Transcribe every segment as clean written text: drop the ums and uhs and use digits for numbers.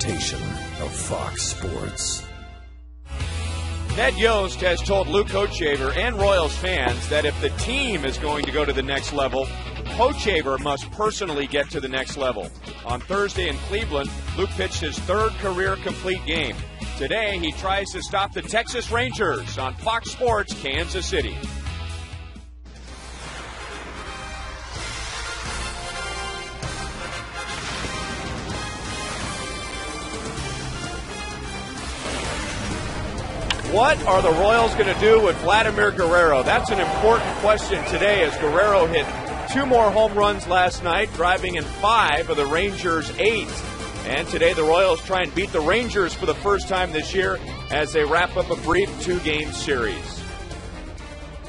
presentation of Fox Sports. Ned Yost has told Luke Hochevar and Royals fans that if the team is going to go to the next level, Hochevar must personally get to the next level. On Thursday in Cleveland, Luke pitched his third career complete game. Today, he tries to stop the Texas Rangers on Fox Sports Kansas City. What are the Royals going to do with Vladimir Guerrero? That's an important question today, as Guerrero hit 2 more home runs last night, driving in 5 of the Rangers' 8. And today the Royals try and beat the Rangers for the first time this year as they wrap up a brief 2-game series.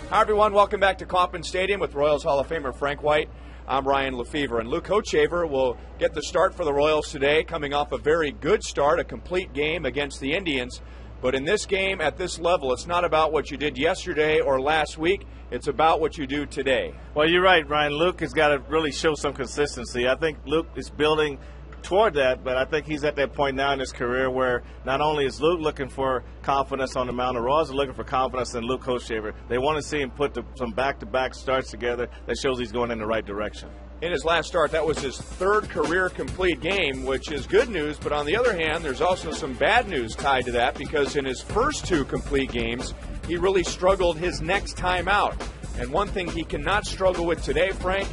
Hi everyone, welcome back to Kauffman Stadium with Royals Hall of Famer Frank White. I'm Ryan Lefevre, and Luke Hochevar will get the start for the Royals today, coming off a very good start, a complete game against the Indians. But in this game, at this level, it's not about what you did yesterday or last week. It's about what you do today. Well, you're right, Ryan. Luke has got to really show some consistency. I think Luke is building toward that, but I think he's at that point now in his career where not only is Luke looking for confidence on the mound, the Royals are looking for confidence in Luke Hochevar. They want to see him put some back-to-back starts together that shows he's going in the right direction. In his last start, that was his third career complete game, which is good news. But on the other hand, there's also some bad news tied to that, because in his first 2 complete games, he really struggled his next time out. And one thing he cannot struggle with today, Frank,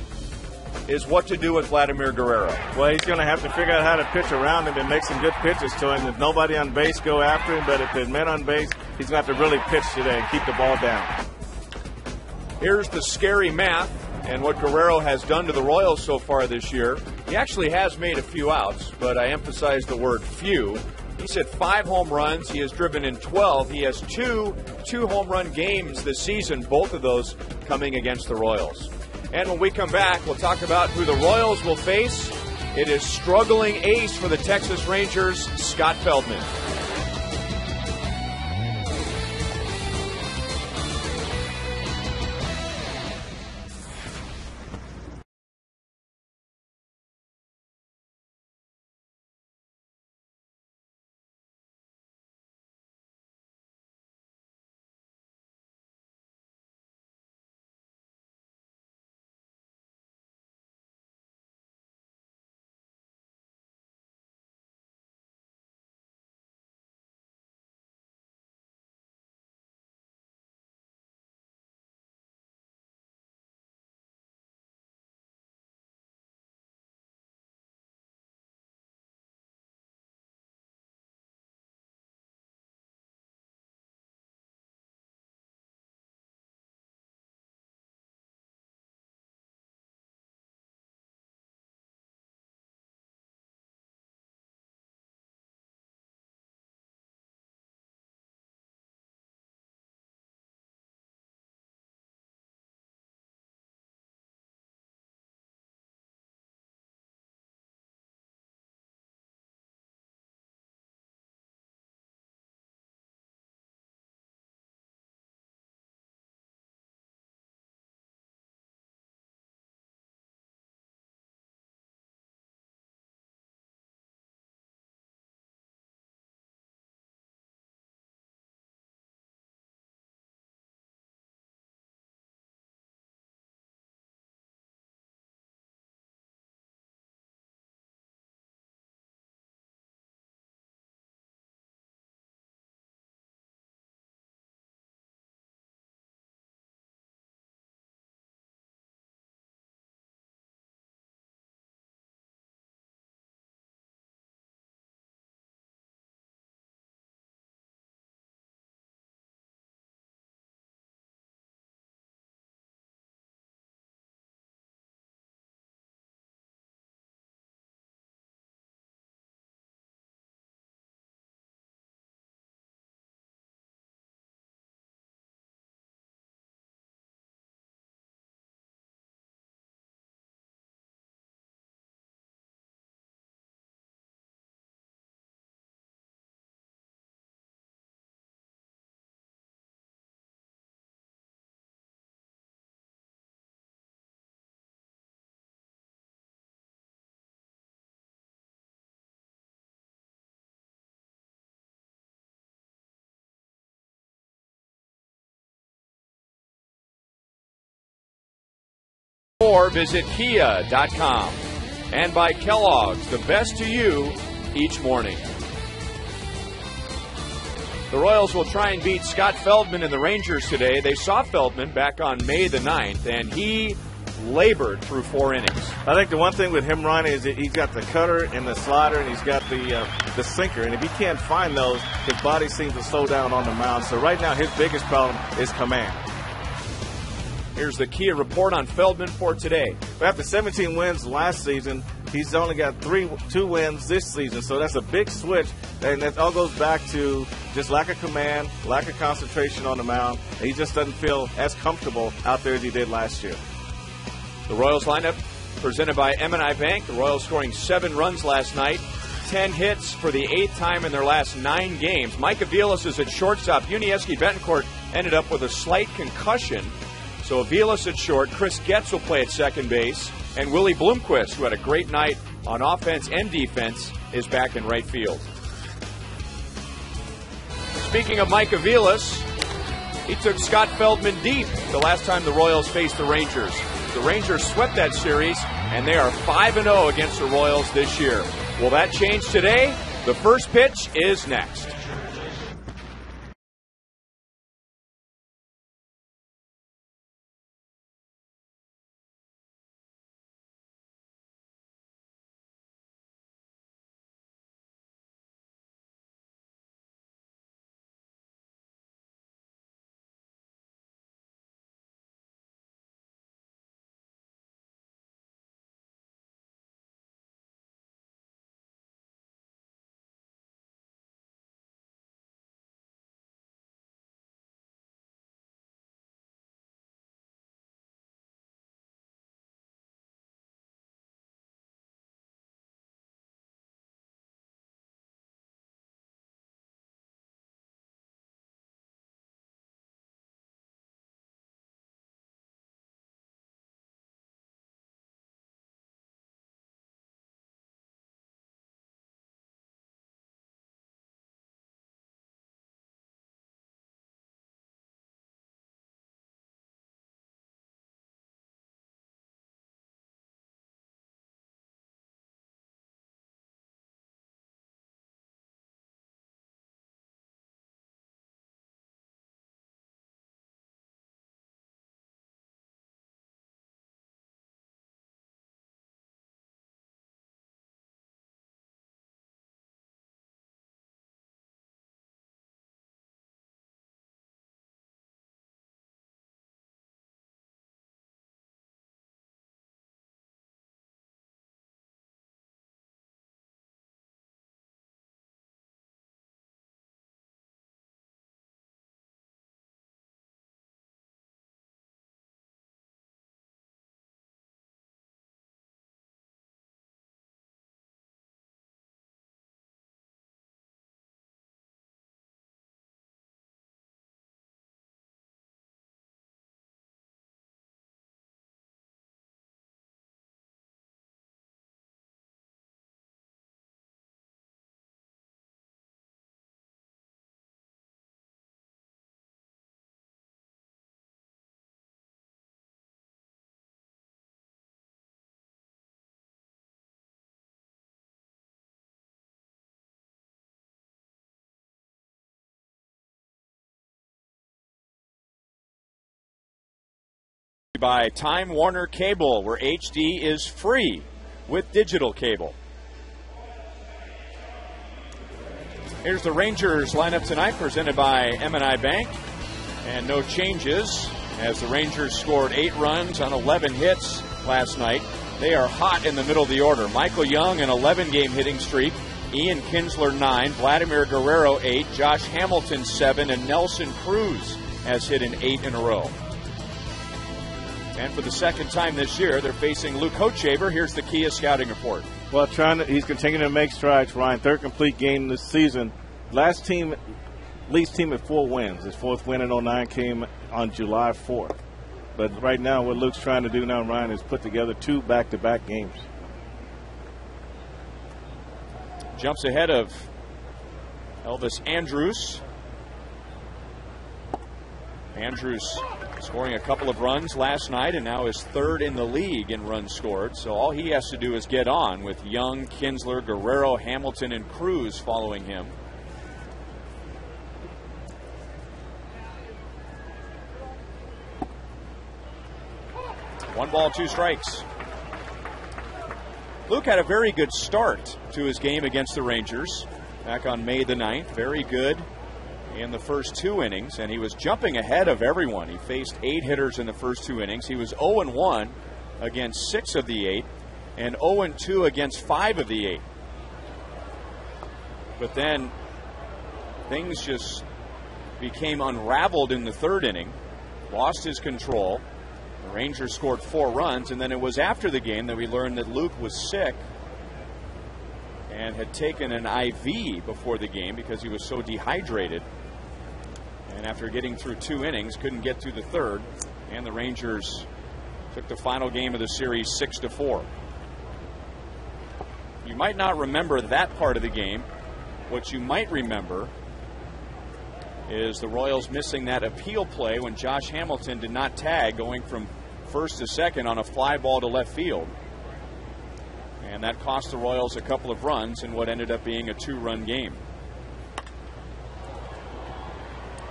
is what to do with Vladimir Guerrero. Well, he's going to have to figure out how to pitch around him and make some good pitches to him. If nobody on base, go after him. But if there's men on base, he's going to have to really pitch today and keep the ball down. Here's the scary math and what Guerrero has done to the Royals so far this year. He actually has made a few outs, but I emphasize the word few. He's hit 5 home runs. He has driven in 12. He has two home run games this season, both of those coming against the Royals. And when we come back, we'll talk about who the Royals will face. It is struggling ace for the Texas Rangers, Scott Feldman. or visit kia.com. And by Kellogg's, the best to you each morning. The Royals will try and beat Scott Feldman and the Rangers today. They saw Feldman back on May the 9th, and he labored through 4 innings. I think the one thing with him, Ronnie, is that he's got the cutter and the slider, and he's got the sinker. And if he can't find those, his body seems to slow down on the mound. So right now, his biggest problem is command. Here's the Kia report on Feldman for today. After 17 wins last season, he's only got 2 wins this season. So that's a big switch, and that all goes back to just lack of command, lack of concentration on the mound. And he just doesn't feel as comfortable out there as he did last year. The Royals lineup presented by M&I Bank. The Royals scoring 7 runs last night, 10 hits for the 8th time in their last 9 games. Mike Aviles is at shortstop. Unieski Betancourt ended up with a slight concussion. So Aviles at short. Chris Getz will play at second base. And Willie Bloomquist, who had a great night on offense and defense, is back in right field. Speaking of Mike Aviles, he took Scott Feldman deep the last time the Royals faced the Rangers. The Rangers swept that series, and they are 5-0 against the Royals this year. Will that change today? The first pitch is next. By Time Warner Cable, where HD is free with digital cable. Here's the Rangers lineup tonight, presented by M&I Bank. And no changes, as the Rangers scored 8 runs on 11 hits last night. They are hot in the middle of the order. Michael Young, an 11-game hitting streak. Ian Kinsler, 9. Vladimir Guerrero, 8. Josh Hamilton, 7. And Nelson Cruz has hit in 8 in a row. And for the second time this year, they're facing Luke Hochaber. Here's the Kia scouting report. Well, he's continuing to make strides, Ryan. 3rd complete game this season. Least team at 4 wins. His 4th win in 09 came on July 4th. But right now, what Luke's trying to do now, Ryan, is put together 2 back-to-back games. Jumps ahead of Elvis Andrus. Andrus scoring a couple of runs last night and now is third in the league in runs scored. So all he has to do is get on with Young, Kinsler, Guerrero, Hamilton, and Cruz following him. One ball, two strikes. Luke had a very good start to his game against the Rangers back on May the 9th. Very good in the first 2 innings, and he was jumping ahead of everyone. He faced 8 hitters in the first 2 innings. He was 0-1 against 6 of the 8 and 0-2 against 5 of the 8. But then things just became unraveled in the 3rd inning. Lost his control. The Rangers scored 4 runs, and then it was after the game that we learned that Luke was sick and had taken an IV before the game because he was so dehydrated. And after getting through 2 innings, couldn't get through the 3rd, and the Rangers took the final game of the series 6-4. You might not remember that part of the game. What you might remember is the Royals missing that appeal play when Josh Hamilton did not tag, going from first to second on a fly ball to left field. And that cost the Royals a couple of runs in what ended up being a 2-run game.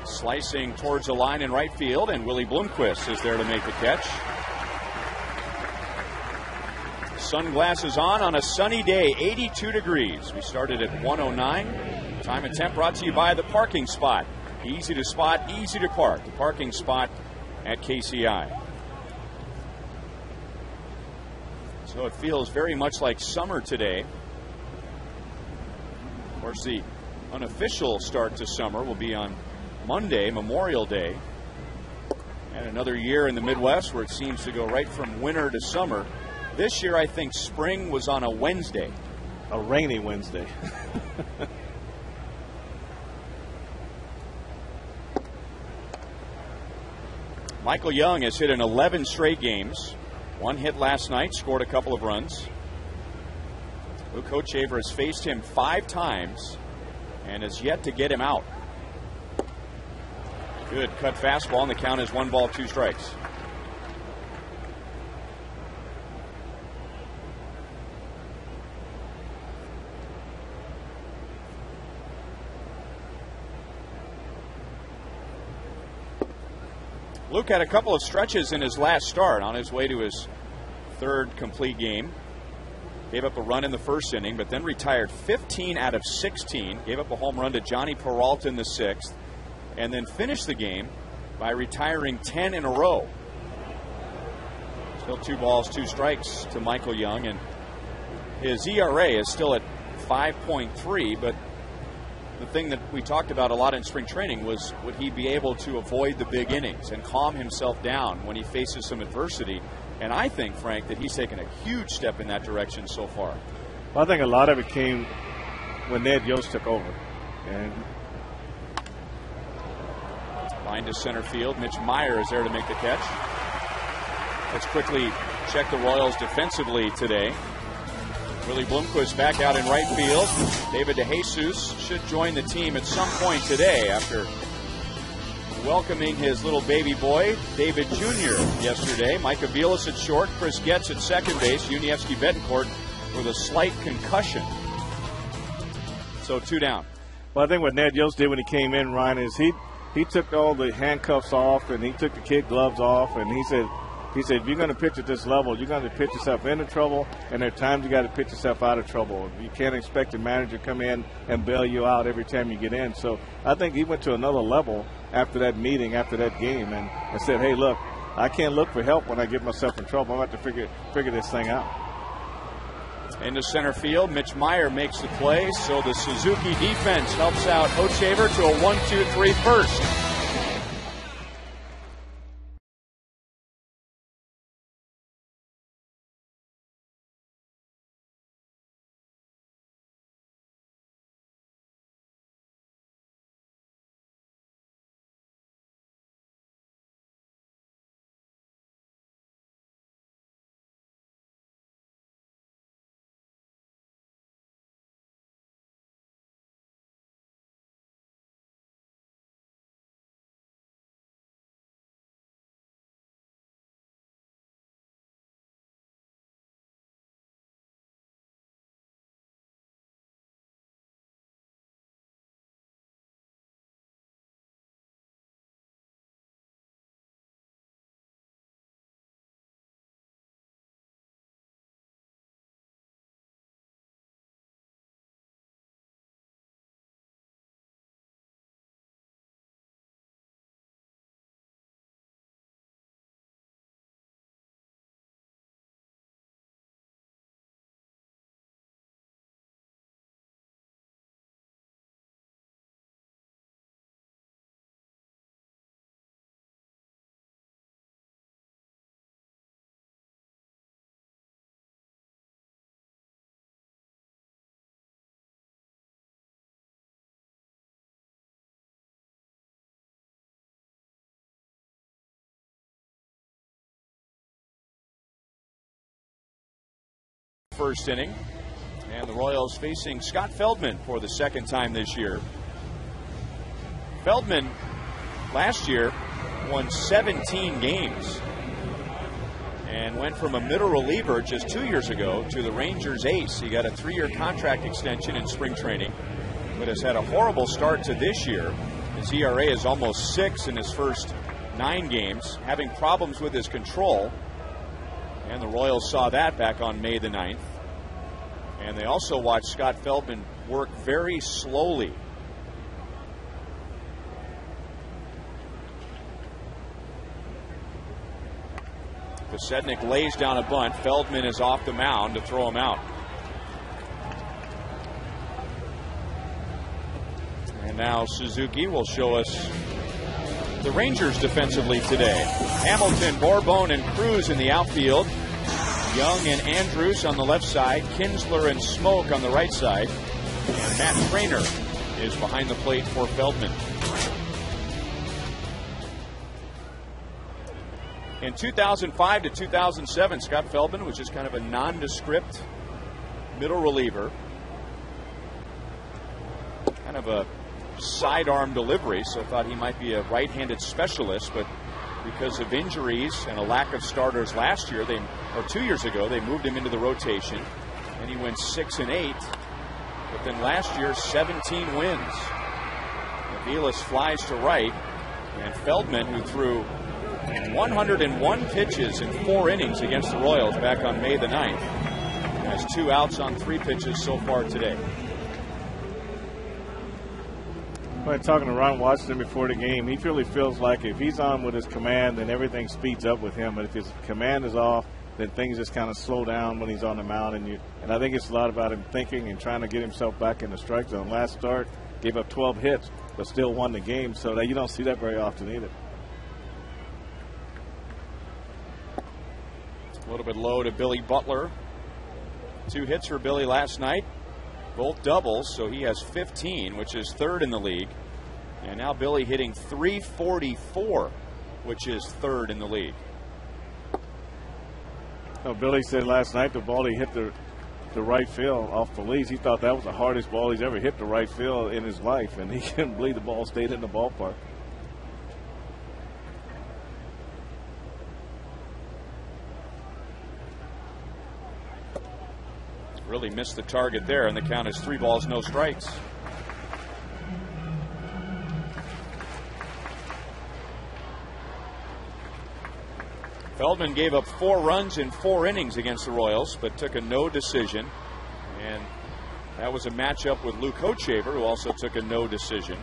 Slicing towards the line in right field, and Willie Bloomquist is there to make the catch. Sunglasses on a sunny day, 82 degrees. We started at 1:09. Time and temp brought to you by the parking spot. Easy to spot, easy to park. The parking spot at KCI. So it feels very much like summer today. Of course, the unofficial start to summer will be on Monday, Memorial Day. And another year in the Midwest where it seems to go right from winter to summer. This year, I think spring was on a Wednesday. A rainy Wednesday. Michael Young has hit in 11 straight games. 1 hit last night, scored a couple of runs. Luke Hochevar has faced him 5 times and has yet to get him out. Good cut fastball, and the count is 1 ball, 2 strikes. Luke had a couple of stretches in his last start on his way to his 3rd complete game. Gave up a run in the 1st inning, but then retired 15 out of 16. Gave up a home run to Johnny Peralta in the 6th, and then finished the game by retiring 10 in a row. Still 2 balls, 2 strikes to Michael Young, and his ERA is still at 5.3, but the thing that we talked about a lot in spring training was, would he be able to avoid the big innings and calm himself down when he faces some adversity? And I think, Frank, that he's taken a huge step in that direction so far. Well, I think a lot of it came when Ned Yost took over. And line to center field. Mitch Meyer is there to make the catch. Let's quickly check the Royals defensively today. Willie Bloomquist back out in right field. David DeJesus should join the team at some point today after welcoming his little baby boy, David Jr., yesterday. Mike Aviles at short, Chris Getz at second base, Unievsky Betancourt with a slight concussion. So 2 down. Well, I think what Ned Yost did when he came in, Ryan, is he took all the handcuffs off and he took the kid gloves off, and he said, if you're going to pitch at this level, you're going to pitch yourself into trouble, and there are times you got to pitch yourself out of trouble. You can't expect a manager to come in and bail you out every time you get in. So I think he went to another level after that meeting, after that game, and said, hey, look, I can't look for help when I get myself in trouble. I'm going to have to figure this thing out. Into center field, Mitch Meyer makes the play, so the Suzuki defense helps out Hochevar to a 1-2-3 first. first inning. And the Royals facing Scott Feldman for the second time this year. Feldman last year won 17 games and went from a middle reliever just 2 years ago to the Rangers ace. He got a 3-year contract extension in spring training, but has had a horrible start to this year. His ERA is almost 6 in his first 9 games, having problems with his control. And the Royals saw that back on May the 9th. And they also watched Scott Feldman work very slowly. Pasetnik lays down a bunt. Feldman is off the mound to throw him out. And now Suzuki will show us the Rangers defensively today. Hamilton, Bourbon, and Cruz in the outfield. Young and Andrews on the left side. Kinsler and Smoke on the right side. And Matt Trainer is behind the plate for Feldman. In 2005 to 2007, Scott Feldman was just kind of a nondescript middle reliever. Kind of a sidearm delivery, so I thought he might be a right-handed specialist, but because of injuries and a lack of starters last year, or 2 years ago, they moved him into the rotation, and he went 6-8. But then last year, 17 wins. Aviles flies to right, and Feldman, who threw 101 pitches in 4 innings against the Royals back on May the 9th, has 2 outs on 3 pitches so far today. Talking to Ron Washington before the game, he really feels like if he's on with his command, then everything speeds up with him. But if his command is off, then things just kind of slow down when he's on the mound. And I think it's a lot about him thinking and trying to get himself back in the strike zone. Last start, gave up 12 hits, but still won the game. So that you don't see that very often either. A little bit low to Billy Butler. 2 hits for Billy last night. Both doubles, so he has 15, which is 3rd in the league. And now Billy hitting .344, which is 3rd in the league. Oh, Billy said last night the ball he hit the right field off Feliz, he thought that was the hardest ball he's ever hit to right field in his life, and he couldn't believe the ball stayed in the ballpark. Really missed the target there, and the count is 3 balls, no strikes. Feldman gave up 4 runs in 4 innings against the Royals, but took a no decision. And that was a matchup with Luke Hochshaver, who also took a no decision.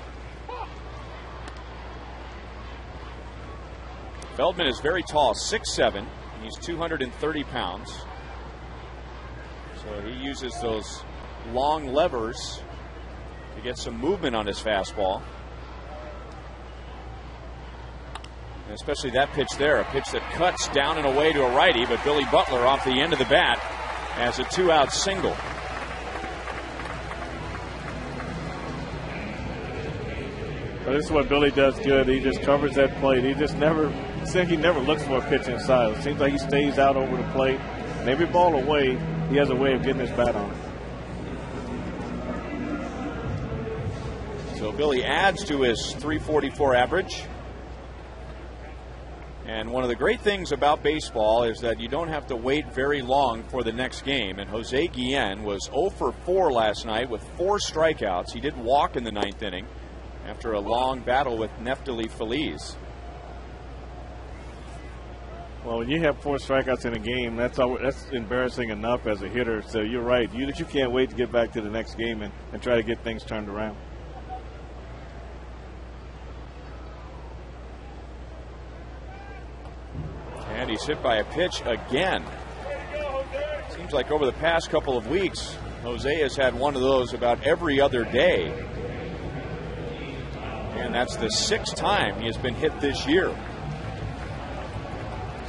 Feldman is very tall, 6'7". He's 230 pounds. So he uses those long levers to get some movement on his fastball. And especially that pitch there, a pitch that cuts down and away to a righty, but Billy Butler off the end of the bat has a 2-out single. Well, this is what Billy does good. He just covers that plate. He just never looks for a pitch inside. It seems like he stays out over the plate. And every ball away, he has a way of getting his bat on it. So Billy adds to his .344 average. And one of the great things about baseball is that you don't have to wait very long for the next game. And Jose Guillen was 0 for 4 last night with 4 strikeouts. He did walk in the 9th inning after a long battle with Neftali Feliz. Well, when you have 4 strikeouts in a game, that's embarrassing enough as a hitter. So you're right. You can't wait to get back to the next game and try to get things turned around. And he's hit by a pitch again. Seems like over the past couple of weeks, Jose has had one of those about every other day. And that's the 6th time he has been hit this year.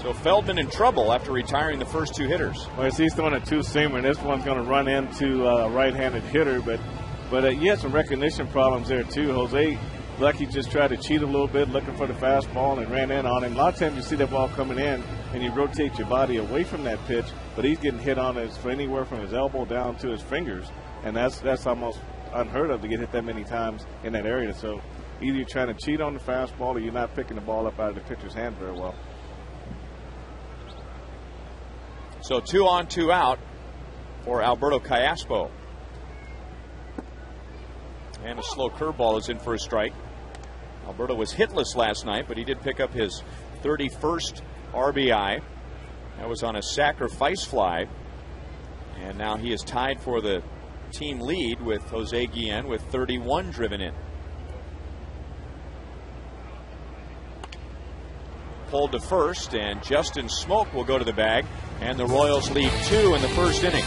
So Feldman in trouble after retiring the first 2 hitters. Well, he's throwing a 2-seamer, and this one's going to run into a right-handed hitter. But he had some recognition problems there, too. Jose Lucky just tried to cheat a little bit, looking for the fastball, and ran in on him. A lot of times you see that ball coming in, and you rotate your body away from that pitch, but he's getting hit on for anywhere from his elbow down to his fingers, and that's almost unheard of to get hit that many times in that area. So either you're trying to cheat on the fastball or you're not picking the ball up out of the pitcher's hand very well. So 2 on, 2 out for Alberto Callaspo. And a slow curveball is in for a strike. Alberto was hitless last night, but he did pick up his 31st RBI. That was on a sacrifice fly. And now he is tied for the team lead with Jose Guillen with 31 driven in. Pulled to first, and Justin Smoke will go to the bag, and the Royals lead 2 in the first inning.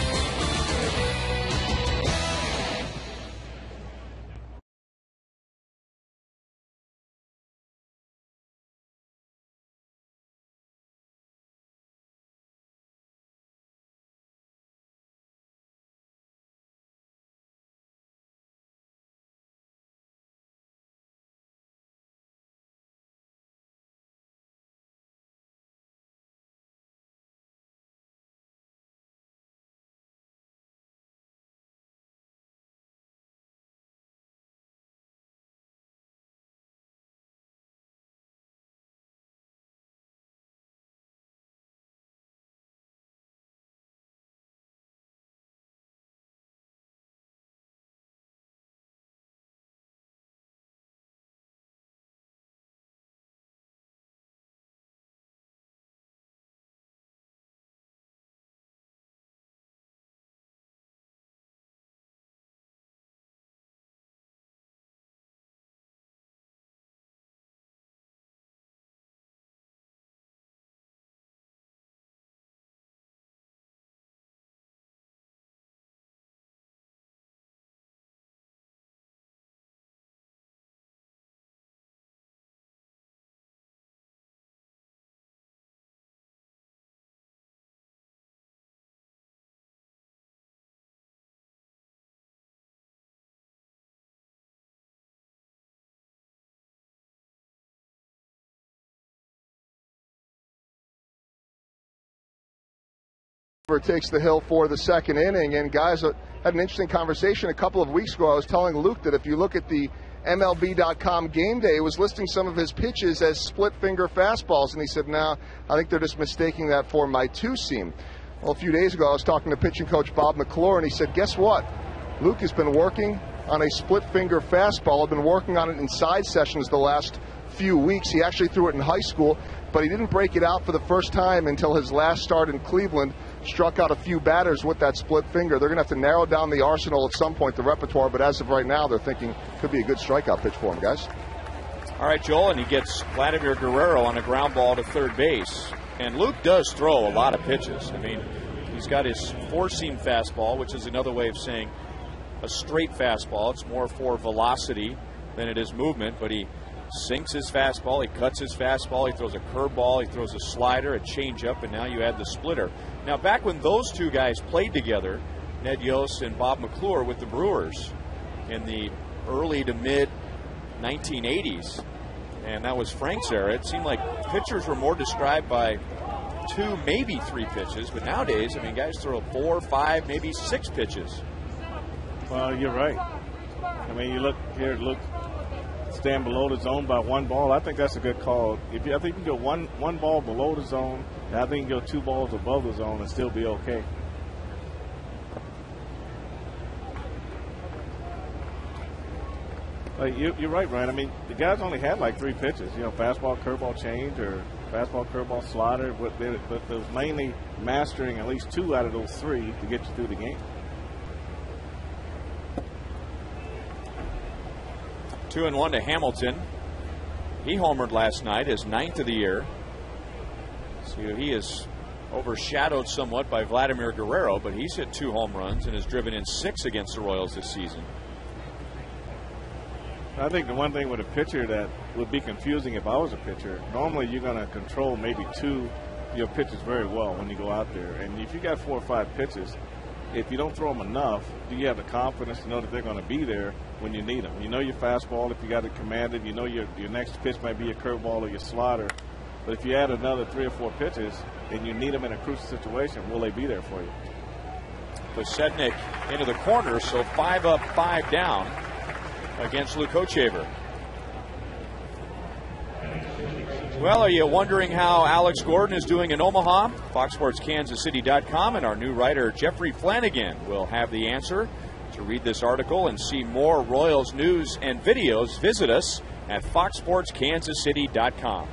Takes the hill for the second inning. And guys, had an interesting conversation a couple of weeks ago. I was telling Luke that if you look at the MLB.com game day, it was listing some of his pitches as split finger fastballs, and he said, "No, I think they're just mistaking that for my two seam." Well, a few days ago I was talking to pitching coach Bob McClure, and he said, guess what, Luke has been working on a split finger fastball. I've been working on it in side sessions the last few weeks. He actually threw it in high school, but he didn't break it out for the first time until his last start in Cleveland. Struck out a few batters with that split finger. They're going to have to narrow down the arsenal at some point, the repertoire, but as of right now, they're thinking could be a good strikeout pitch for him, guys. All right, Joel, and he gets Vladimir Guerrero on a ground ball to third base. And Luke does throw a lot of pitches. I mean, he's got his four-seam fastball, which is another way of saying a straight fastball. It's more for velocity than it is movement, but he sinks his fastball, he cuts his fastball, he throws a curveball, he throws a slider, a changeup, and now you add the splitter. Now, back when those two guys played together, Ned Yost and Bob McClure with the Brewers in the early to mid 1980s, and that was Frank's era, it seemed like pitchers were more described by 2, maybe 3 pitches, but nowadays, I mean, guys throw 4, 5, maybe 6 pitches. Well, you're right. I mean, you look here, stand below the zone by 1 ball. I think that's a good call. I think you can go one ball below the zone, and I think you can go 2 balls above the zone and still be okay. You're right, Ryan. I mean, the guys only had like 3 pitches. You know, fastball, curveball, change, or fastball, curveball, slider. But it was mainly mastering at least 2 out of those 3 to get you through the game. 2-1 to Hamilton. He homered last night, his 9th of the year. So he is overshadowed somewhat by Vladimir Guerrero, but he's hit 2 home runs and has driven in 6 against the Royals this season. I think the one thing with a pitcher that would be confusing if I was a pitcher, normally you're going to control maybe 2 of your pitches very well when you go out there. And if you got 4 or 5 pitches, if you don't throw them enough, do you have the confidence to know that they're going to be there when you need them? You know your fastball, if you got it commanded, you know your next pitch might be your curveball or your slider. But if you add another 3 or 4 pitches and you need them in a crucial situation, will they be there for you? Posednik into the corner, so 5 up, 5 down against Luke Hochevar. Well, are you wondering how Alex Gordon is doing in Omaha? FoxSportsKansasCity.com and our new writer Jeffrey Flanagan will have the answer. To read this article and see more Royals news and videos, visit us at FoxSportsKansasCity.com.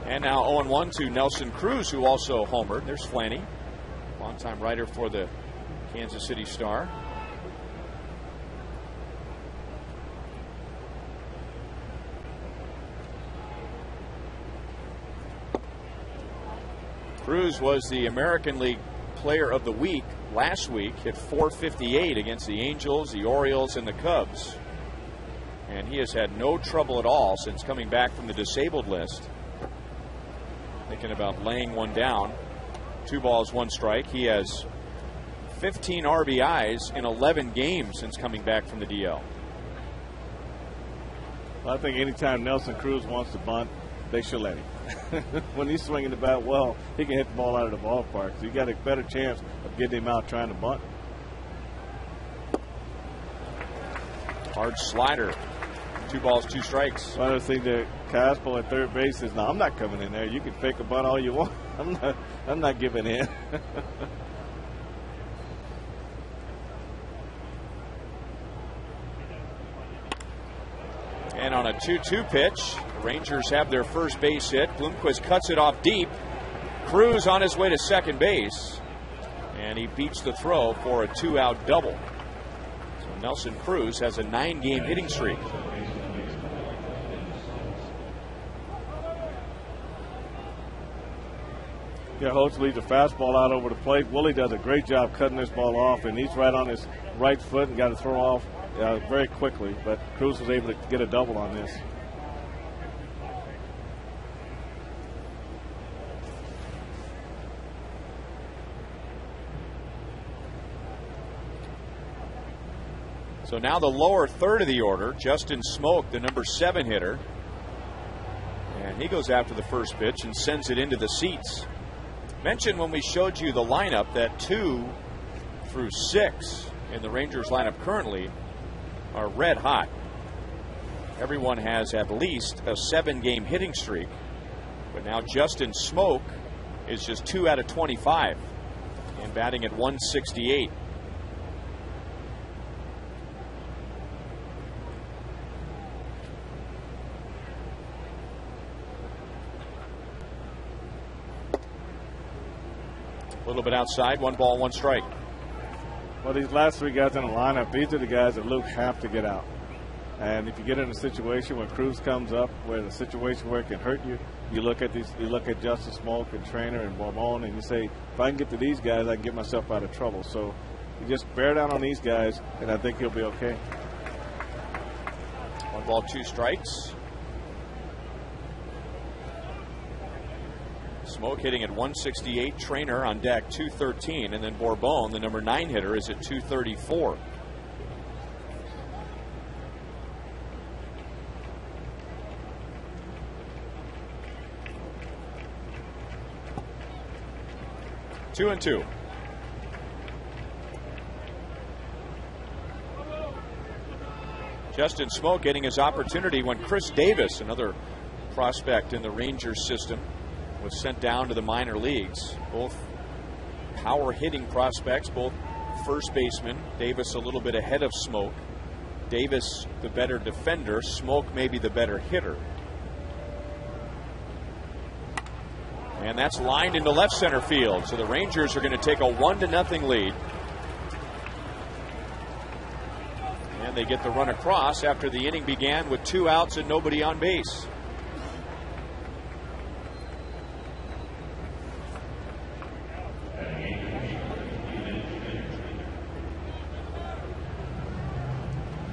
And now 0-1 to Nelson Cruz, who also homered. There's Flanny, longtime writer for the Kansas City Star. Cruz was the American League Player of the Week last week, hit .458 against the Angels, the Orioles, and the Cubs. And he has had no trouble at all since coming back from the disabled list. Thinking about laying one down. 2 balls, 1 strike. He has 15 RBIs in 11 games since coming back from the DL. Well, I think anytime Nelson Cruz wants to bunt, they should let him. When he's swinging the bat well, he can hit the ball out of the ballpark. So you got a better chance of getting him out trying to bunt. Hard slider. 2 balls, 2 strikes. Well, I just think that Caspo at third base says, "No, I'm not coming in there. You can fake a bunt all you want. I'm not giving in." And on a 2-2 pitch, the Rangers have their first base hit. Bloomquist cuts it off deep. Cruz on his way to second base. And he beats the throw for a 2-out double. So Nelson Cruz has a 9-game hitting streak. Yeah, Holtz leads a fastball out over the plate. Willie does a great job cutting this ball off, and he's right on his right foot and got to throw off very quickly. But Cruz was able to get a double on this. So now the lower third of the order, Justin Smoak, the number 7 hitter. And he goes after the first pitch and sends it into the seats. Mentioned when we showed you the lineup that 2 through 6 in the Rangers lineup currently are red hot. Everyone has at least a 7-game hitting streak. But now Justin Smoak is just 2 out of 25 and batting at .168. A little bit outside, 1 ball, 1 strike. Well, these last 3 guys in the lineup, these are the guys that Luke have to get out. And if you get in a situation where Cruz comes up, where the situation where it can hurt you, you look at these. You look at Justin Smoak and Trainer and Bourbon, and you say, if I can get to these guys, I can get myself out of trouble. So you just bear down on these guys, and I think he'll be okay. 1 ball, 2 strikes. Smoak hitting at .168, Trainer on deck 213, and then Bourbon, the number 9 hitter, is at 234. Two and 2. Justin Smoak getting his opportunity when Chris Davis, another prospect in the Rangers system, was sent down to the minor leagues. Both power hitting prospects, both first basemen. Davis a little bit ahead of Smoak. Davis the better defender. Smoak maybe the better hitter. And that's lined into left center field. So the Rangers are going to take a 1-0 lead. And they get the run across after the inning began with 2 outs and nobody on base.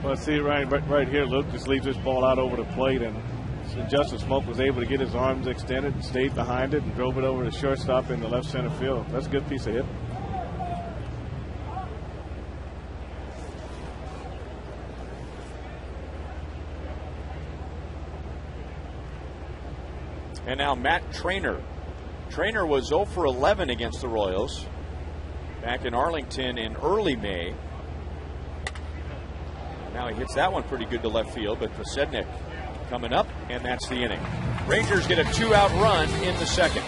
Well, see right here, Luke just leaves this ball out over the plate, and Justin Smoke was able to get his arms extended and stayed behind it and drove it over the shortstop in the left center field. That's a good piece of hit. And now Matt Trainer. Trainer was 0 for 11 against the Royals back in Arlington in early May. Now he hits that one pretty good to left field, but Posednik coming up, and that's the inning. Rangers get a 2-out run in the second.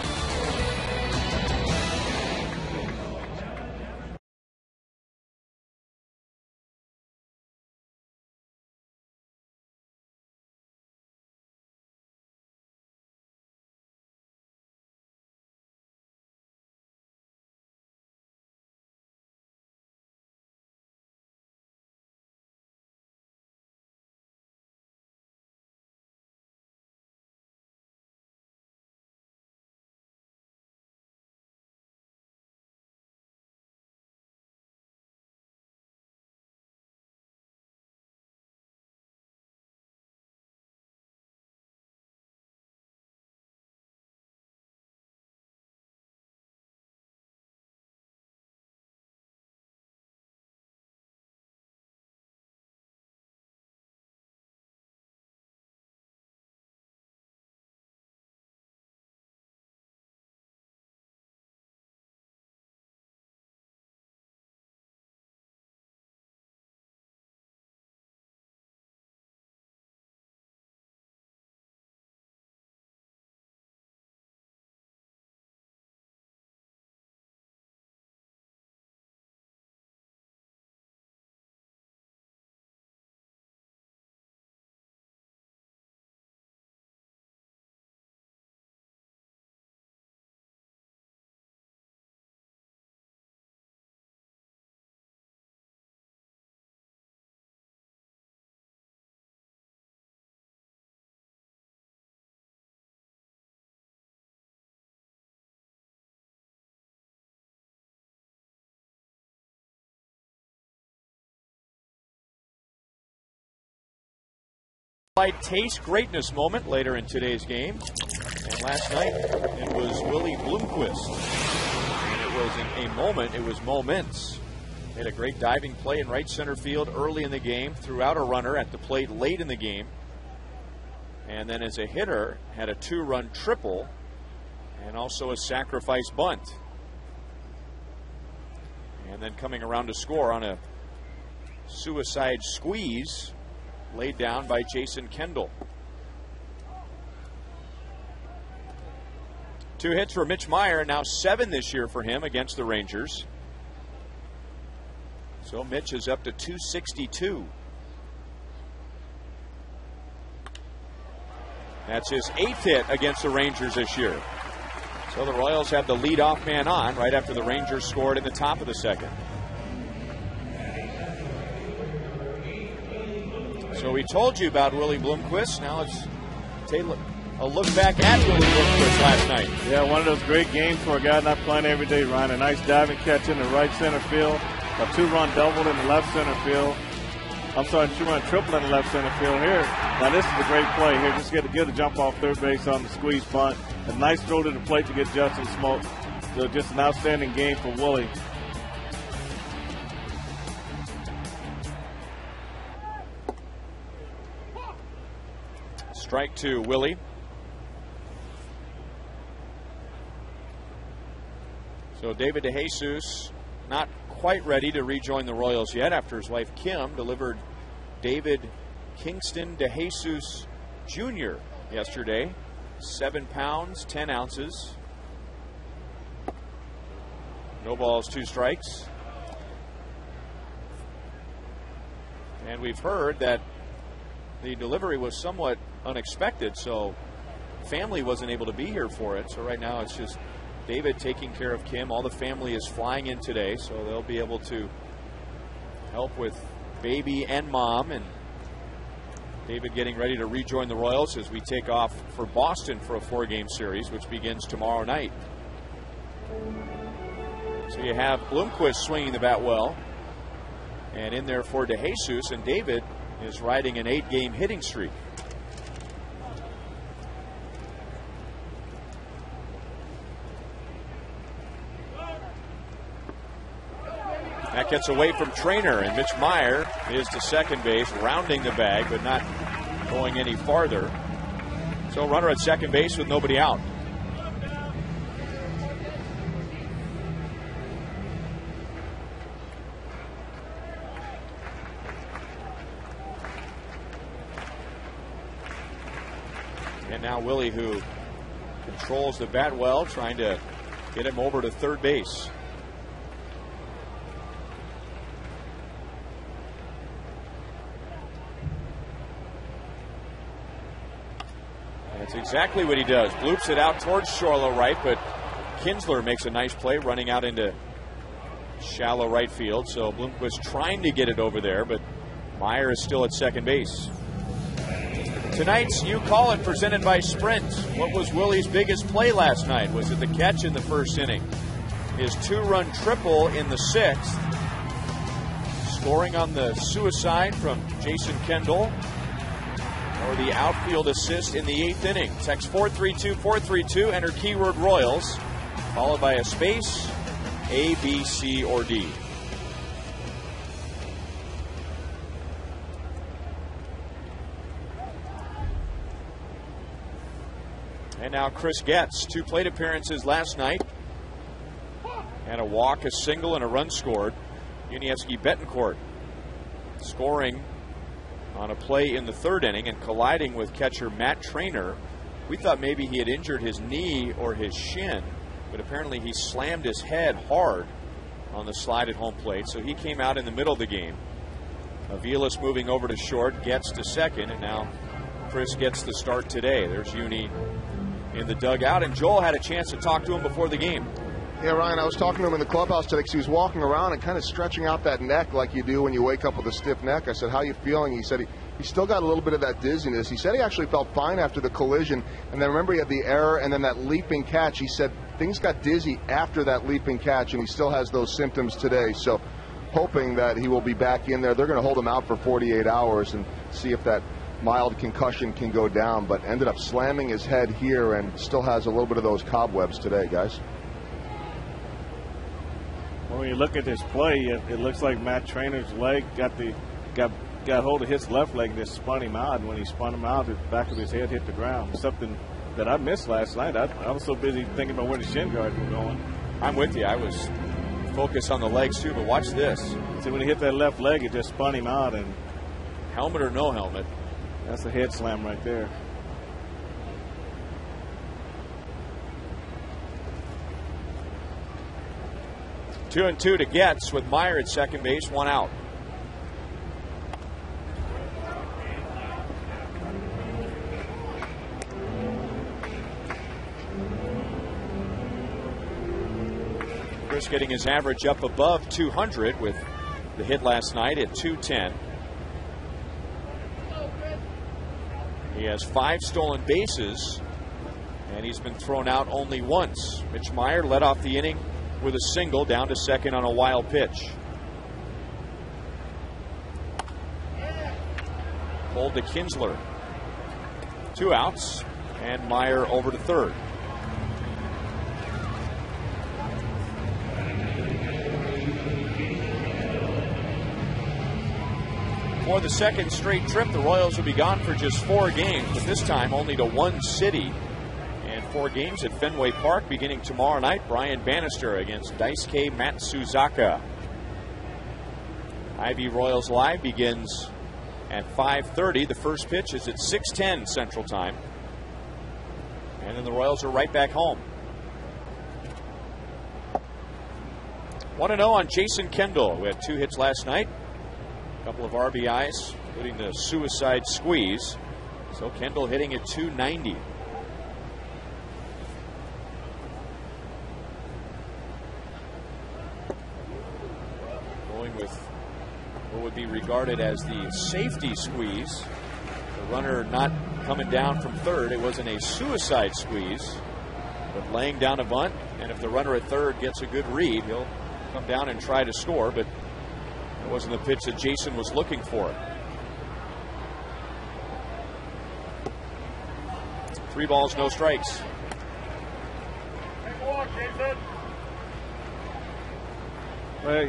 Taste greatness moment later in today's game. And last night it was Willie Bloomquist. And it wasn't a moment, it was moments. Made a great diving play in right center field early in the game, threw out a runner at the plate late in the game. And then as a hitter, had a 2-run triple and also a sacrifice bunt. And then coming around to score on a suicide squeeze laid down by Jason Kendall. 2 hits for Mitch Meyer, now 7 this year for him against the Rangers. So Mitch is up to 262. That's his 8th hit against the Rangers this year. So the Royals have the leadoff man on right after the Rangers scored in the top of the second. So we told you about Willie Bloomquist. Now let's take a look back at Willie Bloomquist last night. Yeah, one of those great games for a guy not playing every day, Ryan. A nice diving catch in the right center field. A 2-run double in the left center field. I'm sorry, 2-run triple in the left center field here. Now this is a great play here. Just get a jump off third base on the squeeze bunt. A nice throw to the plate to get Justin Smoke. So just an outstanding game for Willie. Strike 2, Willie. So David DeJesus not quite ready to rejoin the Royals yet after his wife Kim delivered David Kingston DeJesus Jr. yesterday. 7 pounds, 10 ounces. No balls, 2 strikes. And we've heard that the delivery was somewhat unexpected, so family wasn't able to be here for it. So right now it's just David taking care of Kim. All the family is flying in today, so they'll be able to help with baby and mom, and David getting ready to rejoin the Royals as we take off for Boston for a 4-game series, which begins tomorrow night. So you have Bloomquist swinging the bat well, and in there for DeJesus, and David is riding an 8-game hitting streak. That gets away from Trainer, and Mitch Meyer is to second base, rounding the bag, but not going any farther. So runner at second base with nobody out. And now Willie, who controls the bat well, trying to get him over to third base. That's exactly what he does. Bloops it out towards shallow right, but Kinsler makes a nice play running out into shallow right field. So Bloomquist trying to get it over there, but Meyer is still at second base. Tonight's You Call It presented by Sprint. What was Willie's biggest play last night? Was it the catch in the first inning? His two-run triple in the sixth. Scoring on the suicide from Jason Kendall. Or the outfield assist in the eighth inning. Text 432-432. Enter keyword Royals. Followed by a space, A, B, C, or D. And now Chris Getz, 2 plate appearances last night. And a walk, a single, and a run scored. Yuniesky Betancourt scoring on a play in the third inning and colliding with catcher Matt Trainer. We thought maybe he had injured his knee or his shin, but apparently he slammed his head hard on the slide at home plate, so he came out in the middle of the game. Aviles moving over to short, Getz to second, and now Chris gets the start today. There's Uni in the dugout, and Joel had a chance to talk to him before the game. Yeah, Ryan, I was talking to him in the clubhouse today because he was walking around and kind of stretching out that neck like you do when you wake up with a stiff neck. I said, how are you feeling? He said he still got a little bit of that dizziness. He said he actually felt fine after the collision, and then remember he had the error and then that leaping catch. He said things got dizzy after that leaping catch, and he still has those symptoms today. So hoping that he will be back in there. They're going to hold him out for 48 hours and see if that mild concussion can go down, but ended up slamming his head here and still has a little bit of those cobwebs today, guys. Well, when you look at this play, it looks like Matt Trainer's leg got hold of his left leg and just spun him out. And when he spun him out, the back of his head hit the ground. Something that I missed last night. I was so busy thinking about where the shin guards were going. I'm with you. I was focused on the legs too, but watch this. See, when he hit that left leg, it just spun him out. And helmet or no helmet, that's a head slam right there. Two and two to Getz with Meyer at second base, 1 out. Chris getting his average up above 200 with the hit last night at 210. He has 5 stolen bases, and he's been thrown out only once. Mitch Meyer led off the inning with a single down to second on a wild pitch. Pulled to Kinsler. 2 outs, and Meyer over to third. For the second straight trip, the Royals will be gone for just 4 games, but this time only to one city. And 4 games at Fenway Park beginning tomorrow night. Brian Bannister against Daisuke Matsuzaka. Ivy Royals Live begins at 5:30. The first pitch is at 6:10 Central Time. And then the Royals are right back home. 1-0 on Jason Kendall, who had 2 hits last night. A couple of RBIs, including the suicide squeeze. So Kendall hitting at .290. Going with what would be regarded as the safety squeeze. The runner not coming down from third. It wasn't a suicide squeeze, but laying down a bunt. And if the runner at third gets a good read, he'll come down and try to score. But it wasn't the pitch that Jason was looking for. 3 balls, no strikes. Well,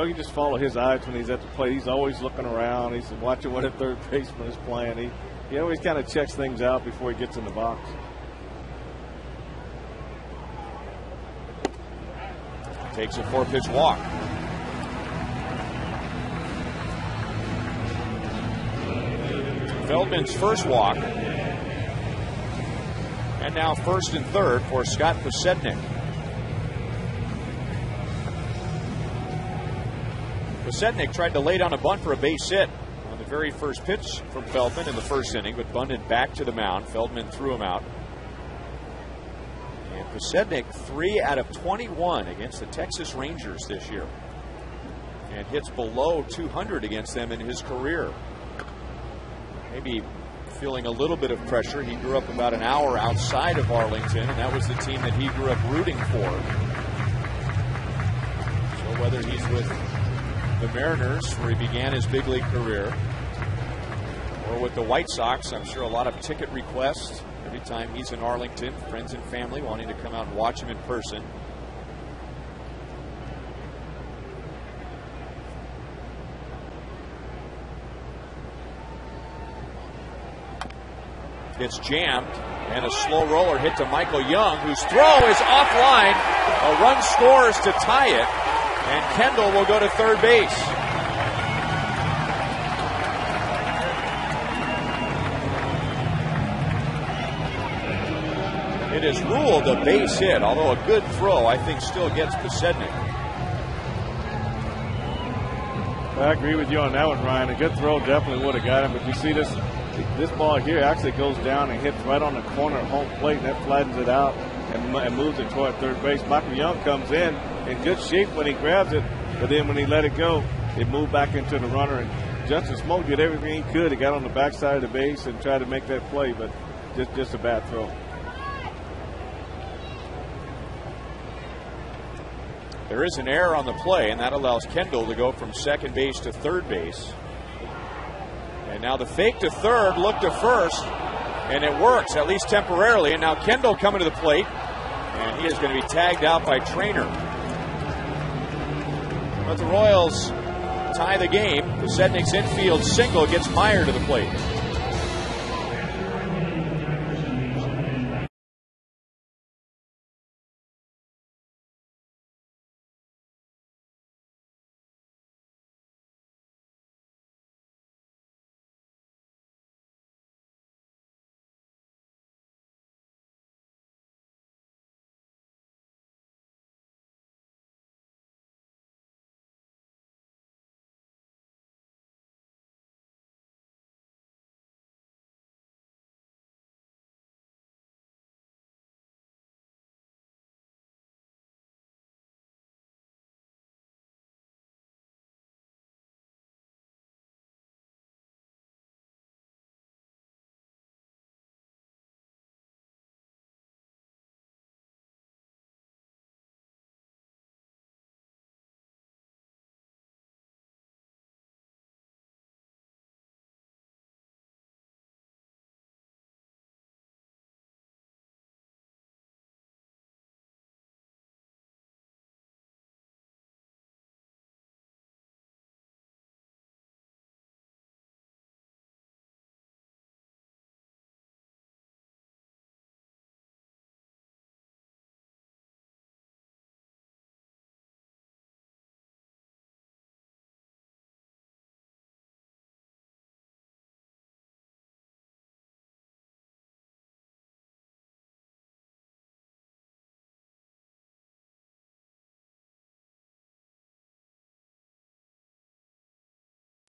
you just follow his eyes when he's at the plate. He's always looking around. He's watching what a third baseman is playing. He always kind of checks things out before he gets in the box. Takes a 4-pitch walk. Feldman's first walk. And now first and third for Scott Posednik. Posednik tried to lay down a bunt for a base hit on the very first pitch from Feldman in the first inning, but bunted back to the mound. Feldman threw him out. And Posednik 3 out of 21 against the Texas Rangers this year, and hits below 200 against them in his career. Maybe feeling a little bit of pressure. He grew up about an hour outside of Arlington, and that was the team that he grew up rooting for. So whether he's with the Mariners, where he began his big league career, or with the White Sox, I'm sure a lot of ticket requests every time he's in Arlington, friends and family wanting to come out and watch him in person. It's jammed, and a slow roller hit to Michael Young, whose throw is offline. A run scores to tie it, and Kendall will go to third base. It is ruled a base hit, although a good throw, I think, still gets Posednik. I agree with you on that one, Ryan. A good throw definitely would have got him, but you see this ball here actually goes down and hits right on the corner of home plate, and that flattens it out and moves it toward third base. Michael Young comes in good shape when he grabs it, but then when he let it go, it moved back into the runner. And Justin Smoke did everything he could. He got on the backside of the base and tried to make that play, but just a bad throw. There is an error on the play, and that allows Kendall to go from second base to third base. And now the fake to third, look to first, and it works, at least temporarily. And now Kendall coming to the plate, and he is going to be tagged out by Trainer. But the Royals tie the game. Posednik's infield single gets Meyer to the plate.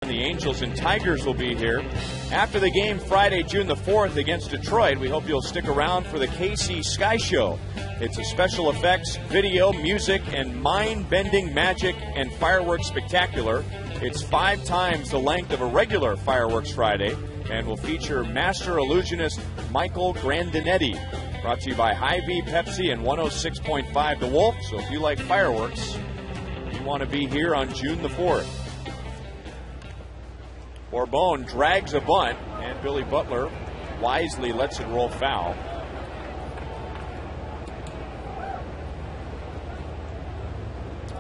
The Angels and Tigers will be here after the game Friday, June the 4th against Detroit. We hope you'll stick around for the KC Sky Show. It's a special effects, video, music, and mind-bending magic and fireworks spectacular. It's 5 times the length of a regular Fireworks Friday and will feature master illusionist Michael Grandinetti. Brought to you by Hy-Vee Pepsi and 106.5 The Wolf. So if you like fireworks, you want to be here on June the 4th. Borbone drags a bunt, and Billy Butler wisely lets it roll foul.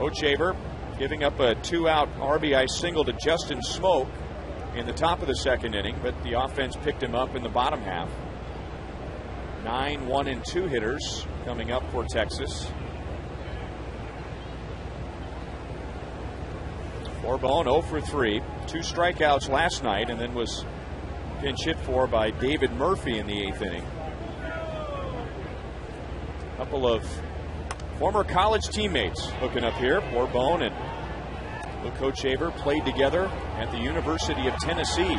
Hochevar giving up a 2-out RBI single to Justin Smoke in the top of the second inning, but the offense picked him up in the bottom half. 9 1-2 hitters coming up for Texas. Bourbon 0 for 3, 2 strikeouts last night, and then was pinch hit for by David Murphy in the 8th inning. A couple of former college teammates hooking up here. Bourbon and Luke Hochevar played together at the University of Tennessee.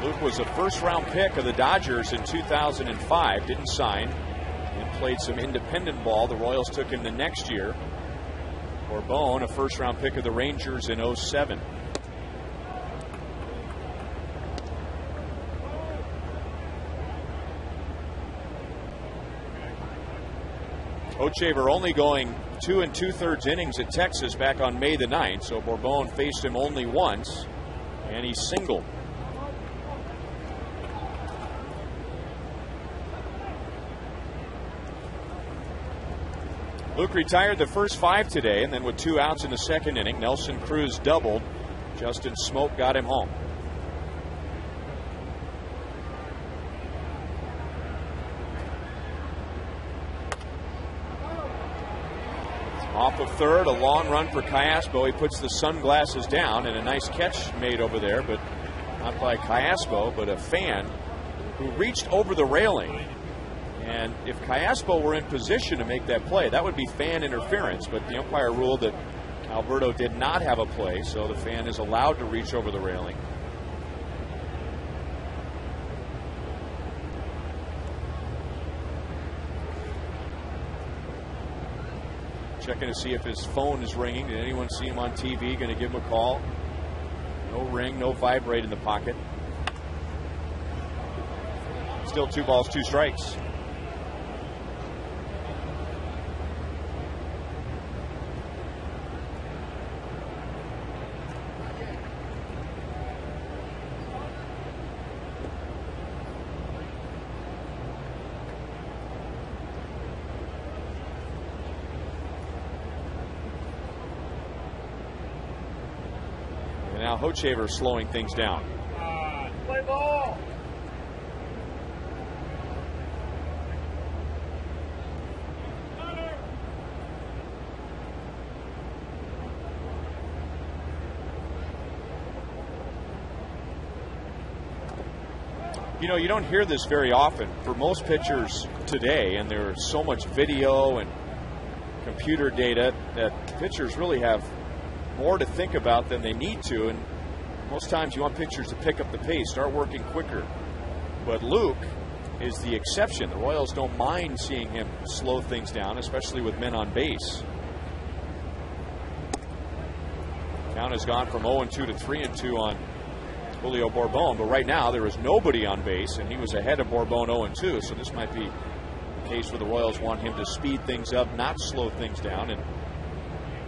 Luke was a first-round pick of the Dodgers in 2005, didn't sign, and played some independent ball. The Royals took him the next year. Bourbon, a first-round pick of the Rangers in 07. Hochevar only going 2 2/3 innings at Texas back on May the 9th, so Bourbon faced him only once, and he singled. Luke retired the first 5 today, and then with 2 outs in the second inning, Nelson Cruz doubled. Justin Smoke got him home. Off of third, a long run for Callaspo. He puts the sunglasses down, and a nice catch made over there, but not by Callaspo, but a fan who reached over the railing. And if Callaspo were in position to make that play, that would be fan interference, but the umpire ruled that Alberto did not have a play, so the fan is allowed to reach over the railing. Checking to see if his phone is ringing. Did anyone see him on TV? Going to give him a call. No ring, no vibrate in the pocket. Still 2 balls, 2 strikes. Now Hochevar slowing things down. Play ball. You know, you don't hear this very often. For most pitchers today, and there's so much video and computer data that pitchers really have more to think about than they need to, and most times you want pitchers to pick up the pace, start working quicker. But Luke is the exception. The Royals don't mind seeing him slow things down, especially with men on base. Count has gone from 0-2 to 3-2 on Julio Bourbon, but right now there is nobody on base, and he was ahead of Bourbon 0-2, so this might be the case where the Royals want him to speed things up, not slow things down, and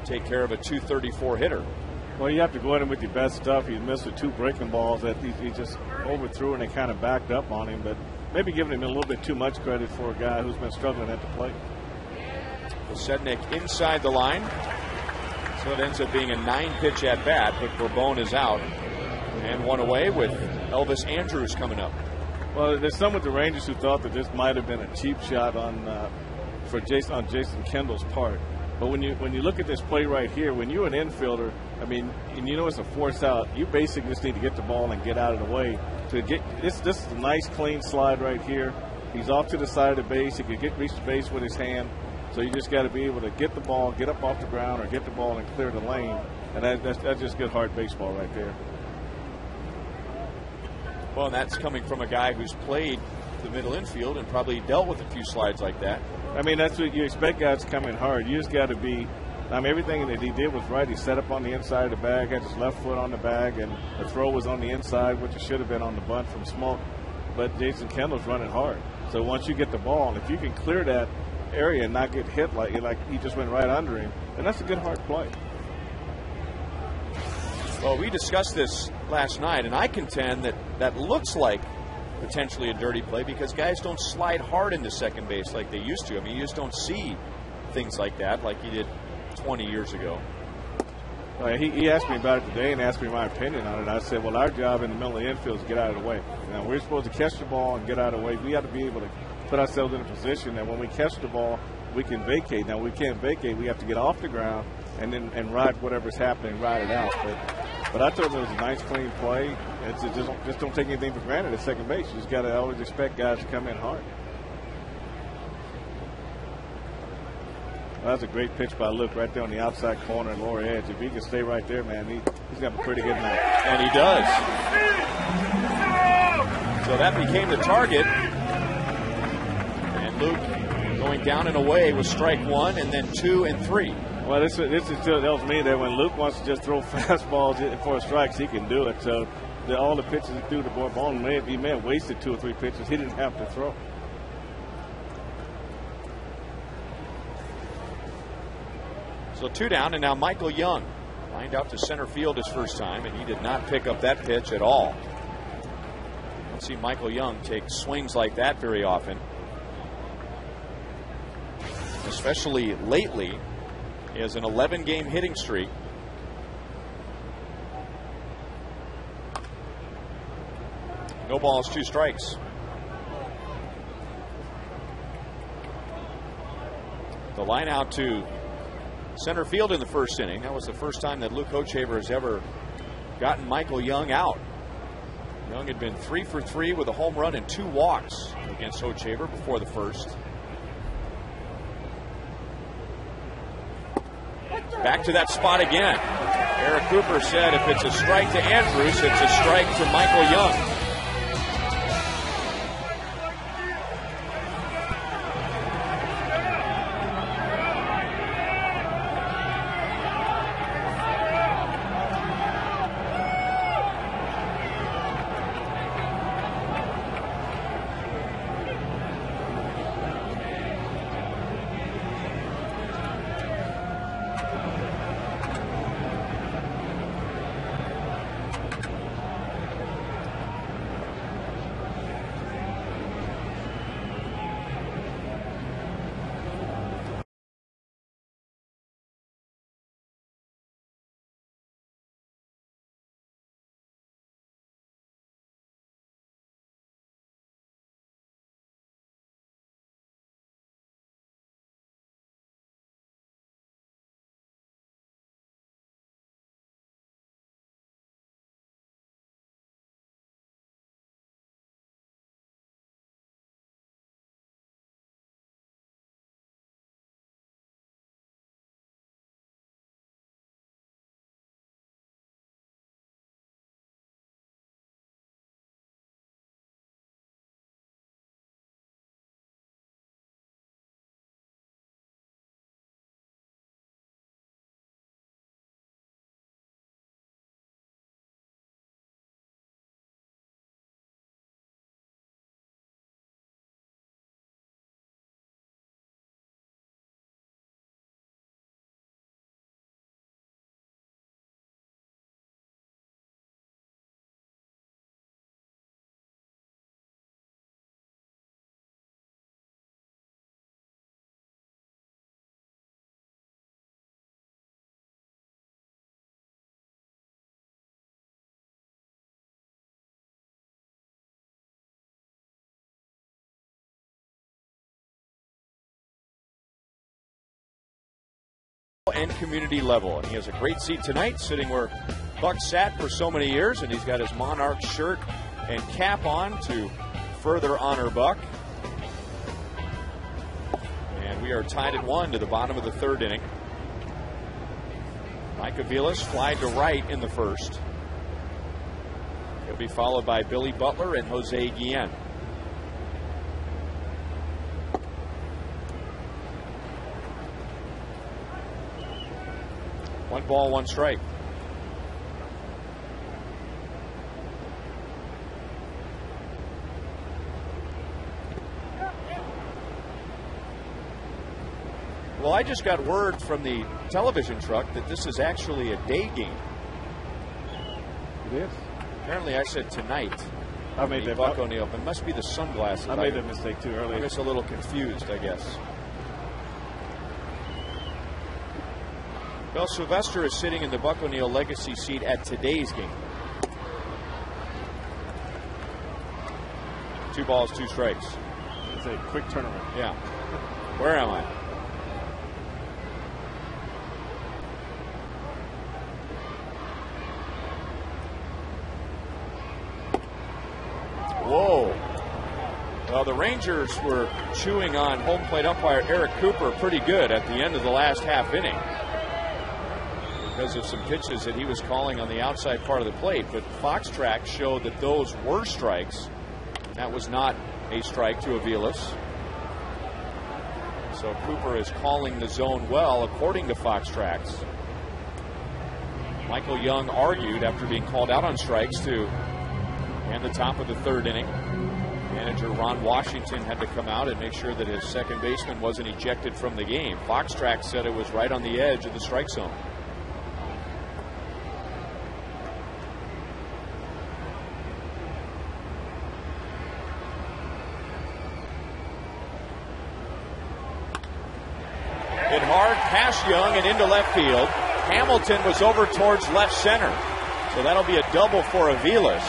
take care of a 234 hitter. Well, you have to go in with your best stuff. He missed with 2 breaking balls that he just overthrew, and they kind of backed up on him, but maybe giving him a little bit too much credit for a guy who's been struggling at the plate. Sednick inside the line, so it ends up being a 9-pitch at bat, but Bourbon is out and one away with Elvis Andrus coming up. Well, there's some with the Rangers who thought that this might have been a cheap shot on Jason Kendall's part. But when you look at this play right here, when you're an infielder, I mean, and you know it's a force out, you basically just need to get the ball and get out of the way. To get this is a nice clean slide right here. He's off to the side of the base. He could reach the base with his hand. So you just got to be able to get the ball, get up off the ground, or get the ball and clear the lane. And that's just good hard baseball right there. Well, and that's coming from a guy who's played the middle infield and probably dealt with a few slides like that. I mean, that's what you expect guys to come in hard. You just got to be, I mean, everything that he did was right. He set up on the inside of the bag, had his left foot on the bag, and the throw was on the inside, which it should have been on the bunt from Smoke. But Jason Kendall's running hard. So once you get the ball, if you can clear that area and not get hit like he just went right under him, then that's a good hard play. Well, we discussed this last night, and I contend that looks like potentially a dirty play because guys don't slide hard into second base like they used to. I mean, you just don't see things like that like you did 20 years ago. He asked me about it today and asked me my opinion on it. I said, well, our job in the middle of the infield is to get out of the way. Now, we're supposed to catch the ball and get out of the way. We have to be able to put ourselves in a position that when we catch the ball, we can vacate. Now, we can't vacate. We have to get off the ground and ride whatever's happening, ride it out. But I told him it was a nice, clean play. It's just don't take anything for granted at second base. You just got to always expect guys to come in hard. Well, that's a great pitch by Luke right there on the outside corner and lower edge. If he can stay right there, man, he's got a pretty good night. And he does. So that became the target. And Luke going down and away with strike 1 and then 2 and 3. Well, this tells me that when Luke wants to just throw fastballs for strikes, he can do it. So all the pitches he threw to Bourbon, he may have wasted 2 or 3 pitches he didn't have to throw. So 2 down, and now Michael Young lined out to center field his first time, and he did not pick up that pitch at all. Don't see Michael Young take swings like that very often, especially lately. He has an 11-game hitting streak. No balls, 2 strikes. The line out to center field in the first inning. That was the first time that Luke Hochevar has ever gotten Michael Young out. Young had been 3 for 3 with a home run and 2 walks against Hochevar before the first. Back to that spot again. Eric Cooper said if it's a strike to Andrews, it's a strike to Michael Young. And community level, and he has a great seat tonight, sitting where Buck sat for so many years, and he's got his Monarch shirt and cap on to further honor Buck. And we are tied at 1 to the bottom of the 3rd inning. Mike Aviles fly to right in the first. He'll be followed by Billy Butler and Jose Guillen. One ball, 1 strike. Well, I just got word from the television truck that this is actually a day game. It is. Apparently, I said tonight. I made that Buck O'Neill. It must be the sunglasses. I made that mistake too early. I'm just a little confused, I guess. Well, Sylvester is sitting in the Buck O'Neil legacy seat at today's game. 2 balls, 2 strikes. It's a quick turnaround. Yeah. Where am I? Whoa. Well, the Rangers were chewing on home plate umpire Eric Cooper pretty good at the end of the last half inning because of some pitches that he was calling on the outside part of the plate. But Fox Track showed that those were strikes. That was not a strike to Aviles. So Cooper is calling the zone well, according to Fox Tracks. Michael Young argued after being called out on strikes to end the top of the 3rd inning. Manager Ron Washington had to come out and make sure that his second baseman wasn't ejected from the game. Fox Tracks said it was right on the edge of the strike zone. Hit hard past Young and into left field. Hamilton was over towards left center. So that'll be a double for Aviles.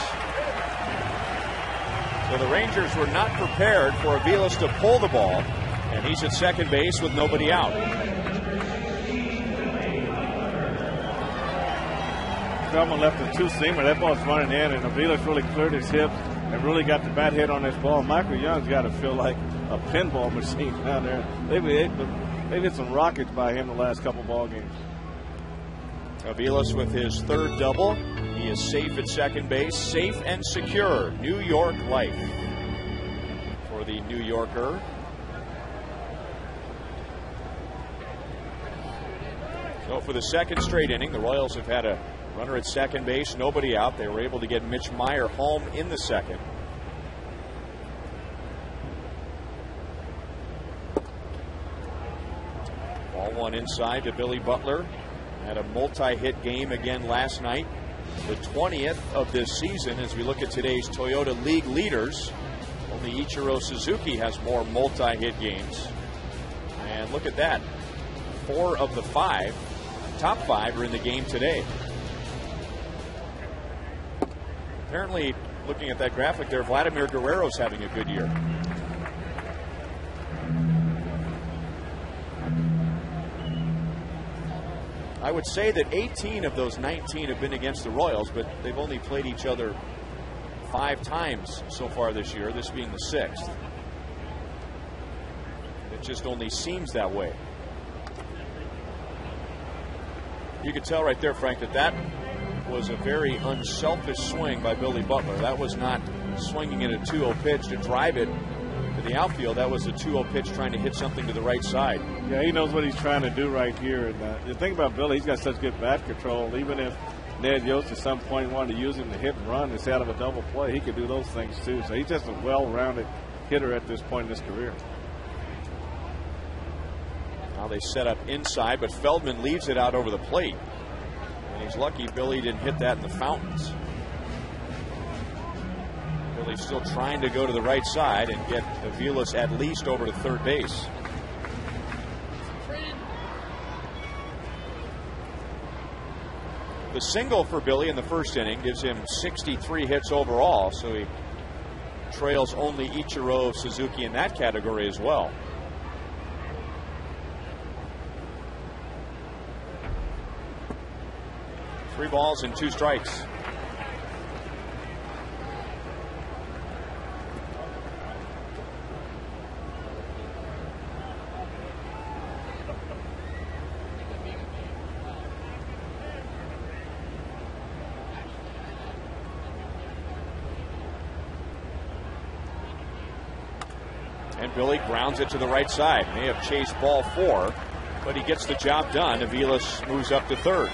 So the Rangers were not prepared for Aviles to pull the ball. And he's at second base with nobody out. Feldman left a 2-seamer. That ball's running in, and Aviles really cleared his hips and really got the bat hit on this ball. Michael Young's got to feel like a pinball machine down there. They've hit some rockets by him the last couple ball games. Aviles with his 3rd double. He is safe at second base, safe and secure. New York life for the New Yorker. So for the 2nd straight inning, the Royals have had a runner at second base, nobody out. They were able to get Mitch Meyer home in the 2nd. Ball 1 inside to Billy Butler. Had a multi-hit game again last night. The 20th of this season as we look at today's Toyota League leaders. Only Ichiro Suzuki has more multi-hit games. And look at that. 4 of the 5, top 5 are in the game today. Apparently, looking at that graphic there, Vladimir Guerrero's having a good year. I would say that 18 of those 19 have been against the Royals, but they've only played each other 5 times so far this year, this being the 6th. It just only seems that way. You could tell right there, Frank, that was a very unselfish swing by Billy Butler. That was not swinging at a 2-0 pitch to drive it to the outfield. That was a 2-0 pitch trying to hit something to the right side. Yeah, he knows what he's trying to do right here. And the thing about Billy, he's got such good bat control. Even if Ned Yost at some point wanted to use him to hit and run instead of a double play, he could do those things too. So he's just a well-rounded hitter at this point in his career. Now they set up inside, but Feldman leaves it out over the plate. And he's lucky Billy didn't hit that in the fountains. Billy's still trying to go to the right side and get Aviles at least over to third base. The single for Billy in the first inning gives him 63 hits overall, so he trails only Ichiro Suzuki in that category as well. Three balls and 2 strikes. And Billy grounds it to the right side. May have chased ball 4, but he gets the job done. Aviles moves up to third.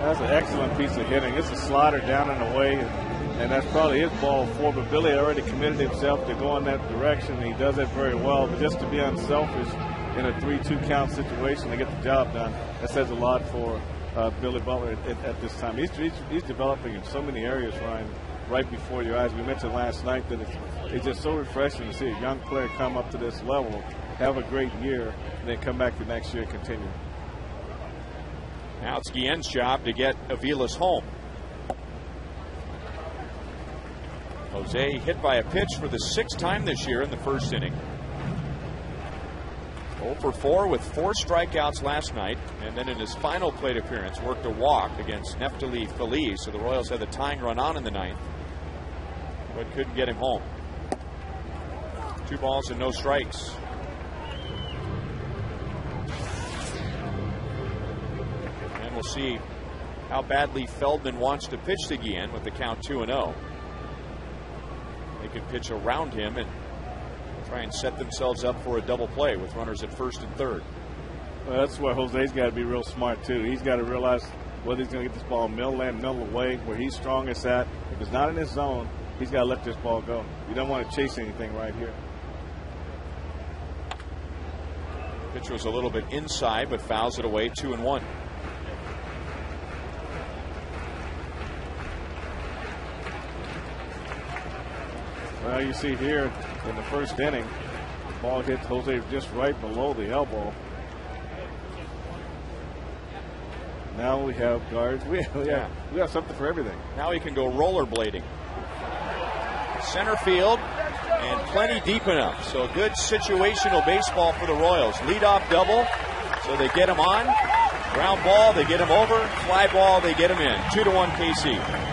That's an excellent piece of hitting. It's a slider down and away, and that's probably his ball 4. But Billy already committed himself to go in that direction, and he does it very well. But just to be unselfish in a 3-2 count situation to get the job done, that says a lot for Billy Butler at this time. He's developing in so many areas, Ryan. right before your eyes. We mentioned last night that it's just so refreshing to see a young player come up to this level, have a great year, and then come back the next year and continue. Now it's Guillen's job to get Avila's home. Jose hit by a pitch for the 6th time this year in the first inning. 0 for 4 with 4 strikeouts last night, and then in his final plate appearance worked a walk against Neftali Feliz. So the Royals had the tying run on in the 9th, but couldn't get him home. 2 balls and no strikes. And we'll see how badly Feldman wants to pitch to Guillen with the count 2-0. They could pitch around him and try and set themselves up for a double play with runners at first and third. Well, that's where Jose's got to be real smart, too. He's got to realize whether he's going to get this ball middle and middle away, where he's strongest at. If it's not in his zone, he's got to let this ball go. You don't want to chase anything right here. Pitch was a little bit inside, but fouls it away, 2-1. Well, you see here in the first inning, the ball hit Jose just right below the elbow. Now we have guards. We have something for everything. Now he can go rollerblading. Center field and plenty deep enough. So good situational baseball for the Royals. Leadoff double, so they get him on. Ground ball, they get him over. Fly ball, they get him in. 2-1 KC.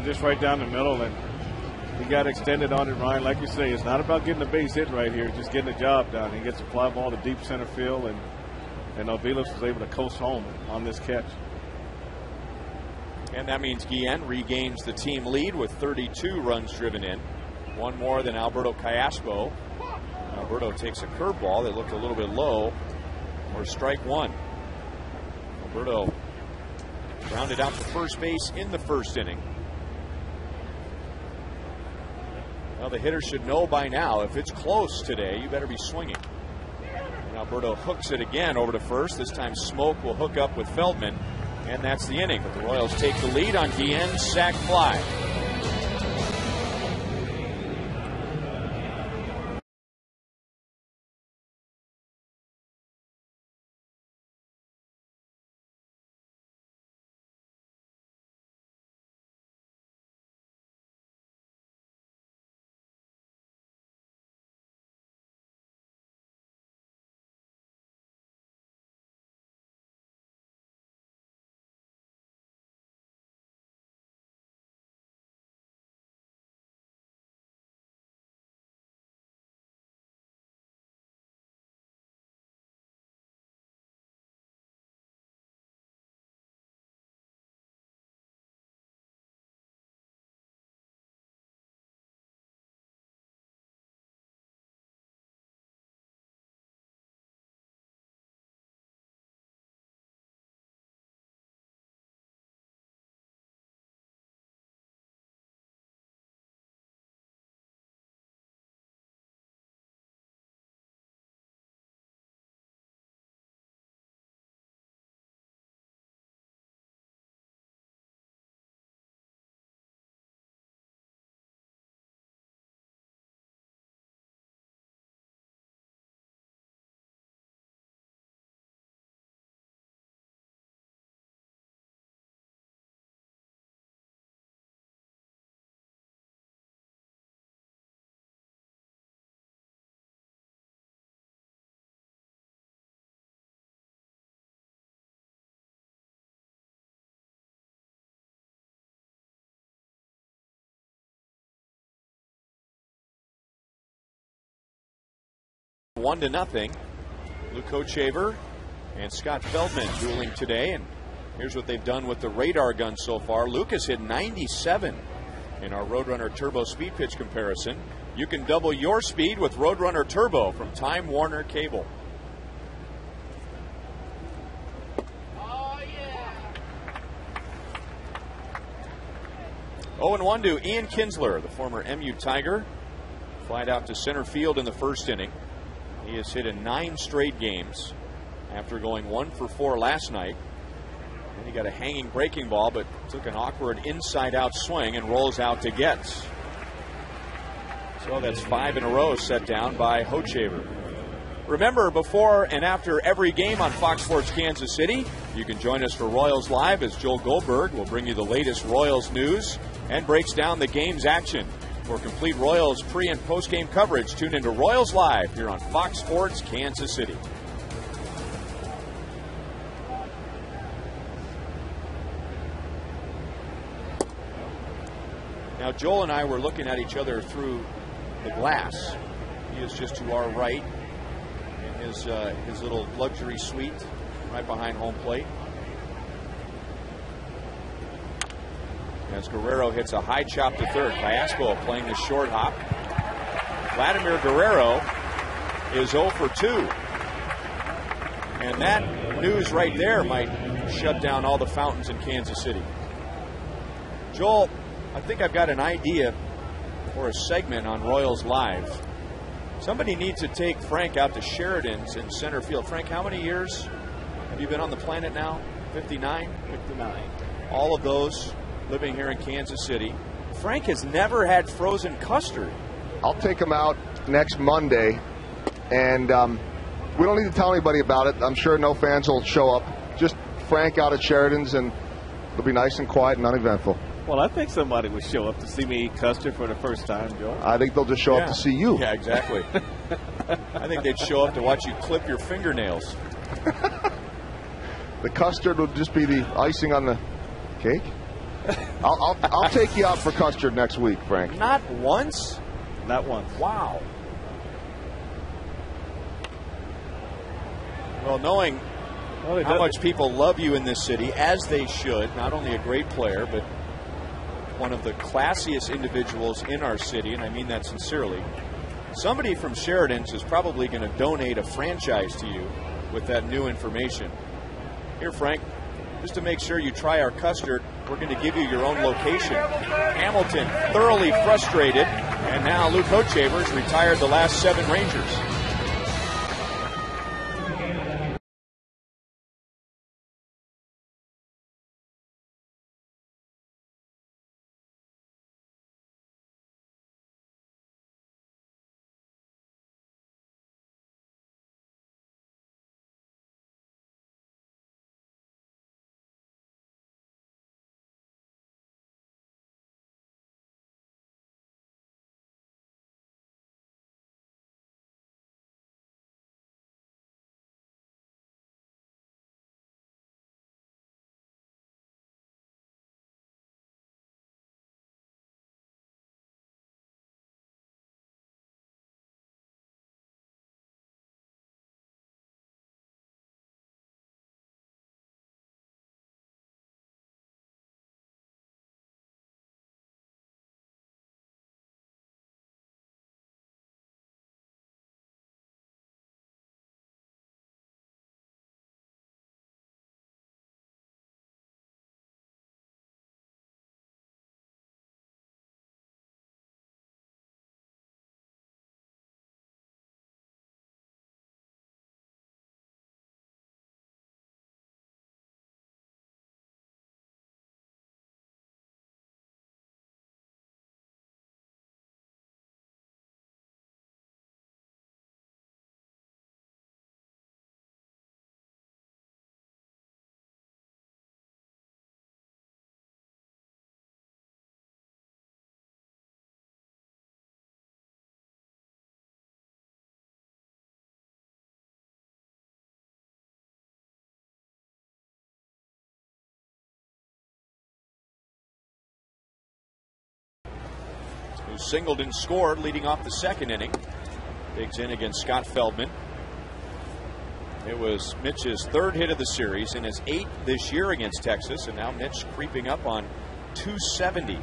Just right down the middle, and he got extended on it, Ryan. Like you say, it's not about getting a base hit right here, just getting the job done. He gets a fly ball to deep center field, and Aviles was able to coast home on this catch. And that means Guillen regains the team lead with 32 runs driven in, 1 more than Alberto Callaspo. Alberto takes a curveball that looked a little bit low, or strike 1. Alberto rounded out to first base in the first inning. Well, the hitter should know by now, if it's close today, you better be swinging. And Alberto hooks it again over to first. This time Smoke will hook up with Feldman, and that's the inning. But the Royals take the lead on Guillen's sac fly. One to nothing. Luke Hochevar and Scott Feldman dueling today, and here's what they've done with the radar gun so far. Luke has hit 97 in our Roadrunner Turbo speed pitch comparison. You can double your speed with Roadrunner Turbo from Time Warner Cable. Oh, yeah. 0-1 to Ian Kinsler, the former MU Tiger. Flied out to center field in the first inning. He has hit in 9 straight games after going 1 for 4 last night. And he got a hanging breaking ball, but took an awkward inside-out swing and rolls out to Getz. So that's 5 in a row set down by Hochevar. Remember, before and after every game on Fox Sports Kansas City, you can join us for Royals Live as Joel Goldberg will bring you the latest Royals news and breaks down the game's action. For complete Royals pre- and post-game coverage, tune into Royals Live here on Fox Sports Kansas City. Now, Joel and I were looking at each other through the glass. He is just to our right in his little luxury suite right behind home plate. As Guerrero hits a high chop to third. Callasco playing the short hop. Vladimir Guerrero is 0 for 2. And that news right there might shut down all the fountains in Kansas City. Joel, I think I've got an idea for a segment on Royals Live. Somebody needs to take Frank out to Sheridan's in center field. Frank, how many years have you been on the planet now? 59? 59. All of those living here in Kansas City. Frank has never had frozen custard. I'll take him out next Monday, and we don't need to tell anybody about it. I'm sure no fans will show up. Just Frank out at Sheridan's, and it'll be nice and quiet and uneventful. Well, I think somebody would show up to see me eat custard for the first time, Joe. I think they'll just show up to see you. Yeah, exactly. I think they'd show up to watch you clip your fingernails. The custard would just be the icing on the cake. I'll take you out for custard next week, Frank. Not once? Not once. Wow. Well, knowing how much people love you in this city, as they should, not only a great player, but one of the classiest individuals in our city, and I mean that sincerely, somebody from Sheridan's is probably going to donate a franchise to you with that new information. Here, Frank, just to make sure you try our custard, we're going to give you your own location. Hamilton, thoroughly frustrated, and now Luke Hochevar's retired the last 7 Rangers. Who singled and scored leading off the second inning. Digs in against Scott Feldman. It was Mitch's 3rd hit of the series and his 8th this year against Texas, and now Mitch creeping up on 270.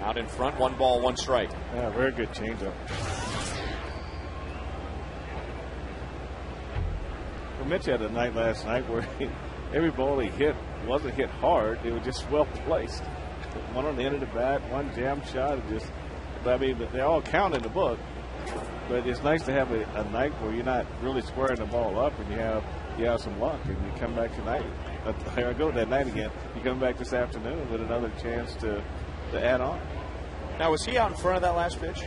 Out in front, 1 ball, 1 strike. Yeah, very good changeup. Well, Mitch had a night last night where every ball he hit wasn't hit hard. It was just well placed. One on the end of the bat, one jam shot. It just But I mean, they all count in the book. But it's nice to have a night where you're not really squaring the ball up, and you have some luck, and you come back tonight. There I go, that night again. You come back this afternoon with another chance to add on. Now, was he out in front of that last pitch?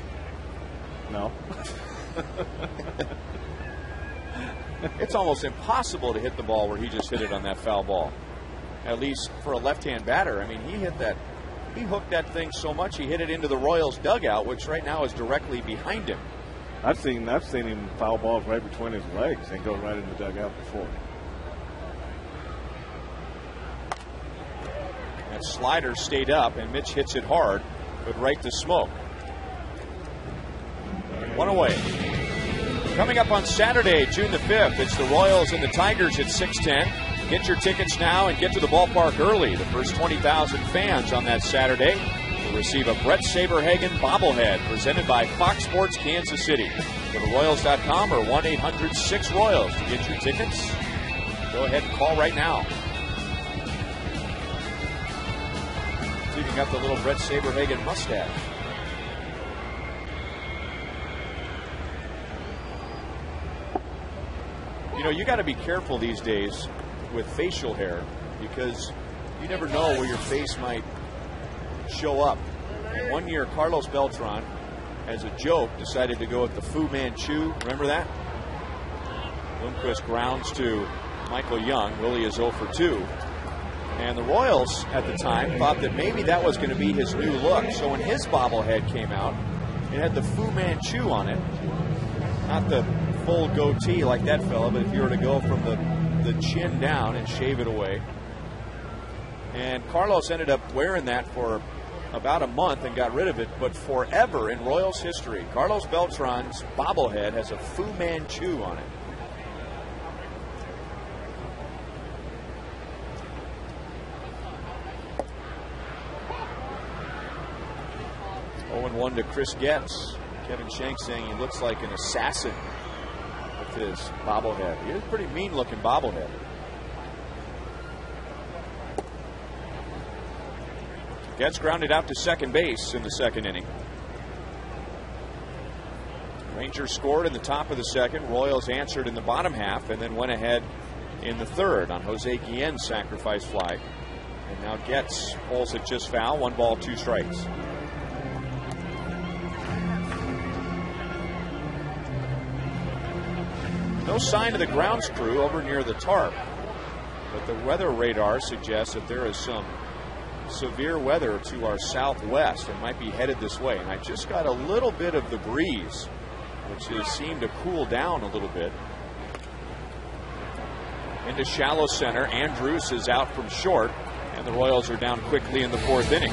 No. It's almost impossible to hit the ball where he just hit it on that foul ball. At least for a left-hand batter. I mean, he hooked that thing so much he hit it into the Royals dugout, which right now is directly behind him. I've seen him foul balls right between his legs and go right in the dugout before. That slider stayed up, and Mitch hits it hard, but right to Smoke. One away. Coming up on Saturday, June the 5th, it's the Royals and the Tigers at 6:10. Get your tickets now and get to the ballpark early. The first 20,000 fans on that Saturday will receive a Brett Saberhagen bobblehead presented by Fox Sports Kansas City. Go to Royals.com or 1-800-6-ROYALS to get your tickets. Go ahead and call right now. See if you got the little Brett Saberhagen mustache. You know, you got to be careful these days with facial hair because you never know where your face might show up. And one year, Carlos Beltran, as a joke, decided to go with the Fu Manchu. Remember that? Lundqvist grounds to Michael Young. Willie is 0 for 2. And the Royals at the time thought that maybe that was going to be his new look. So when his bobblehead came out, it had the Fu Manchu on it. Not the full goatee like that fella, but if you were to go from the chin down and shave it away. And Carlos ended up wearing that for about a month and got rid of it, but forever in Royals history, Carlos Beltran's bobblehead has a Fu Manchu on it. Oh, 0-1 to Chris Getz. Kevin Shanks saying he looks like an assassin with his bobblehead. He has a pretty mean-looking bobblehead. Getz grounded out to second base in the second inning. Rangers scored in the top of the second. Royals answered in the bottom half and then went ahead in the third on Jose Guillen's sacrifice fly. And now Getz pulls it just foul. 1 ball, 2 strikes. No sign of the grounds crew over near the tarp, but the weather radar suggests that there is some severe weather to our southwest and might be headed this way. And I just got a little bit of the breeze, which has seemed to cool down a little bit. Into shallow center. Andrews is out from short, and the Royals are down quickly in the 4th inning.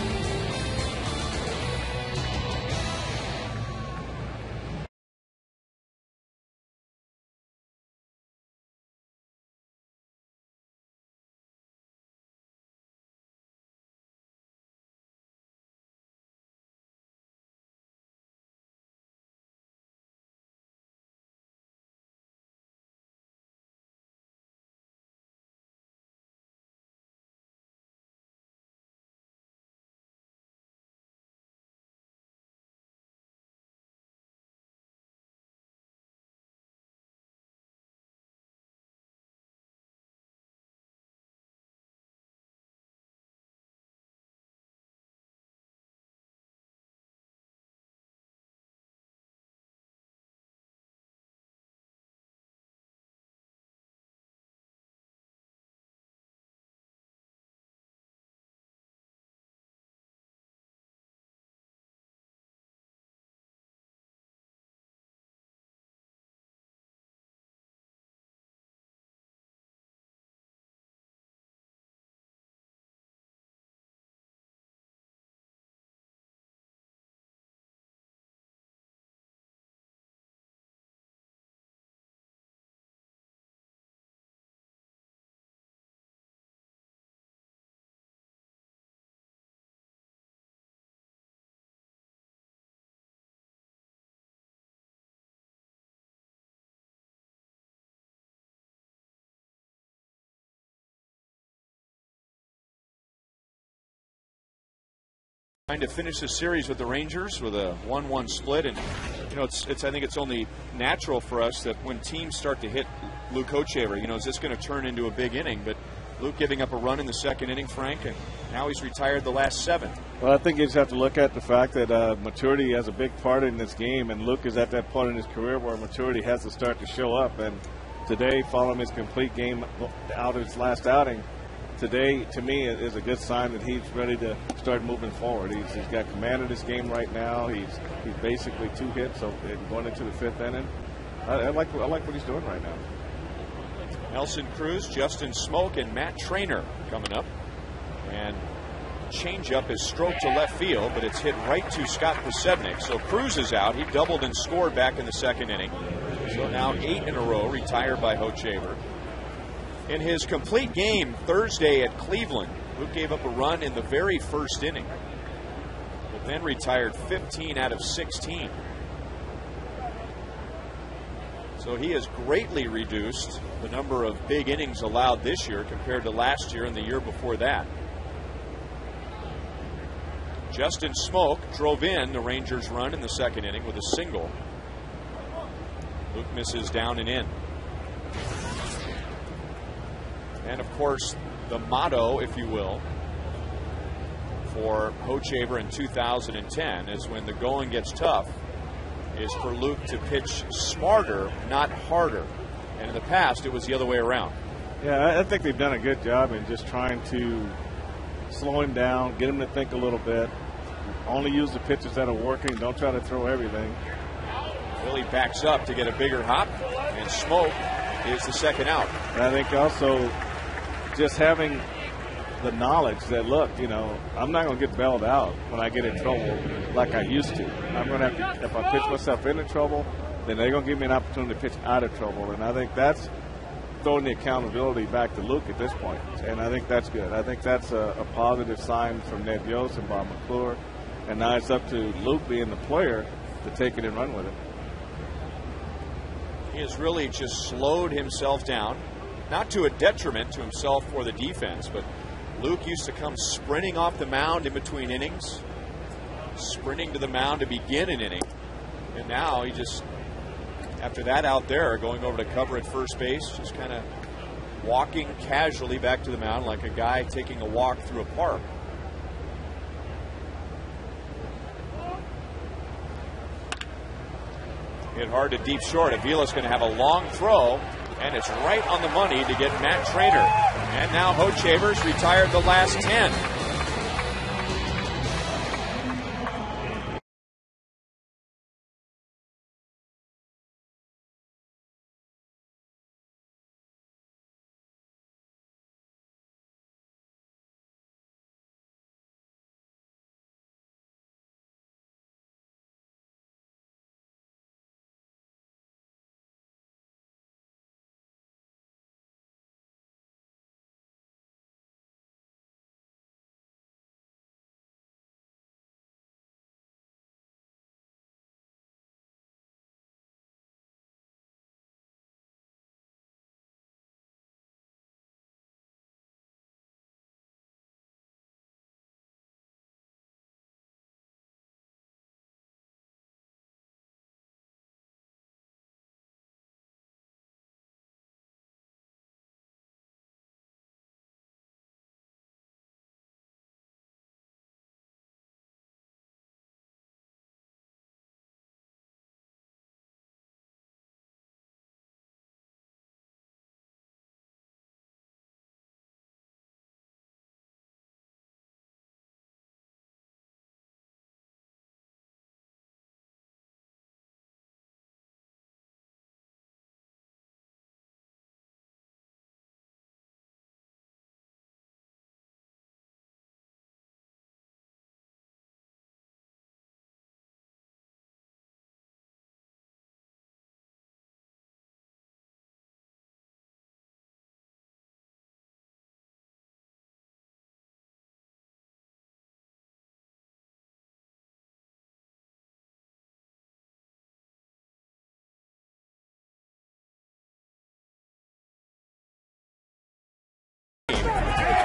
Trying to finish the series with the Rangers with a 1-1 split, and I think it's only natural for us that when teams start to hit Luke Hochevar, is this going to turn into a big inning? But Luke giving up a run in the second inning, Frank, and now he's retired the last 7. Well, I think you just have to look at the fact that maturity has a big part in this game, and Luke is at that point in his career where maturity has to start to show up. And today, following his complete game out of his last outing, today, to me, is a good sign that he's ready to start moving forward. He's got command of this game right now. He's basically 2 hits, so going into the 5th inning. I like what he's doing right now. Nelson Cruz, Justin Smoke, and Matt Trainer coming up. And changeup is stroked to left field, but it's hit right to Scott Posebnik. So Cruz is out. He doubled and scored back in the second inning. So now 8 in a row, retired by Hochevar. In his complete game Thursday at Cleveland, Luke gave up a run in the very first inning, but then retired 15 out of 16. So he has greatly reduced the number of big innings allowed this year compared to last year and the year before that. Justin Smoke drove in the Rangers' run in the second inning with a single. Luke misses down and in. And, of course, the motto, if you will, for Hochevar in 2010 is when the going gets tough, is for Luke to pitch smarter, not harder. And in the past, it was the other way around. Yeah, I think they've done a good job in just trying to slow him down, get him to think a little bit, only use the pitches that are working, don't try to throw everything. Willie backs up to get a bigger hop, and Smoke is the second out. And I think also just having the knowledge that, look, I'm not going to get bailed out when I get in trouble like I used to. I'm going to have to, if I pitch myself into trouble, then they're going to give me an opportunity to pitch out of trouble. And I think that's throwing the accountability back to Luke at this point. And I think that's good. I think that's a positive sign from Ned Yost and Bob McClure. And now it's up to Luke, being the player, to take it and run with it. He has really just slowed himself down, not to a detriment to himself or the defense, but Luke used to come sprinting off the mound in between innings, sprinting to the mound to begin an inning. And now he just, after that out there, going over to cover at first base, just kind of walking casually back to the mound like a guy taking a walk through a park. Hit hard to deep short. Avila's going to have a long throw, and it's right on the money to get Matt Trainer. And now Hochevar's retired the last 10.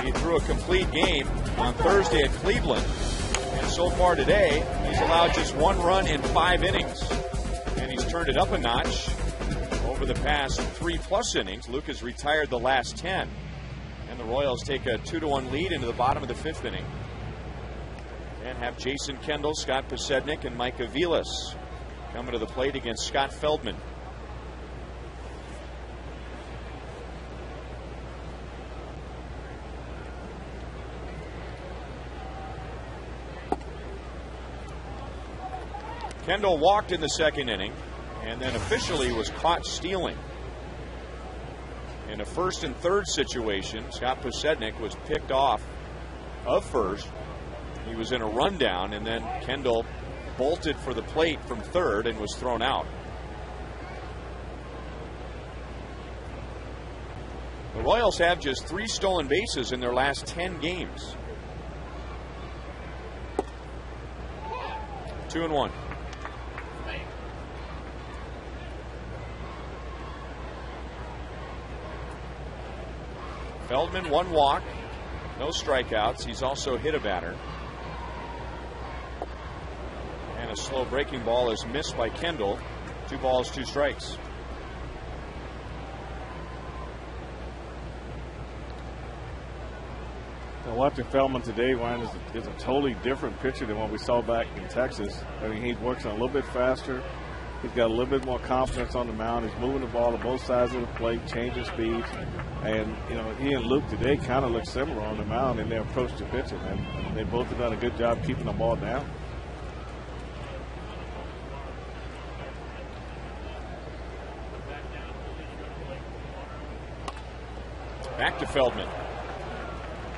He threw a complete game on Thursday at Cleveland. And so far today, he's allowed just 1 run in 5 innings. And he's turned it up a notch over the past 3+ innings. Luke has retired the last 10. And the Royals take a 2-1 lead into the bottom of the 5th inning. And have Jason Kendall, Scott Posednik, and Mike Aviles coming to the plate against Scott Feldman. Kendall walked in the 2nd inning and then officially was caught stealing. In a 1st and 3rd situation, Scott Posednik was picked off of first. He was in a rundown, and then Kendall bolted for the plate from 3rd and was thrown out. The Royals have just 3 stolen bases in their last 10 games. 2-1. Feldman, 1 walk, no strikeouts. He's also hit a batter. And a slow breaking ball is missed by Kendall. 2 balls, 2 strikes. Now watching Feldman today, Ryan, is a totally different pitcher than what we saw back in Texas. I mean, he works on a little bit faster. He's got a little bit more confidence on the mound. He's moving the ball to both sides of the plate, changing speeds. And, you know, he and Luke today kind of look similar on the mound in their approach to pitching. And they both have done a good job keeping the ball down. Back to Feldman.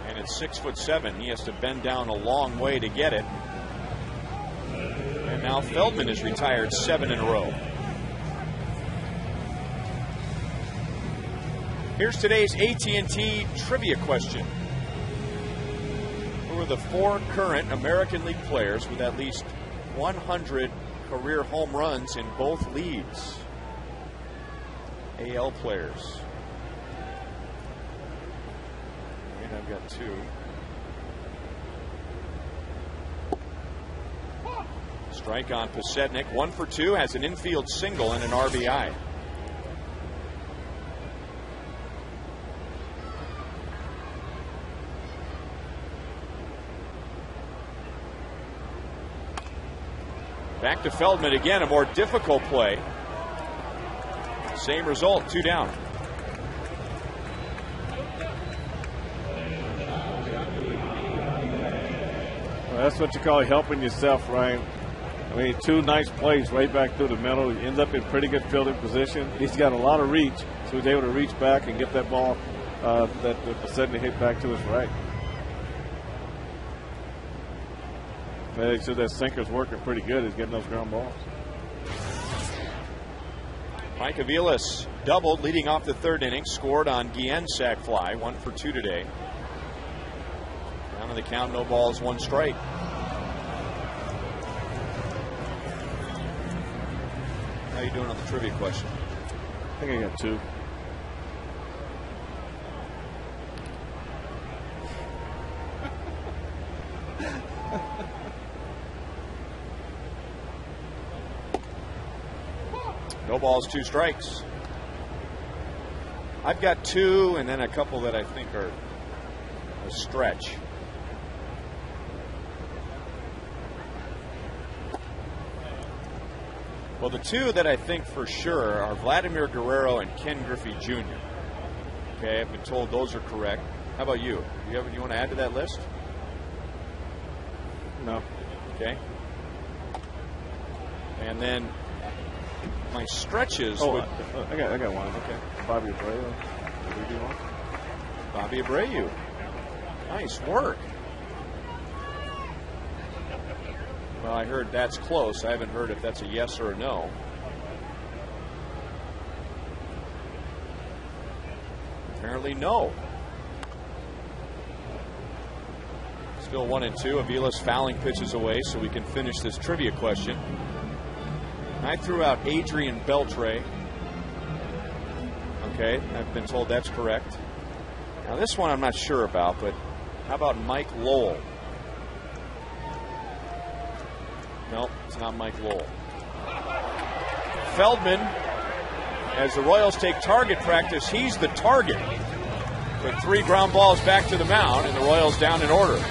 And at 6'7", he has to bend down a long way to get it. And now Feldman has retired 7 in a row. Here's today's AT&T trivia question. Who are the 4 current American League players with at least 100 career home runs in both leagues? AL players. And I've got 2. Strike on Posednik. 1 for 2, has an infield single and an RBI. Back to Feldman again, a more difficult play. Same result, 2 down. Well, that's what you call helping yourself, Ryan. I mean, 2 nice plays right back through the middle. He ends up in pretty good fielding position. He's got a lot of reach, so he's able to reach back and get that ball that the Posednik hit back to his right. Make sure that sinker's working pretty good. He's getting those ground balls. Mike Aviles doubled leading off the 3rd inning, scored on Guillen's sac fly, 1 for 2 today. Down on the count, no balls, 1 strike. How you doing on the trivia question? I think I got 2. No balls, 2 strikes. I've got 2 and then a couple that I think are a stretch. Well, the 2 that I think for sure are Vladimir Guerrero and Ken Griffey Jr. Okay, I've been told those are correct. How about you? You want to add to that list? No. Okay. And then my stretches. I got one. Okay. Bobby Abreu. Bobby Abreu. Nice work. Well, I heard that's close. I haven't heard if that's a yes or a no. Apparently no. Still 1 and 2. Aviles fouling pitches away so we can finish this trivia question. I threw out Adrian Beltre. Okay, I've been told that's correct. Now this one I'm not sure about, but how about Mike Lowell? No, it's not Mike Lowell. Feldman, as the Royals take target practice, he's the target. With 3 ground balls back to the mound, and the Royals down in order.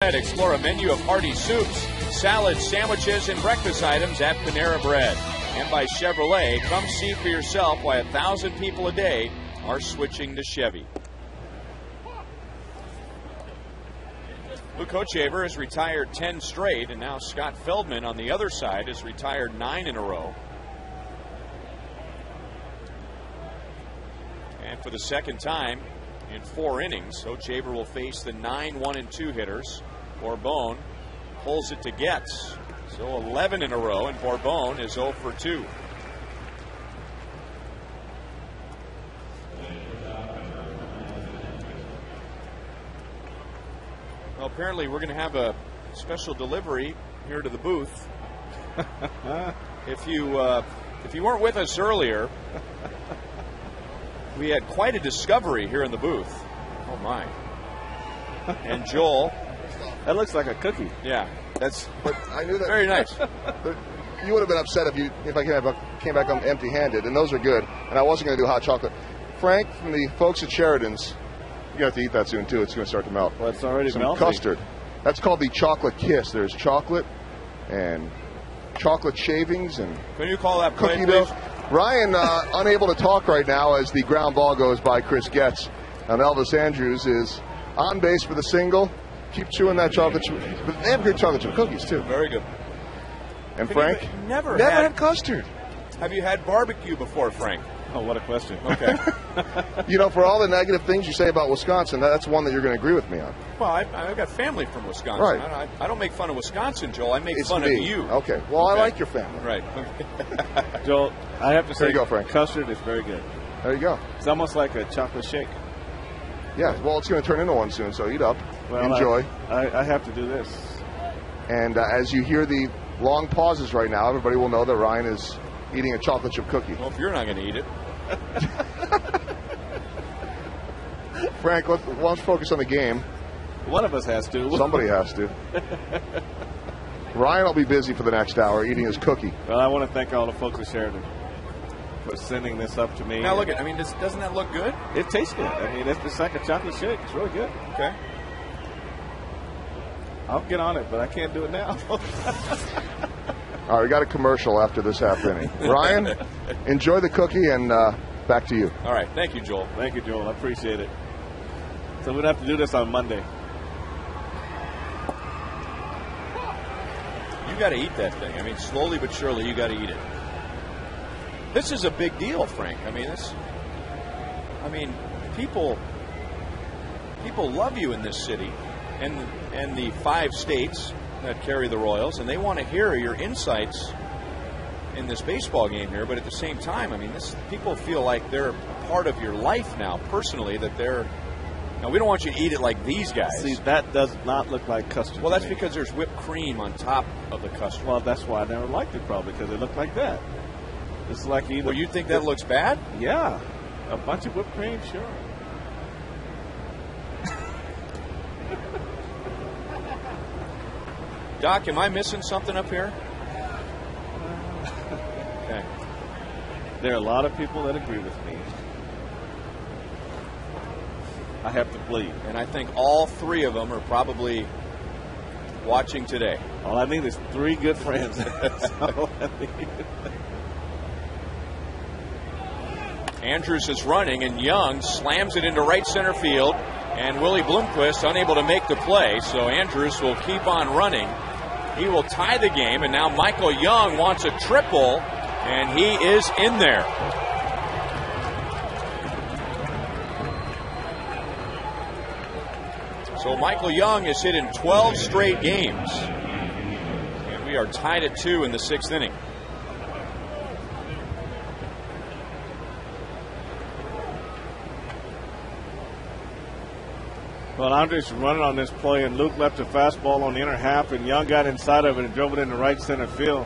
Explore a menu of hearty soups, salads, sandwiches, and breakfast items at Panera Bread. And by Chevrolet, come see for yourself why 1,000 people a day are switching to Chevy. Luke Hochevar has retired 10 straight, and now Scott Feldman on the other side has retired 9 in a row. And for the second time in 4 innings, Hochevar will face the 9-1-2 hitters. Bourbon pulls it to Getz. So 11 in a row, and Bourbon is 0 for 2. Well, apparently we're going to have a special delivery here to the booth. If you weren't with us earlier, we had quite a discovery here in the booth. Oh my! And Joel, that looks like a cookie. Yeah, but I knew that. Very nice. You would have been upset if I came back empty-handed, and those are good. And I wasn't going to do hot chocolate. Frank, from the folks at Sheridan's, you're going to have to eat that soon too. It's going to start to melt. Well, it's already some melting. Custard. That's called the chocolate kiss. There's chocolate and chocolate shavings and. Can you call that cookie play, dough? please? Ryan, unable to talk right now as the ground ball goes by Chris Getz. Elvis Andrews is on base for the single. Keep chewing that chocolate chip. But they have good chocolate chip cookies, too. Very good. And Frank? Never had custard. Have you had barbecue before, Frank? Oh, what a question. Okay. For all the negative things you say about Wisconsin, that's one that you're going to agree with me on. Well, I've got family from Wisconsin. Right. I don't make fun of Wisconsin, Joel. I make fun of you. Okay. Well, I like your family. Right. Joel, I have to say, there you go, Frank. Custard is very good. There you go. It's almost like a chocolate shake. Yeah, well, it's going to turn into one soon, so eat up. Well, enjoy. I have to do this. And as you hear the long pauses right now, everybody will know that Ryan is eating a chocolate chip cookie. Well, if you're not going to eat it. Frank, why don't you focus on the game? One of us has to. Somebody has to. Ryan will be busy for the next hour eating his cookie. Well, I want to thank all the folks at Sheridan for sending this up to me. Now look at, doesn't that look good? It tastes good. It's like a chocolate shake. It's really good. Okay. I'll get on it, but I can't do it now. All right, we got a commercial after this half inning. Ryan, enjoy the cookie, and back to you. All right. Thank you, Joel. Thank you, Joel. I appreciate it. So we'd have to do this on Monday. You got to eat that thing. Slowly but surely, you got to eat it. This is a big deal, Frank. People people love you in this city and the 5 states that carry the Royals, and they want to hear your insights in this baseball game here. But at the same time, I mean, people feel like they're a part of your life now, personally, that they're. Now, we don't want you to eat it like these guys. See, that does not look like custard. Well, that's because there's whipped cream on top of the custard. Well, that's why I never liked it, probably, because it looked like that. It's like either. Well, you think that looks bad? Yeah. A bunch of whipped cream, sure. Doc, am I missing something up here? Okay. There are a lot of people that agree with me. I have to bleed. And I think all 3 of them are probably watching today. All I need is 3 good friends. That's all I need. Andrews is running, and Young slams it into right center field, and Willie Bloomquist unable to make the play, so Andrews will keep on running. He will tie the game, and now Michael Young wants a triple, and he is in there. So Michael Young has hit in 12 straight games, and we are tied at 2 in the 6th inning. Well, Andres running on this play, and Luke left a fastball on the inner half, and Young got inside of it and drove it into right center field.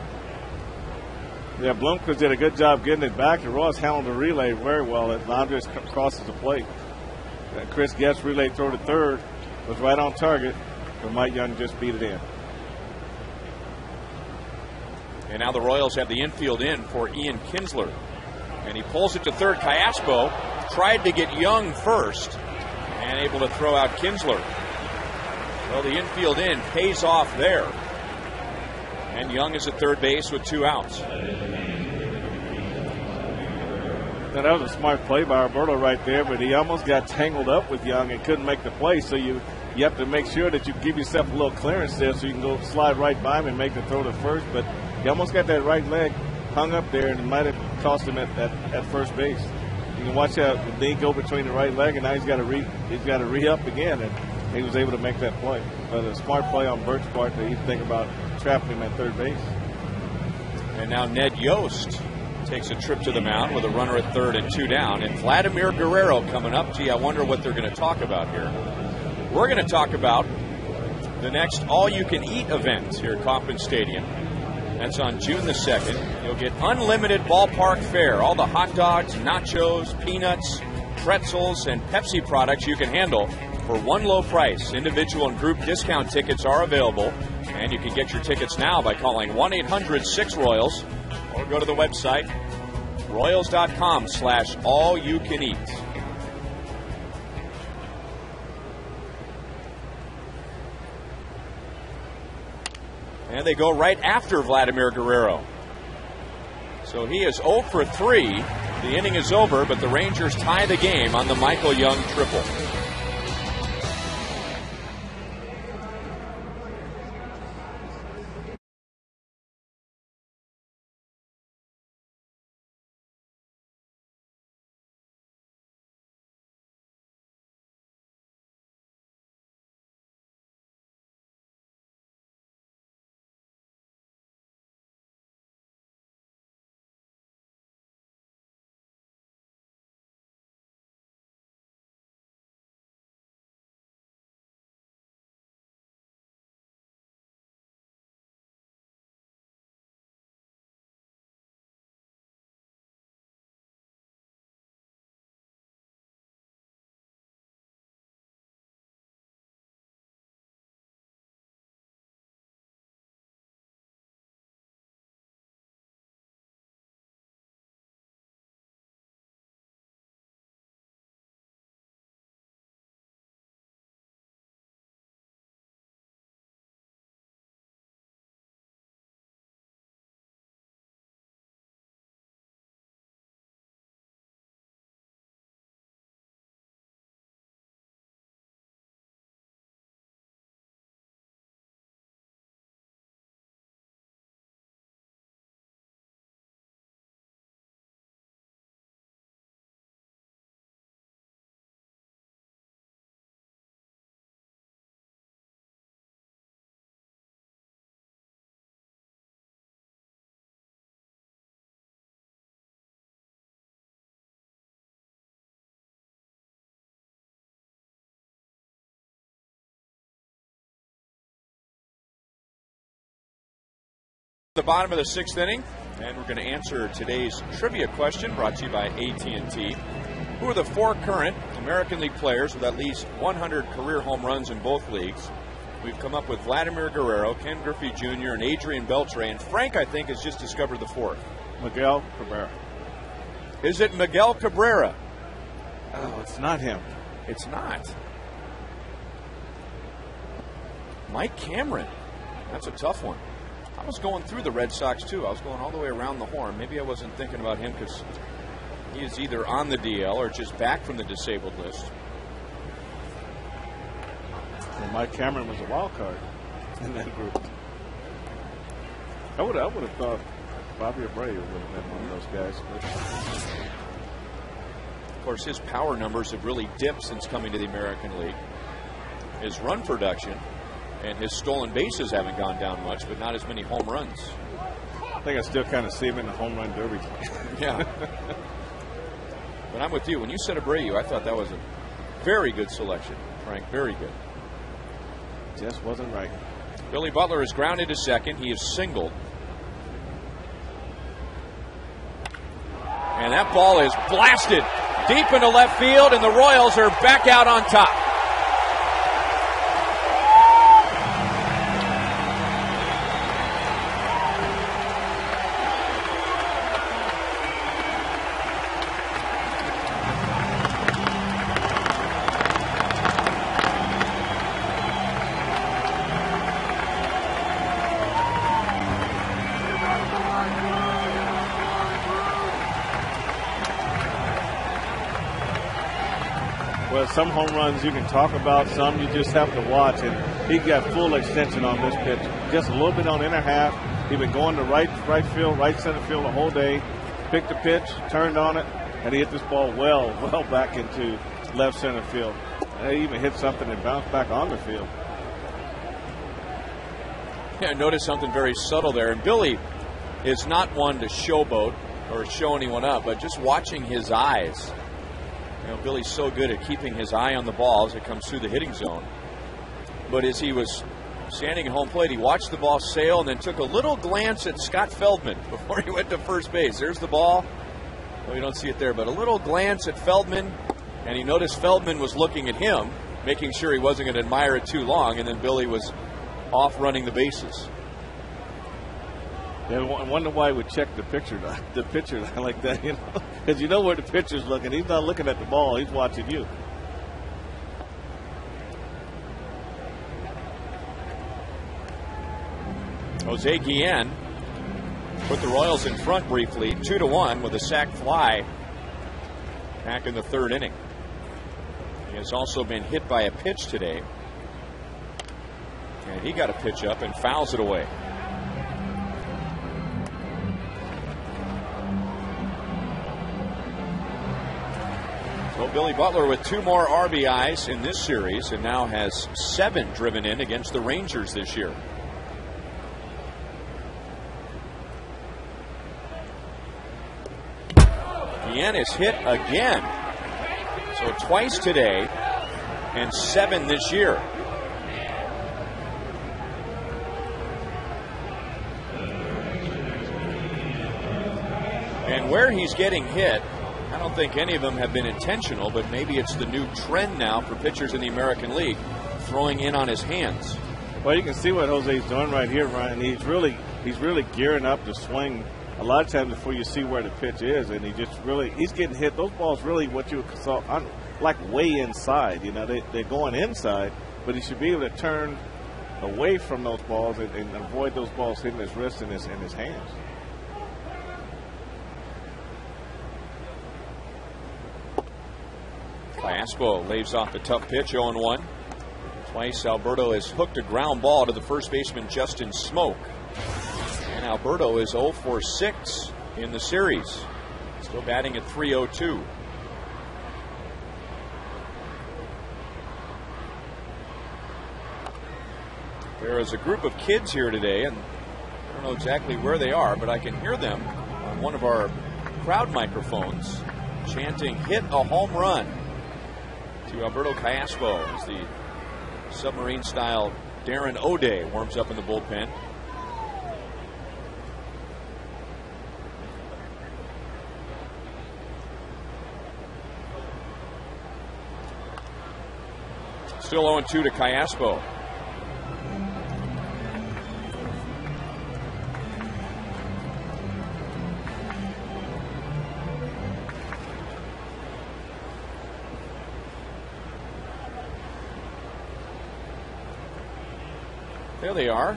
Yeah, Bloomquist did a good job getting it back, and Ross handled the relay very well as Andres crosses the plate. And Chris Guest's relay throw to third was right on target, but Mike Young just beat it in. And now the Royals have the infield in for Ian Kinsler. And he pulls it to third. Cayaspo tried to get Young first and able to throw out Kinsler. Well, the infield in pays off there. And Young is at third base with 2 outs. Now, that was a smart play by Roberto right there, but he almost got tangled up with Young and couldn't make the play. So you have to make sure that you give yourself a little clearance there so you can go slide right by him and make the throw to first. But he almost got that right leg hung up there, and it might have cost him at first base. You can watch how the knee go between the right leg, and now he's got to re-up again, and he was able to make that play. But a smart play on Bert's part that he'd think about trapping him at third base. And now Ned Yost takes a trip to the mound with a runner at third and 2 down. And Vladimir Guerrero coming up. Gee, I wonder what they're going to talk about here. We're going to talk about the next all-you-can-eat event here at Kauffman Stadium. That's on June the 2nd. You'll get unlimited ballpark fare. All the hot dogs, nachos, peanuts, pretzels, and Pepsi products you can handle for one low price. Individual and group discount tickets are available, and you can get your tickets now by calling 1-800-6-ROYALS or go to the website royals.com/all-you-can-eat. And they go right after Vladimir Guerrero. So he is 0 for 3. The inning is over, but the Rangers tie the game on the Michael Young triple. The bottom of the 6th inning, and we're going to answer today's trivia question brought to you by AT&T. Who are the 4 current American League players with at least 100 career home runs in both leagues? We've come up with Vladimir Guerrero, Ken Griffey Jr., and Adrian Beltre, and Frank, I think, has just discovered the 4th. Miguel Cabrera. Is it Miguel Cabrera? Oh, it's not him. It's not. Mike Cameron. That's a tough one. I was going through the Red Sox, too. I was going all the way around the horn. Maybe I wasn't thinking about him because he is either on the DL or just back from the disabled list. Well, Mike Cameron was a wild card in that group. I would have thought Bobby Abreu would have been one of those guys. Of course, his power numbers have really dipped since coming to the American League. His run production and his stolen bases haven't gone down much, but not as many home runs. I think I still kind of see him in the home run derby. Yeah. But I'm with you. When you said Abreu, I thought that was a very good selection, Frank. Very good. Just wasn't right. Billy Butler is grounded to second. He is singled. And that ball is blasted deep into left field, and the Royals are back out on top. Well, some home runs you can talk about, some you just have to watch. And he got full extension on this pitch. Just a little bit on inner half. He'd been going to right field, right center field the whole day. Picked the pitch, turned on it, and he hit this ball well back into left center field. And he even hit something and bounced back on the field. Yeah, I noticed something very subtle there. And Billy is not one to showboat or show anyone up, but just watching his eyes. You know, Billy's so good at keeping his eye on the ball as it comes through the hitting zone. But as he was standing at home plate, he watched the ball sail and then took a little glance at Scott Feldman before he went to first base. There's the ball. Well, you don't see it there, but a little glance at Feldman, and he noticed Feldman was looking at him, making sure he wasn't going to admire it too long, and then Billy was off running the bases. Yeah, I wonder why he would check the pitcher like that, you know, because you know where the pitcher's looking. He's not looking at the ball; he's watching you. Jose Guillen put the Royals in front briefly, 2-1 with a sac fly back in the 3rd inning. He has also been hit by a pitch today, and he got a pitch up and fouls it away. So Billy Butler with 2 more RBIs in this series and now has 7 driven in against the Rangers this year. Guillen is hit again. So twice today and 7 this year. And where he's getting hit, I don't think any of them have been intentional, but maybe it's the new trend now for pitchers in the American League, throwing in on his hands. Well, you can see what Jose's doing right here, Ryan. He's really gearing up to swing a lot of times before you see where the pitch is, and he's getting hit. Those balls really what you would call like way inside. You know, they're going inside, but he should be able to turn away from those balls and avoid those balls hitting his wrist and his hands. Claspo lays off the tough pitch, 0-1. Twice Alberto has hooked a ground ball to the first baseman Justin Smoke. And Alberto is 0 for 6 in the series. Still batting at .302. There is a group of kids here today, and I don't know exactly where they are, but I can hear them on one of our crowd microphones chanting, "Hit a home run," to Alberto Claspo as the submarine-style Darren O'Day warms up in the bullpen. Still 0-2 to Cayaspo. There they are,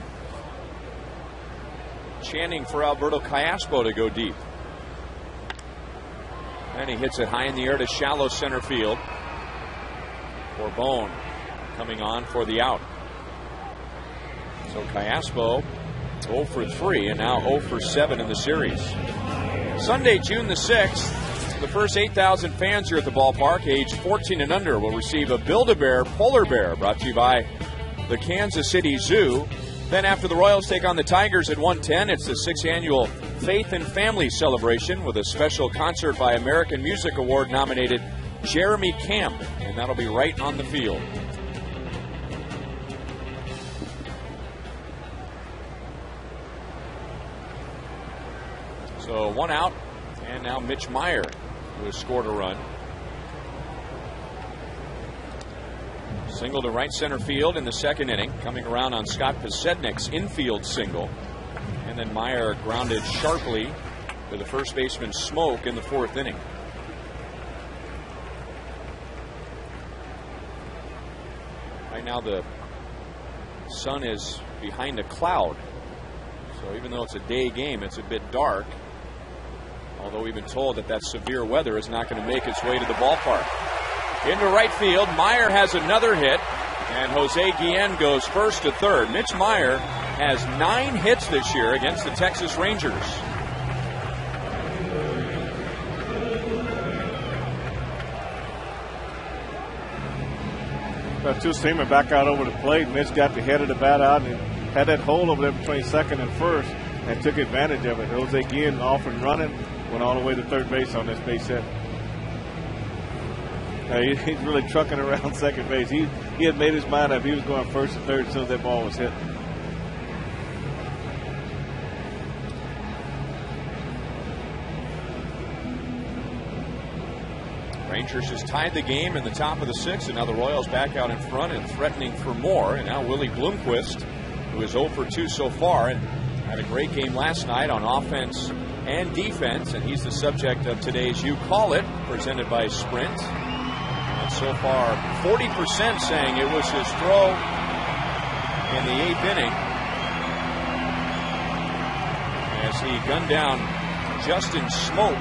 chanting for Alberto Cayaspo to go deep. And he hits it high in the air to shallow center field. Corbone coming on for the out. So Cayaspo 0 for 3 and now 0 for 7 in the series. Sunday, June the 6th, the first 8,000 fans here at the ballpark, age 14 and under, will receive a Build-A-Bear polar bear brought to you by the Kansas City Zoo. Then after the Royals take on the Tigers at 1:10, it's the 6th annual Faith and Family Celebration with a special concert by American Music Award nominated Jeremy Camp, and that'll be right on the field. So 1 out, and now Mitch Meyer, who has scored a run. Single to right center field in the second inning, coming around on Scott Posednik's infield single. And then Meyer grounded sharply to the first baseman Smoke in the 4th inning. Right now the sun is behind a cloud. So even though it's a day game, it's a bit dark. Although we've been told that severe weather is not going to make its way to the ballpark. Into right field, Meyer has another hit, and Jose Guillen goes first to third. Mitch Meyer has 9 hits this year against the Texas Rangers. Got two-seamer back out over the plate. Mitch got the head of the bat out and had that hole over there between second and first and took advantage of it. Jose Guillen off and running, went all the way to third base on this base hit. He's really trucking around second base. He had made his mind up. He was going first and third as soon as that ball was hit. Rangers just tied the game in the top of the 6th, and now the Royals back out in front and threatening for more. And now Willie Bloomquist, who is 0 for 2 so far and had a great game last night on offense and defense, and he's the subject of today's You Call It, presented by Sprint. So far, 40% saying it was his throw in the 8th inning as he gunned down Justin Smoke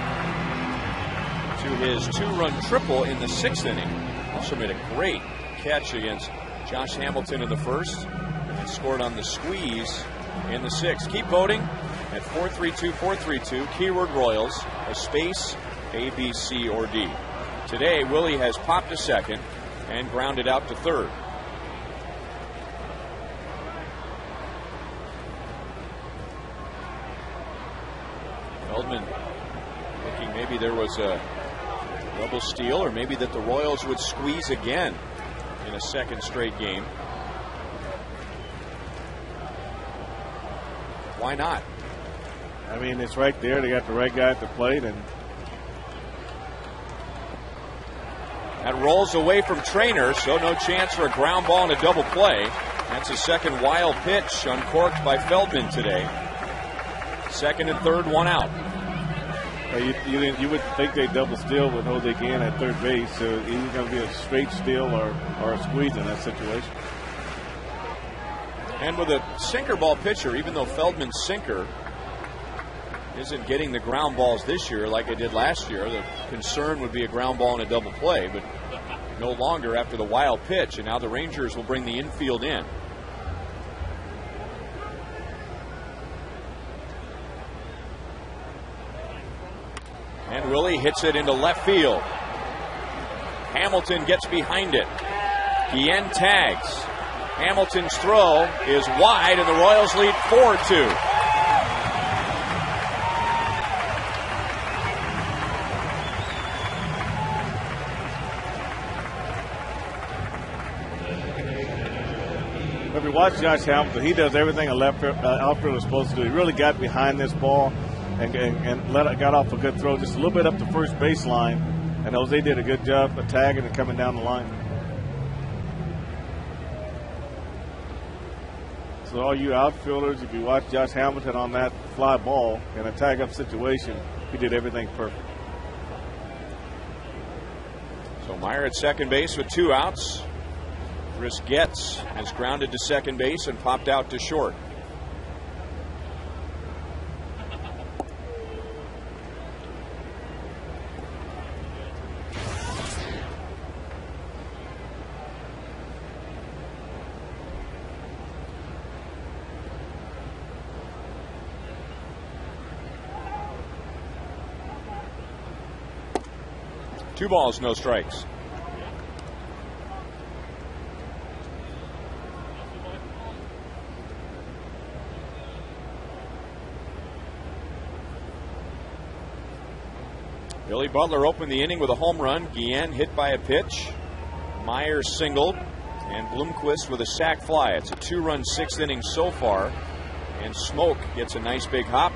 to his 2-run triple in the 6th inning. Also made a great catch against Josh Hamilton in the 1st and scored on the squeeze in the 6th. Keep voting at 432-432, keyword Royals, a space, A, B, C, or D. Today, Willie has popped to second and grounded out to third. Feldman thinking maybe there was a double steal, or maybe that the Royals would squeeze again in a second straight game. Why not? I mean, it's right there. They got the right guy at the plate, and that rolls away from Trainer, so no chance for a ground ball and a double play. That's a second wild pitch uncorked by Feldman today. Second and third, 1 out. You would think they'd double steal with Jose Guillen at third base, so it's either going to be a straight steal or a squeeze in that situation. And with a sinker ball pitcher, even though Feldman's sinker isn't getting the ground balls this year like it did last year, the concern would be a ground ball and a double play, but no longer after the wild pitch, and now the Rangers will bring the infield in. And Willie hits it into left field. Hamilton gets behind it. Guillen tags. Hamilton's throw is wide, and the Royals lead 4-2. If you watch Josh Hamilton, he does everything a left outfielder is supposed to do. He really got behind this ball and got off a good throw, just a little bit up the first baseline. And Jose did a good job of tagging and coming down the line. So all you outfielders, if you watch Josh Hamilton on that fly ball in a tag-up situation, he did everything perfect. So Meyer at second base with 2 outs. Chris Getz has grounded to second base and popped out to short. Two balls, no strikes. Billy Butler opened the inning with a home run. Guillen hit by a pitch. Meyer singled. And Bloomquist with a sac fly. It's a 2-run 6th inning so far. And Smoke gets a nice big hop.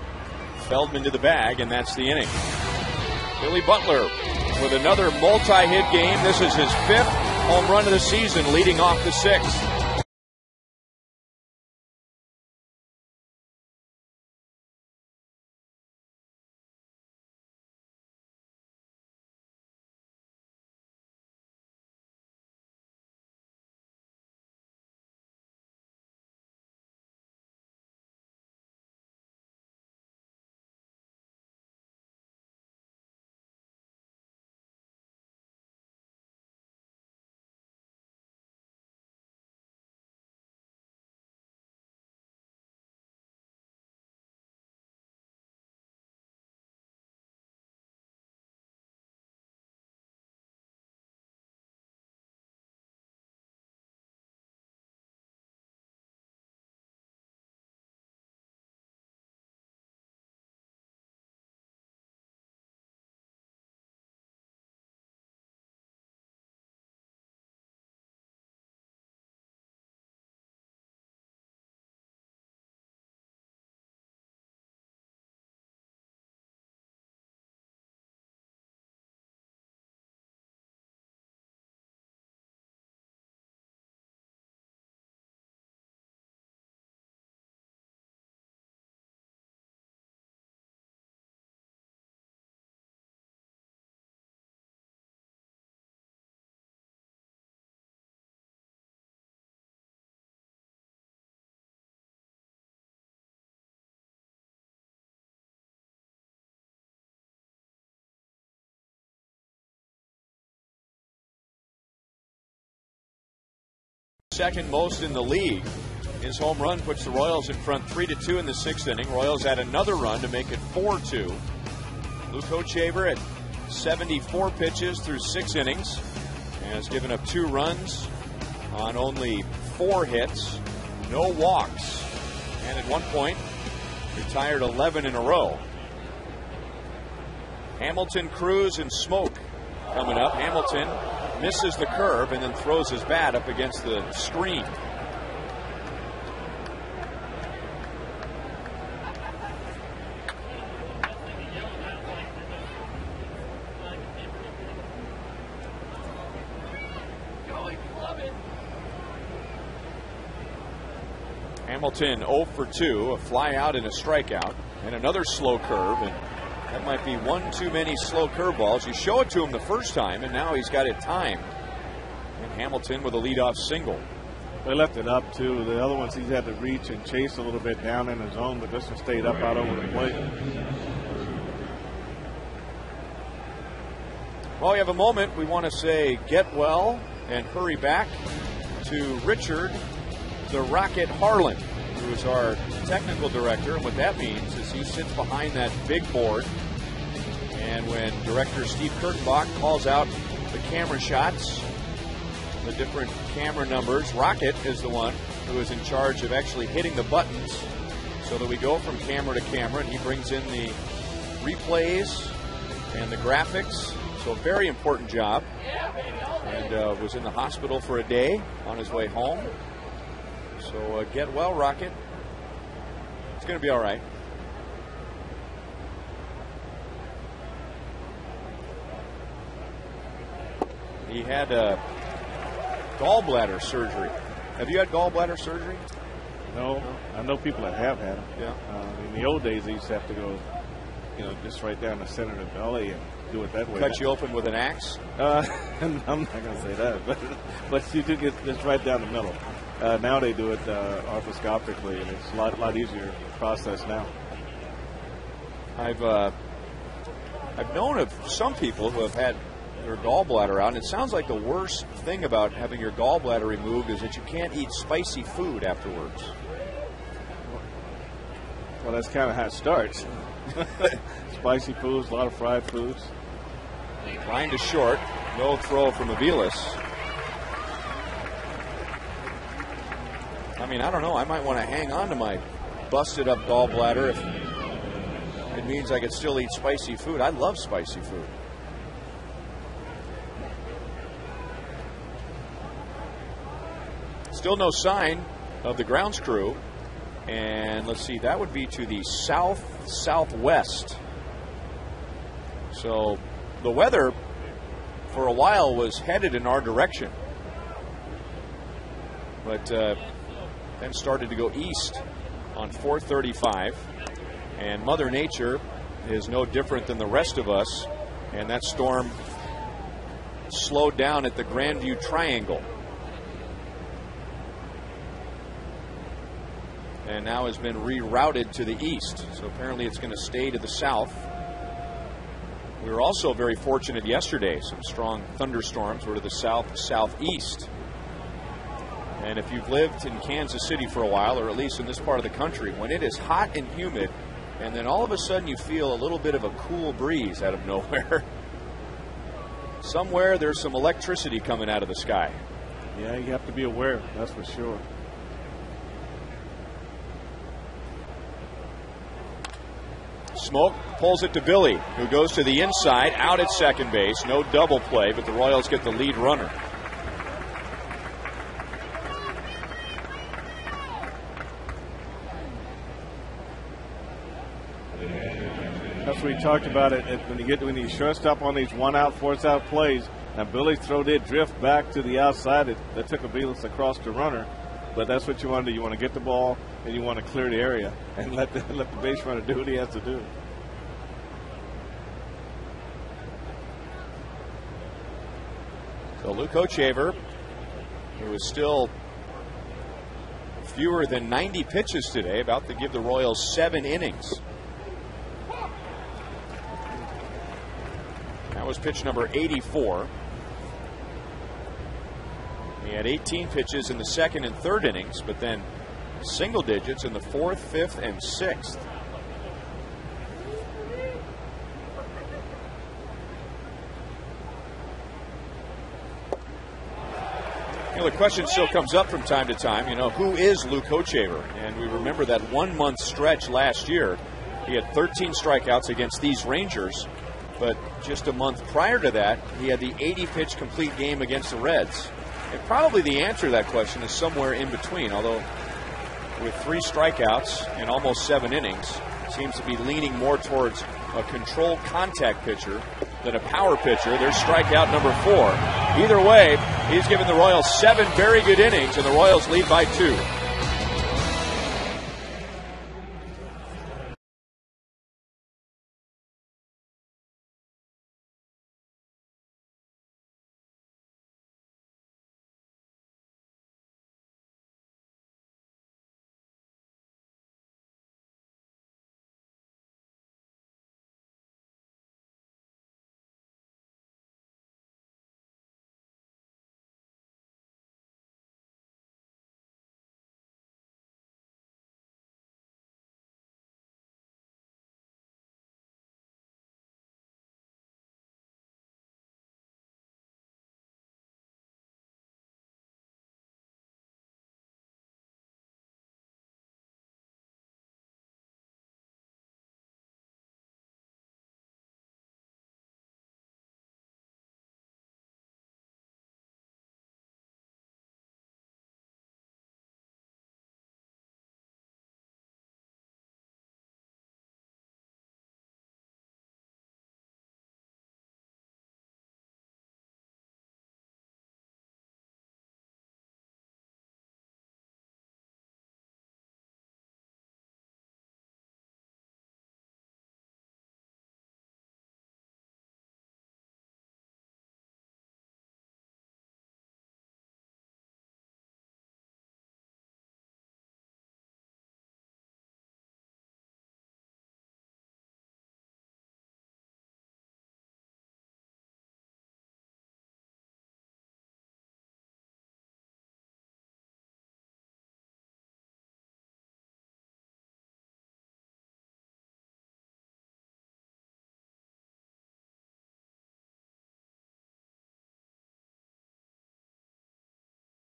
Feldman to the bag, and that's the inning. Billy Butler with another multi-hit game. This is his 5th home run of the season, leading off the 6th. Second most in the league. His home run puts the Royals in front 3-2 in the 6th inning. Royals add another run to make it 4-2. Luke Hochevar at 74 pitches through 6 innings has given up 2 runs on only 4 hits, no walks, and at one point retired 11 in a row. Hamilton, Cruz, and Smoke coming up. Hamilton misses the curve and then throws his bat up against the screen. Hamilton 0 for 2, a fly out and a strikeout, and another slow curve, and that might be one too many slow curveballs. You show it to him the first time, and now he's got it timed. And Hamilton with a leadoff single. They left it up, too. The other ones he's had to reach and chase a little bit down in his zone, but this one stayed up out over the plate. Well, we have a moment. We want to say get well and hurry back to Richard the Rocket Harlan, who is our technical director. And what that means is he sits behind that big board. And when director Steve Kurtenbach calls out the camera shots, the different camera numbers, Rocket is the one who is in charge of actually hitting the buttons so that we go from camera to camera, and he brings in the replays and the graphics. So a very important job. And was in the hospital for a day on his way home. So get well, Rocket. It's going to be all right. He had gallbladder surgery. Have you had gallbladder surgery? No, I know people that have had them. Yeah. In the old days, they used to have to go, just right down the center of the belly and do it that way. Cut you open with an axe? I'm not going to say that, but you do get just right down the middle. Now they do it arthroscopically, and it's a lot easier process now. I've known of some people who have had their gallbladder out, and it sounds like the worst thing about having your gallbladder removed is that you can't eat spicy food afterwards. Well, that's kind of how it starts. Spicy foods, a lot of fried foods. Line to short, no throw from Aviles. I mean, I don't know. I might want to hang on to my busted up gallbladder if it means I could still eat spicy food. I love spicy food. Still no sign of the grounds crew. And let's see, that would be to the south-southwest. So the weather for a while was headed in our direction. But then started to go east on 435. And Mother Nature is no different than the rest of us. And that storm slowed down at the Grandview Triangle. And now has been rerouted to the east. So apparently it's going to stay to the south. We were also very fortunate yesterday. Some strong thunderstorms were to the south-southeast. And if you've lived in Kansas City for a while, or at least in this part of the country, when it is hot and humid, and then all of a sudden you feel a little bit of a cool breeze out of nowhere, somewhere there's some electricity coming out of the sky. Yeah, you have to be aware, that's for sure. Smoke pulls it to Billy, who goes to the inside, out at second base. No double play, but the Royals get the lead runner. That's what we talked about it when you shortstop on these 1-out, 4-out plays, and Billy's throw did drift back to the outside. That took Aviles across the runner. But that's what you want to do. You want to get the ball and you want to clear the area and let the base runner do what he has to do. So Luke Hochaver, who is still fewer than 90 pitches today, about to give the Royals 7 innings. That was pitch number 84. He had 18 pitches in the second and third innings, but then single digits in the fourth, fifth, and sixth. The question still comes up from time to time, who is Luke Hochaver? And we remember that 1 month stretch last year. He had 13 strikeouts against these Rangers, but just a month prior to that, he had the 80-pitch complete game against the Reds. And probably the answer to that question is somewhere in between, although with 3 strikeouts and almost 7 innings, seems to be leaning more towards a controlled contact pitcher than a power pitcher. There's strikeout number 4. Either way, he's given the Royals 7 very good innings, and the Royals lead by 2.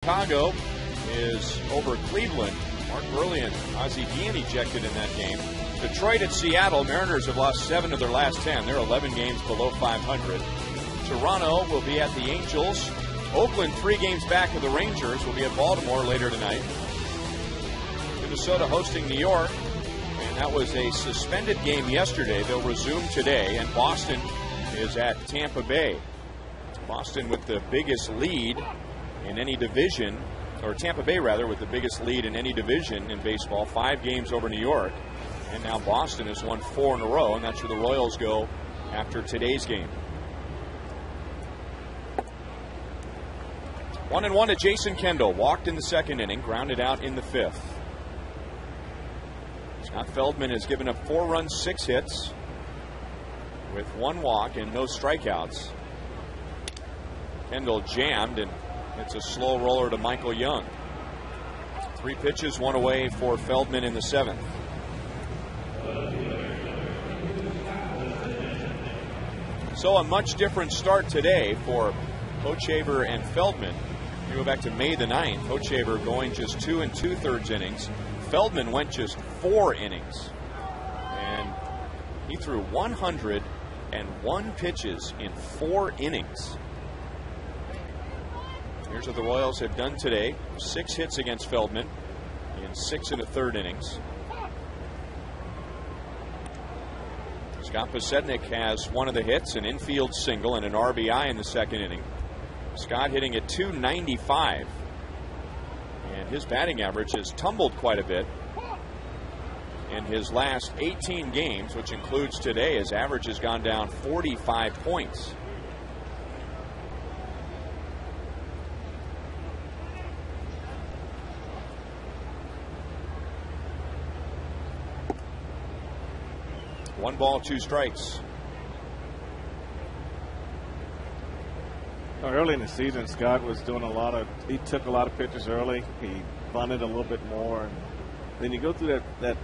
Chicago is over Cleveland. Mark Burley and Ozzie Guillen ejected in that game. Detroit at Seattle. Mariners have lost 7 of their last 10. They're 11 games below 500. Toronto will be at the Angels. Oakland 3 games back of the Rangers. Will be at Baltimore later tonight. Minnesota hosting New York. And that was a suspended game yesterday. They'll resume today. And Boston is at Tampa Bay. Boston with the biggest lead in any division, or Tampa Bay rather, with the biggest lead in any division in baseball. 5 games over New York. And now Boston has won 4 in a row, and that's where the Royals go after today's game. 1-1 to Jason Kendall. Walked in the 2nd inning, grounded out in the 5th. Scott Feldman has given up 4 runs, 6 hits, with 1 walk and no strikeouts. Kendall jammed, and it's a slow roller to Michael Young. 3 pitches, 1 away for Feldman in the 7th. So a much different start today for Hochevar and Feldman. You go back to May the 9th. Hochevar going just 2 2/3 innings. Feldman went just 4 innings. And he threw 101 pitches in 4 innings. Here's what the Royals have done today. 6 hits against Feldman in 6 1/3 innings. Scott Podsednik has 1 of the hits, an infield single and an RBI in the 2nd inning. Scott hitting at .295, and his batting average has tumbled quite a bit. In his last 18 games, which includes today, his average has gone down 45 points. One ball, 2 strikes. Early in the season, Scott was doing he took a lot of pitches early. He bunted a little bit more. And then you go through that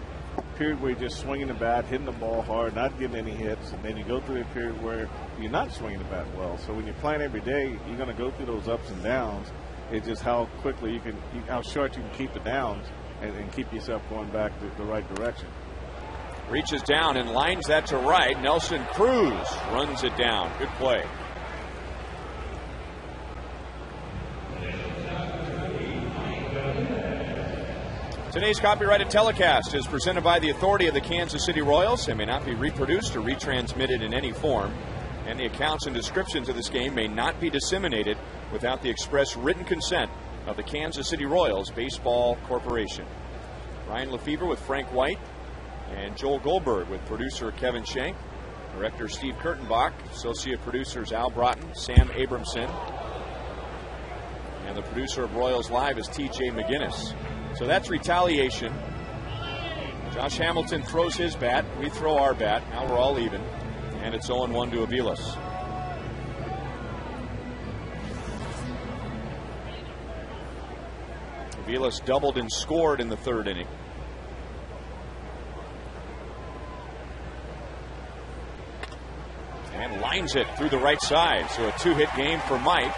period where you're just swinging the bat, hitting the ball hard, not getting any hits. And then you go through a period where you're not swinging the bat well. So when you're playing every day, you're going to go through those ups and downs. It's just how quickly how short you can keep the downs and keep yourself going back the right direction. Reaches down and lines that to right. Nelson Cruz runs it down. Good play. Today's copyrighted telecast is presented by the authority of the Kansas City Royals and may not be reproduced or retransmitted in any form. And the accounts and descriptions of this game may not be disseminated without the express written consent of the Kansas City Royals Baseball Corporation. Ryan Lefevre with Frank White and Joel Goldberg with producer Kevin Shank, director Steve Kurtenbach, associate producers Al Broughton, Sam Abramson, and the producer of Royals Live is TJ McGinnis. So that's retaliation. Josh Hamilton throws his bat. We throw our bat. Now we're all even. And it's 0-1 to Aviles. Aviles doubled and scored in the 3rd inning. And lines it through the right side. So a 2-hit game for Mike.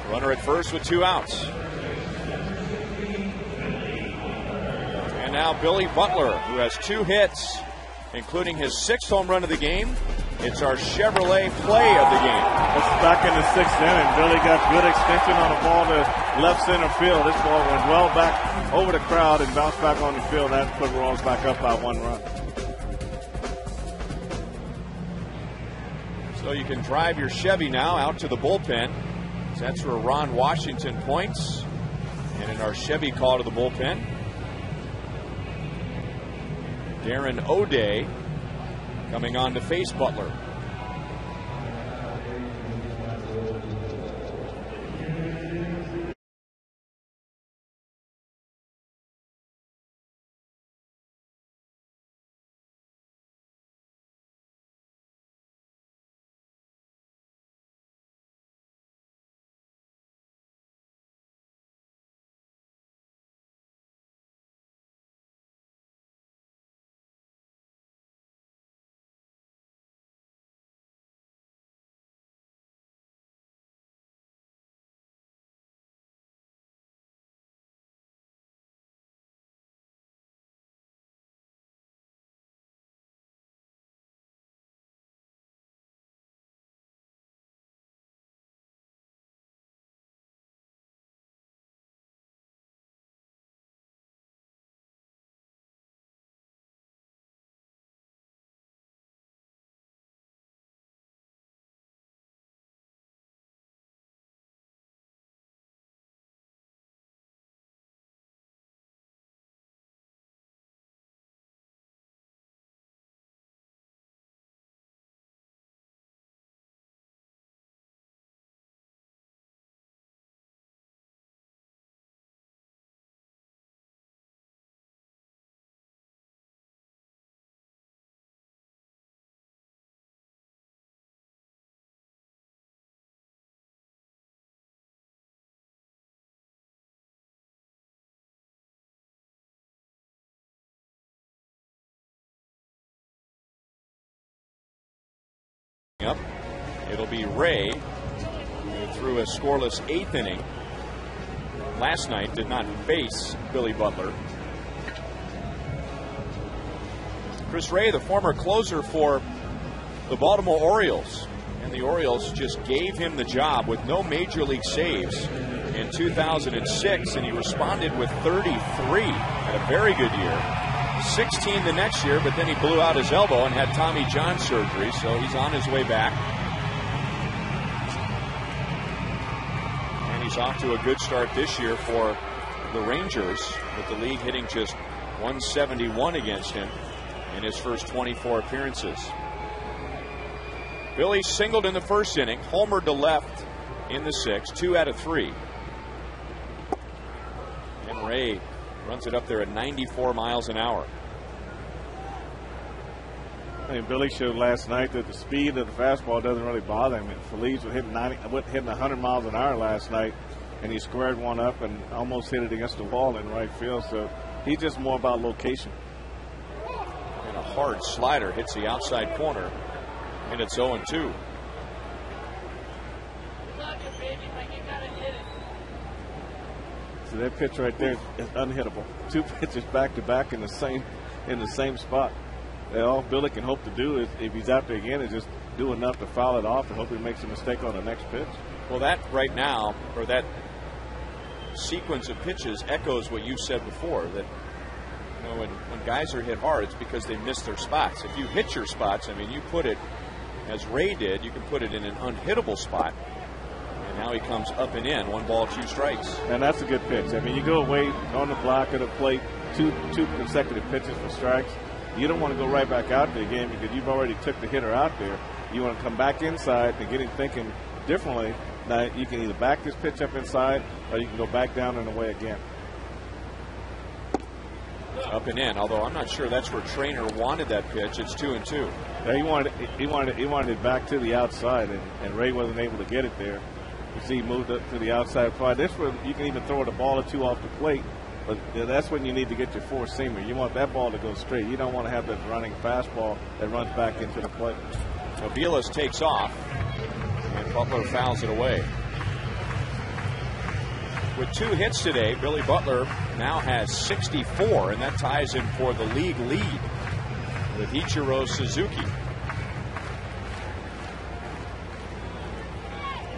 Runner at first with 2 outs. And now Billy Butler, who has 2 hits, including his 6th home run of the game. It's our Chevrolet play of the game. It's back in the 6th inning. Billy got good extension on a ball to left center field. This ball went well back over the crowd and bounced back on the field. That put Royals back up by 1 run. So you can drive your Chevy now out to the bullpen. That's where Ron Washington points. And in our Chevy call to the bullpen, Darren O'Day coming on to face Butler. It'll be Ray, who threw a scoreless 8th inning last night, did not face Billy Butler. Chris Ray, the former closer for the Baltimore Orioles, and the Orioles just gave him the job with no major league saves in 2006, and he responded with 33. Had a very good year. 16 the next year, but then he blew out his elbow and had Tommy John surgery, so he's on his way back. And he's off to a good start this year for the Rangers, with the league hitting just 171 against him in his first 24 appearances. Billy singled in the first inning, homered to left in the 6th, 2 out of 3. And Ray runs it up there at 94 miles an hour. I mean, Billy showed last night that the speed of the fastball doesn't really bother him. Feliz was hitting 100 miles an hour last night, and he squared one up and almost hit it against the wall in right field. So he's just more about location. And a hard slider hits the outside corner, and it's 0-2. So that pitch right there is unhittable. 2 pitches back to back in the same spot. All Billy can hope to do is, if he's out there again, is just do enough to foul it off and hope he makes a mistake on the next pitch. Well, that right now, or that sequence of pitches, echoes what you said before, that when guys are hit hard, it's because they miss their spots. If you hit your spots, I mean, you put it, as Ray did, you can put it in an unhittable spot. And now he comes up and in, 1 ball, 2 strikes. And that's a good pitch. I mean, you go away on the block of the plate, two consecutive pitches for strikes. You don't want to go right back out there again because you've already took the hitter out there. You want to come back inside and get him thinking differently. Now, you can either back this pitch up inside or you can go back down and away again. Up and in, although I'm not sure that's where Trainer wanted that pitch. It's 2-2. Yeah, he wanted it back to the outside, and Ray wasn't able to get it there. You see, he moved up to the outside part. This where you can even throw the ball or 2 off the plate, but that's when you need to get your 4-seamer. You want that ball to go straight. You don't want to have that running fastball that runs back into the plate. Aviles takes off, and Butler fouls it away. With 2 hits today, Billy Butler now has 64, and that ties him for the league lead with Ichiro Suzuki.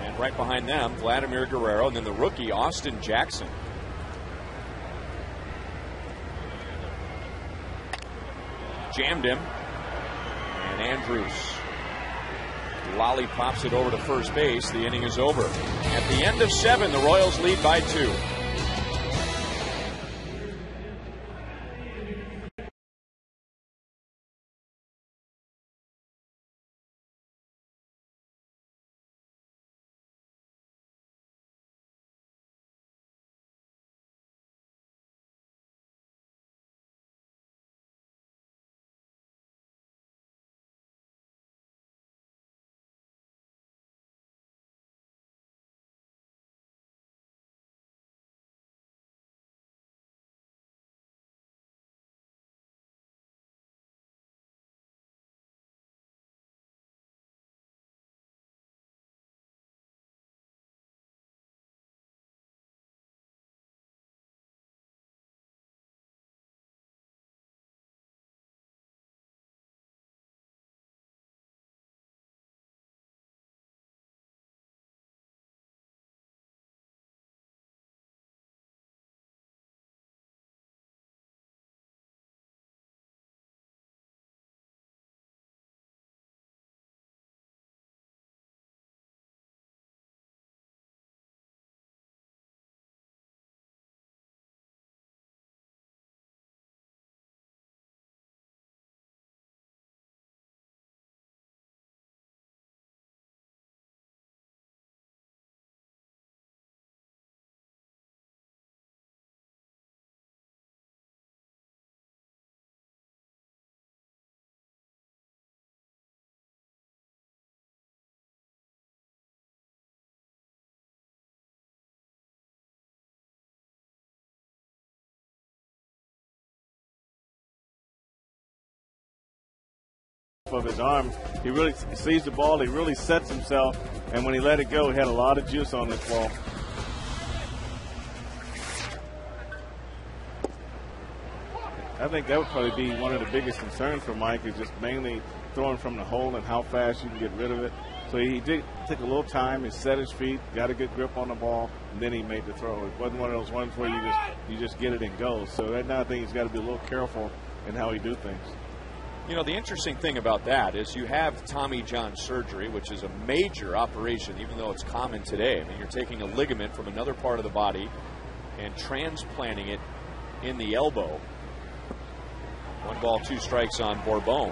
And right behind them, Vladimir Guerrero, and then the rookie, Austin Jackson. Jammed him, and Andrews lollipops it over to first base. The inning is over. At the end of 7, the Royals lead by 2. of his arm. He really sees the ball. He really sets himself. And when he let it go, he had a lot of juice on this ball. I think that would probably be one of the biggest concerns for Mike, is just mainly throwing from the hole and how fast you can get rid of it. So he did take a little time. He set his feet, got a good grip on the ball, and then he made the throw. It wasn't one of those ones where you just get it and go. So right now I think he's got to be a little careful in how he do things. You know, the interesting thing about that is you have Tommy John surgery, which is a major operation, even though it's common today. I mean, you're taking a ligament from another part of the body and transplanting it in the elbow. 1 ball, 2 strikes on Bourbon.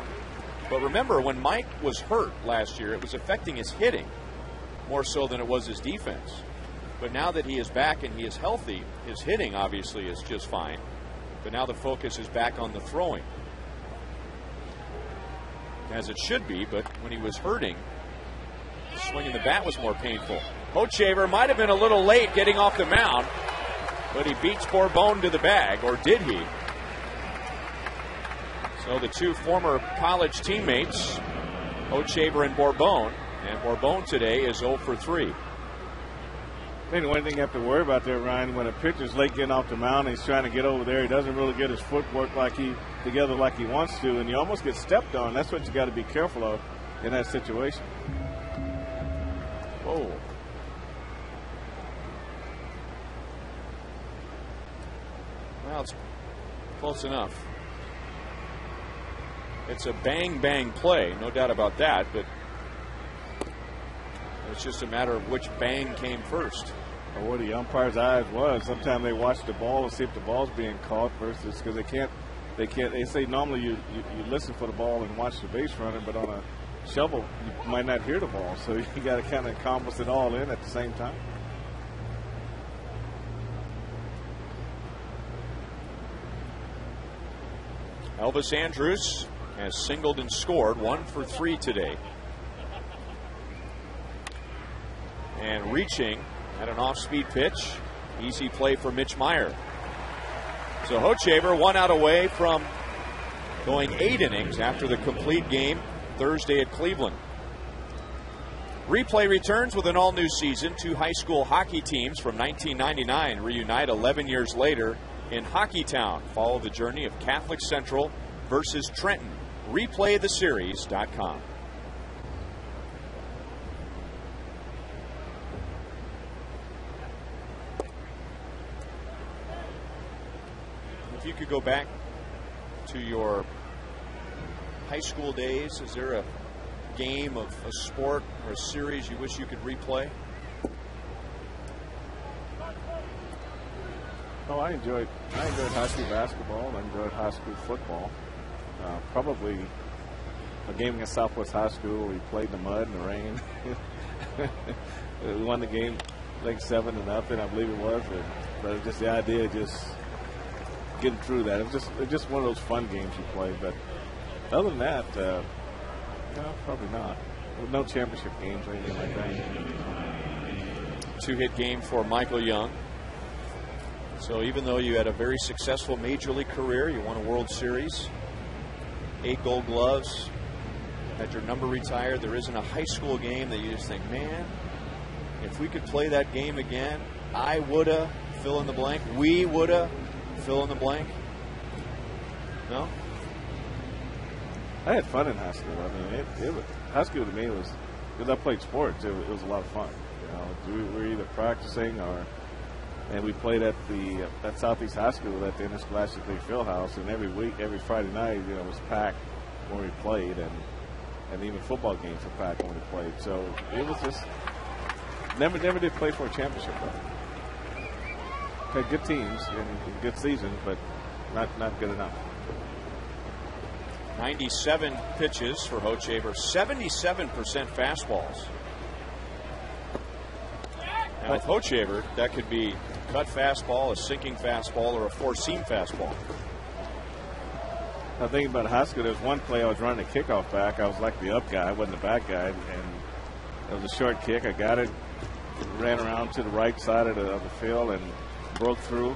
But remember, when Mike was hurt last year, it was affecting his hitting more so than it was his defense. But now that he is back and he is healthy, his hitting obviously is just fine. But now the focus is back on the throwing, as it should be. But when he was hurting, swinging the bat was more painful. Hochevar might have been a little late getting off the mound, but he beats Bourbon to the bag, or did he? So the 2 former college teammates, Hochevar and Bourbon today is 0 for 3. I think the only thing you have to worry about there, Ryan, when a pitcher's late getting off the mound and he's trying to get over there, he doesn't really get his footwork together like he wants to, and you almost get stepped on. That's what you got to be careful of in that situation. Whoa. Well, it's close enough. It's a bang-bang play, no doubt about that, but it's just a matter of which bang came first. Or what the umpire's eyes was. Sometimes they watch the ball and see if the ball's being caught versus, because they say normally you listen for the ball and watch the base runner, but on a shovel you might not hear the ball, so you got to kind of encompass it all in at the same time. Elvis Andrus has singled and scored, 1 for 3 today. And reaching at an off-speed pitch. Easy play for Mitch Meyer. So Hochevar 1 out away from going 8 innings after the complete game Thursday at Cleveland. Replay returns with an all-new season. 2 high school hockey teams from 1999 reunite 11 years later in Hockeytown. Follow the journey of Catholic Central versus Trenton. ReplayTheSeries.com. If you could go back to your high school days, is there a game of a sport or a series you wish you could replay? Oh, I enjoyed high school basketball. I enjoyed high school football. Probably a game against Southwest High School. We played in the mud and the rain. We won the game like 7-0, I believe it was. But it was just the idea of just getting through that. It was just one of those fun games you play. But other than that, no, probably not. No championship games or anything like that. 2-hit game for Michael Young. So even though you had a very successful major league career, you won a World Series, 8 Gold Gloves, had your number retired, there isn't a high school game that you just think, man, if we could play that game again, I woulda, fill in the blank, we woulda, fill in the blank. No? I had fun in high school. I mean, high school to me was, because I played sports, it was a lot of fun. You know, we were either practicing and we played at Southeast High School at the Interscholastic League Fieldhouse, and every Friday night, it was packed when we played, and even football games were packed when we played. So it was just never did play for a championship though. Had good teams and good seasons, but not good enough. 97 pitches for Hochevar, 77% fastballs. Now with Hochevar, that could be cut fastball, a sinking fastball, or a four-seam fastball. I think about high school, there was one play I was running a kickoff back. I was like the up guy, I wasn't the back guy, and it was a short kick. I got it, ran around to the right side of the field and broke through.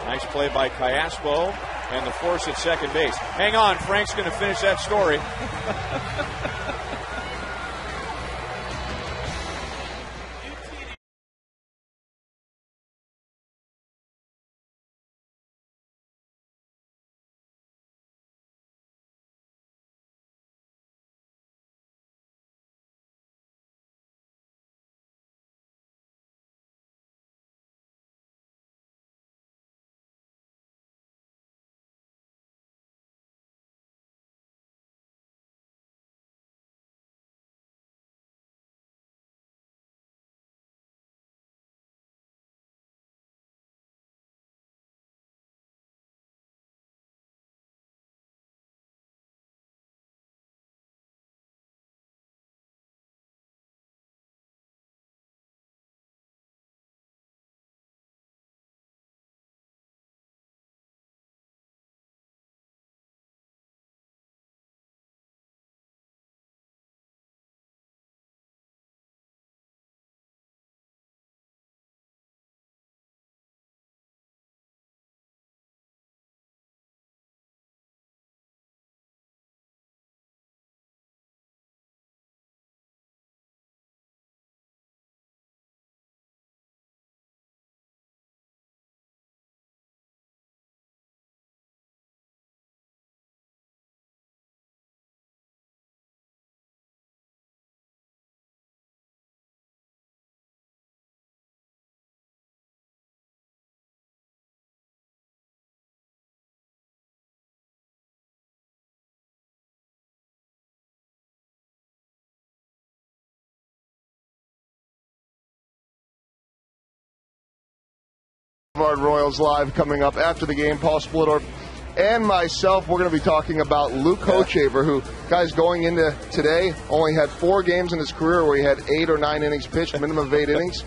Nice play by Cayaspo. and the force at second base. Hang on, Frank's going to finish that story. Royals Live coming up after the game. Paul Splittorff and myself, we're going to be talking about Luke Hochevar, who, guys, going into today, only had 4 games in his career where he had 8 or 9 innings pitched, minimum of 8 innings.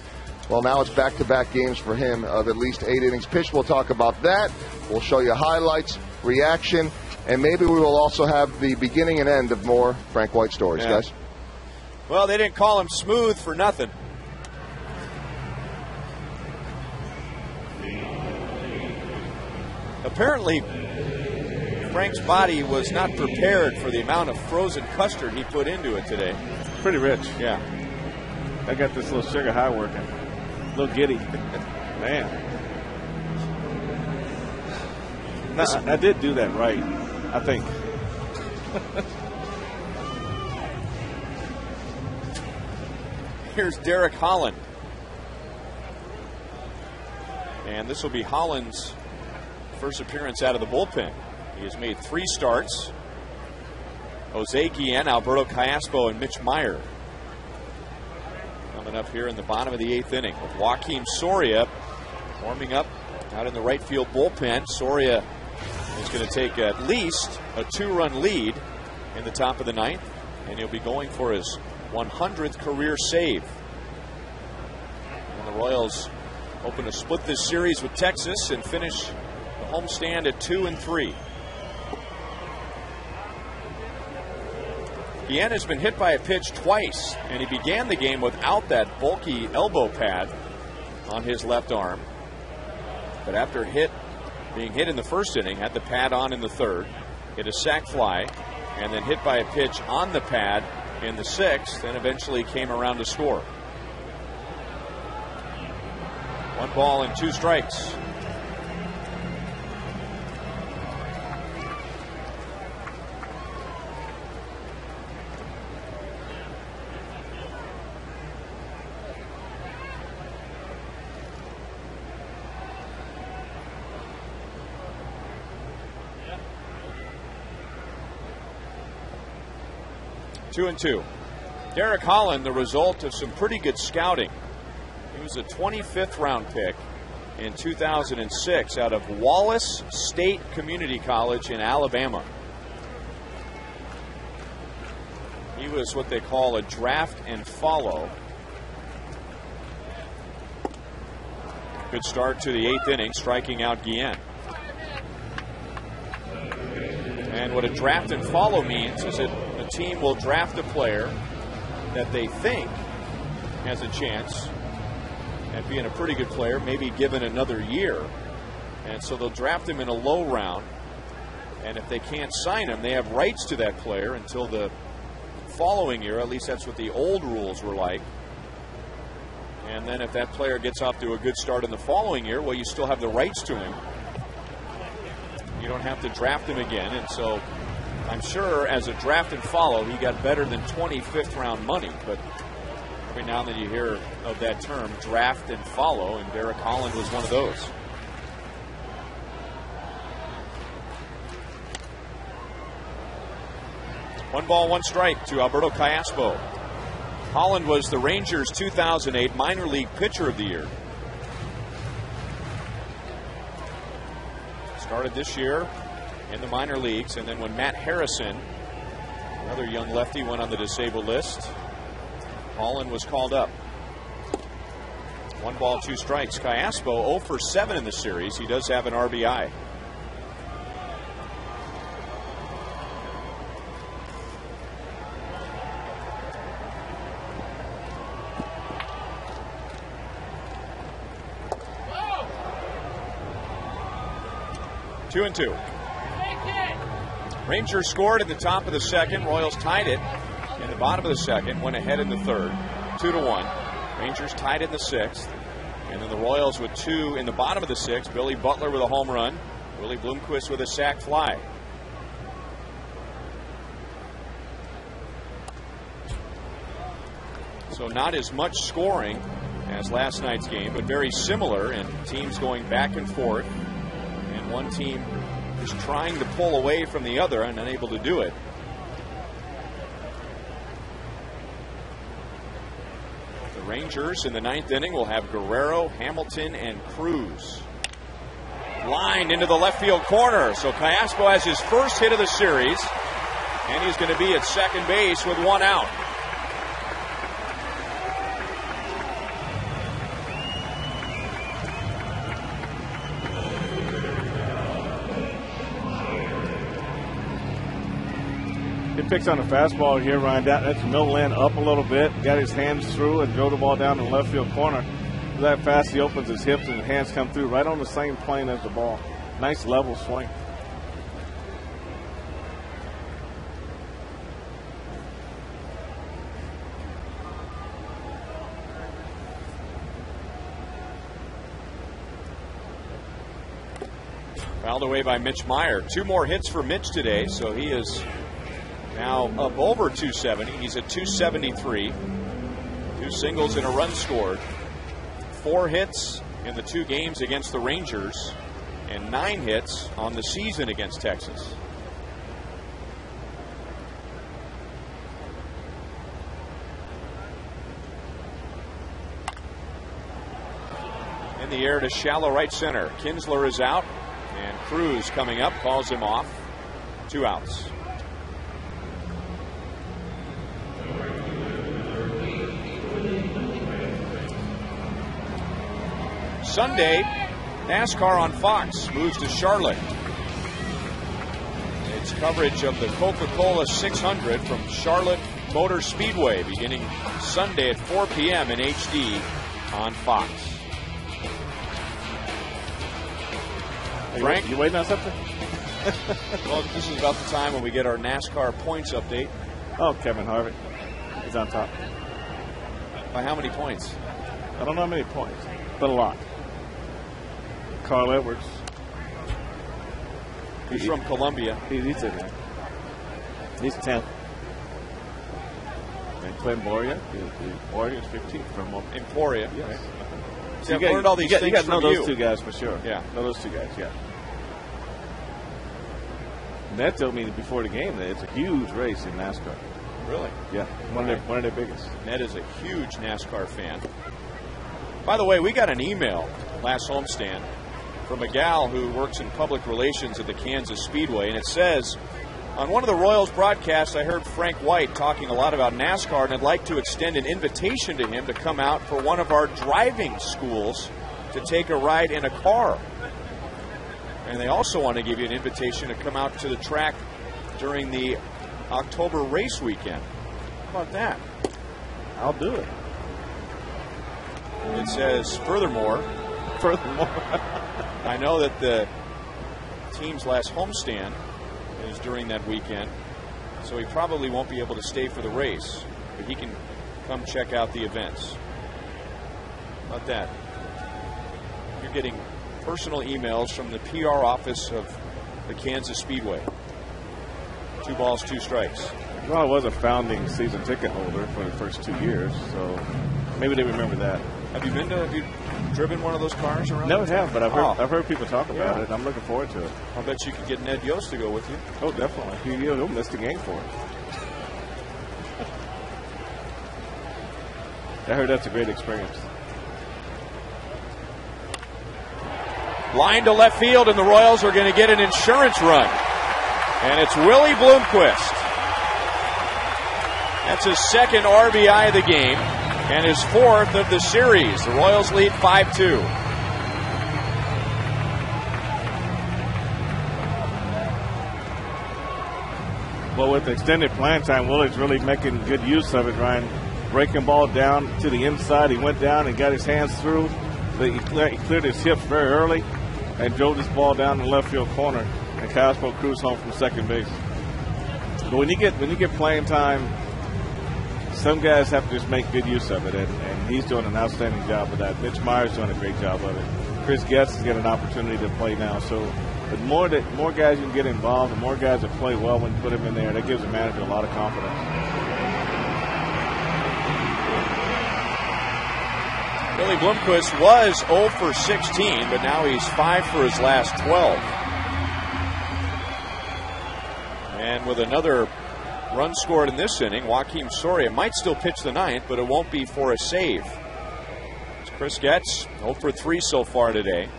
Well, now it's back-to-back games for him of at least 8 innings pitched. We'll talk about that. We'll show you highlights, reaction, and maybe we will also have the beginning and end of more Frank White stories, guys. Well, they didn't call him smooth for nothing. Apparently, Frank's body was not prepared for the amount of frozen custard he put into it today. Pretty rich. Yeah. I got this little sugar high working. A little giddy. Man. No, I did do that right, I think. Here's Derek Holland. And this will be Holland's first appearance out of the bullpen. He has made 3 starts. Jose Guillen, Alberto Callaspo, and Mitch Meyer coming up here in the bottom of the 8th inning with Joaquim Soria warming up out in the right field bullpen. Soria is going to take at least a 2-run lead in the top of the 9th, and he'll be going for his 100th career save. And the Royals hoping to split this series with Texas and finish the homestand at 2-3. Guillen has been hit by a pitch twice, and he began the game without that bulky elbow pad on his left arm. But after being hit in the first inning, had the pad on in the 3rd, hit a sac fly, and then hit by a pitch on the pad in the 6th, and eventually came around to score. 1 ball and 2 strikes. Two and 2. Derek Holland, the result of some pretty good scouting. He was a 25th round pick in 2006 out of Wallace State Community College in Alabama. He was what they call a draft and follow. Good start to the 8th inning, striking out Guillen. And what a draft and follow means is that a team will draft a player that they think has a chance at being a pretty good player, maybe given another year. And so they'll draft him in a low round, And if they can't sign him, they have rights to that player until the following year. At least that's what the old rules were like. And then if that player gets off to a good start in the following year, well, you still have the rights to him. You don't have to draft him again. And so I'm sure as a draft and follow, he got better than 25th round money. But every now and then you hear of that term, draft and follow, and Derek Holland was one of those. One ball, one strike to Alberto Callaspo. Holland was the Rangers' 2008 minor league pitcher of the year. Started this year in the minor leagues, and then when Matt Harrison, another young lefty, went on the disabled list, Holland was called up. One ball, two strikes. Callaspo 0 for 7 in the series. He does have an RBI. Two and two. Rangers scored at the top of the second. Royals tied it in the bottom of the second. Went ahead in the third. 2-1. Rangers tied it in the sixth. And then the Royals with two in the bottom of the sixth. Billy Butler with a home run. Willie Bloomquist with a sac fly. So not as much scoring as last night's game, but very similar, and teams going back and forth. And one team is trying to pull away from the other and unable to do it. The Rangers in the ninth inning will have Guerrero, Hamilton, and Cruz. Lined into the left field corner. So Callaspo has his first hit of the series, and he's going to be at second base with one out. Picks on a fastball here, Ryan. That's middle end up a little bit. Got his hands through and drove the ball down in the left field corner. That fast, he opens his hips and his hands come through right on the same plane as the ball. Nice level swing. Fouled away by Mitch Meyer. Two more hits for Mitch today, so he is now up over 270. He's at 273. Two singles and a run scored. 4 hits in the 2 games against the Rangers and 9 hits on the season against Texas. In the air to shallow right center. Kinsler is out, and Cruz coming up calls him off. 2 outs. Sunday, NASCAR on Fox moves to Charlotte. It's coverage of the Coca-Cola 600 from Charlotte Motor Speedway beginning Sunday at 4 p.m. in HD on Fox. Frank? You waiting on something? Well, this is about the time when we get our NASCAR points update. Oh, Kevin Harvick. He's on top. By how many points? I don't know how many points, but a lot. Carl Edwards. He's from Columbia. He's in there. He's 10th. And Clem Boria. Boria is 15th from Emporia. Yes. Right? See, I've learned all these things you got to know from those 2 guys for sure. Yeah. Know those 2 guys, yeah. Ned told me before the game that it's a huge race in NASCAR. Really? Yeah. One of their biggest. Ned is a huge NASCAR fan. By the way, we got an email last homestand from a gal who works in public relations at the Kansas Speedway, and it says, on one of the Royals broadcasts, I heard Frank White talking a lot about NASCAR, and I'd like to extend an invitation to him to come out for one of our driving schools to take a ride in a car. And they also want to give you an invitation to come out to the track during the October race weekend. How about that? I'll do it. It says, furthermore, I know that the team's last homestand is during that weekend, so he probably won't be able to stay for the race, but he can come check out the events. How about that? You're getting personal emails from the PR office of the Kansas Speedway. 2 balls, 2 strikes. Well, I was a founding season ticket holder for the first 2 years, so maybe they remember that. Have you driven one of those cars around? Never have, but I've heard people talk about it. I'm looking forward to it. I'll bet you could get Ned Yost to go with you. Oh, definitely. He'll miss the game for it. I heard that's a great experience. Line to left field, and the Royals are going to get an insurance run. And it's Willie Bloomquist. That's his 2nd RBI of the game and his 4th of the series. The Royals lead 5-2. Well, with extended playing time, Willie's really making good use of it, Ryan. Breaking ball down to the inside. He went down and got his hands through. He cleared his hips very early and drove this ball down the left field corner. And Cosmo cruised home from second base. But when you get playing time, some guys have to just make good use of it, and he's doing an outstanding job of that. Mitch Meyer's doing a great job of it. Chris Getz has got an opportunity to play now. So the more guys you can get involved, the more guys that play well when you put them in there, that gives the manager a lot of confidence. Billy Bloomquist was 0 for 16, but now he's 5 for his last 12. And with another run scored in this inning, Joaquim Soria might still pitch the 9th, but it won't be for a save. It's Chris Getz, 0 for 3 so far today.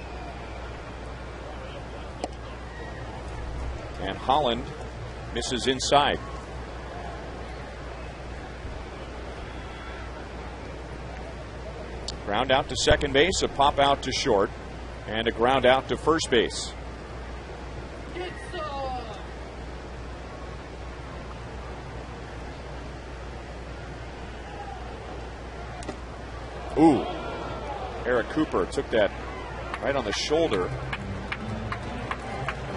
And Holland misses inside. Ground out to second base, a pop out to short, and a ground out to first base. Ooh, Eric Cooper took that right on the shoulder.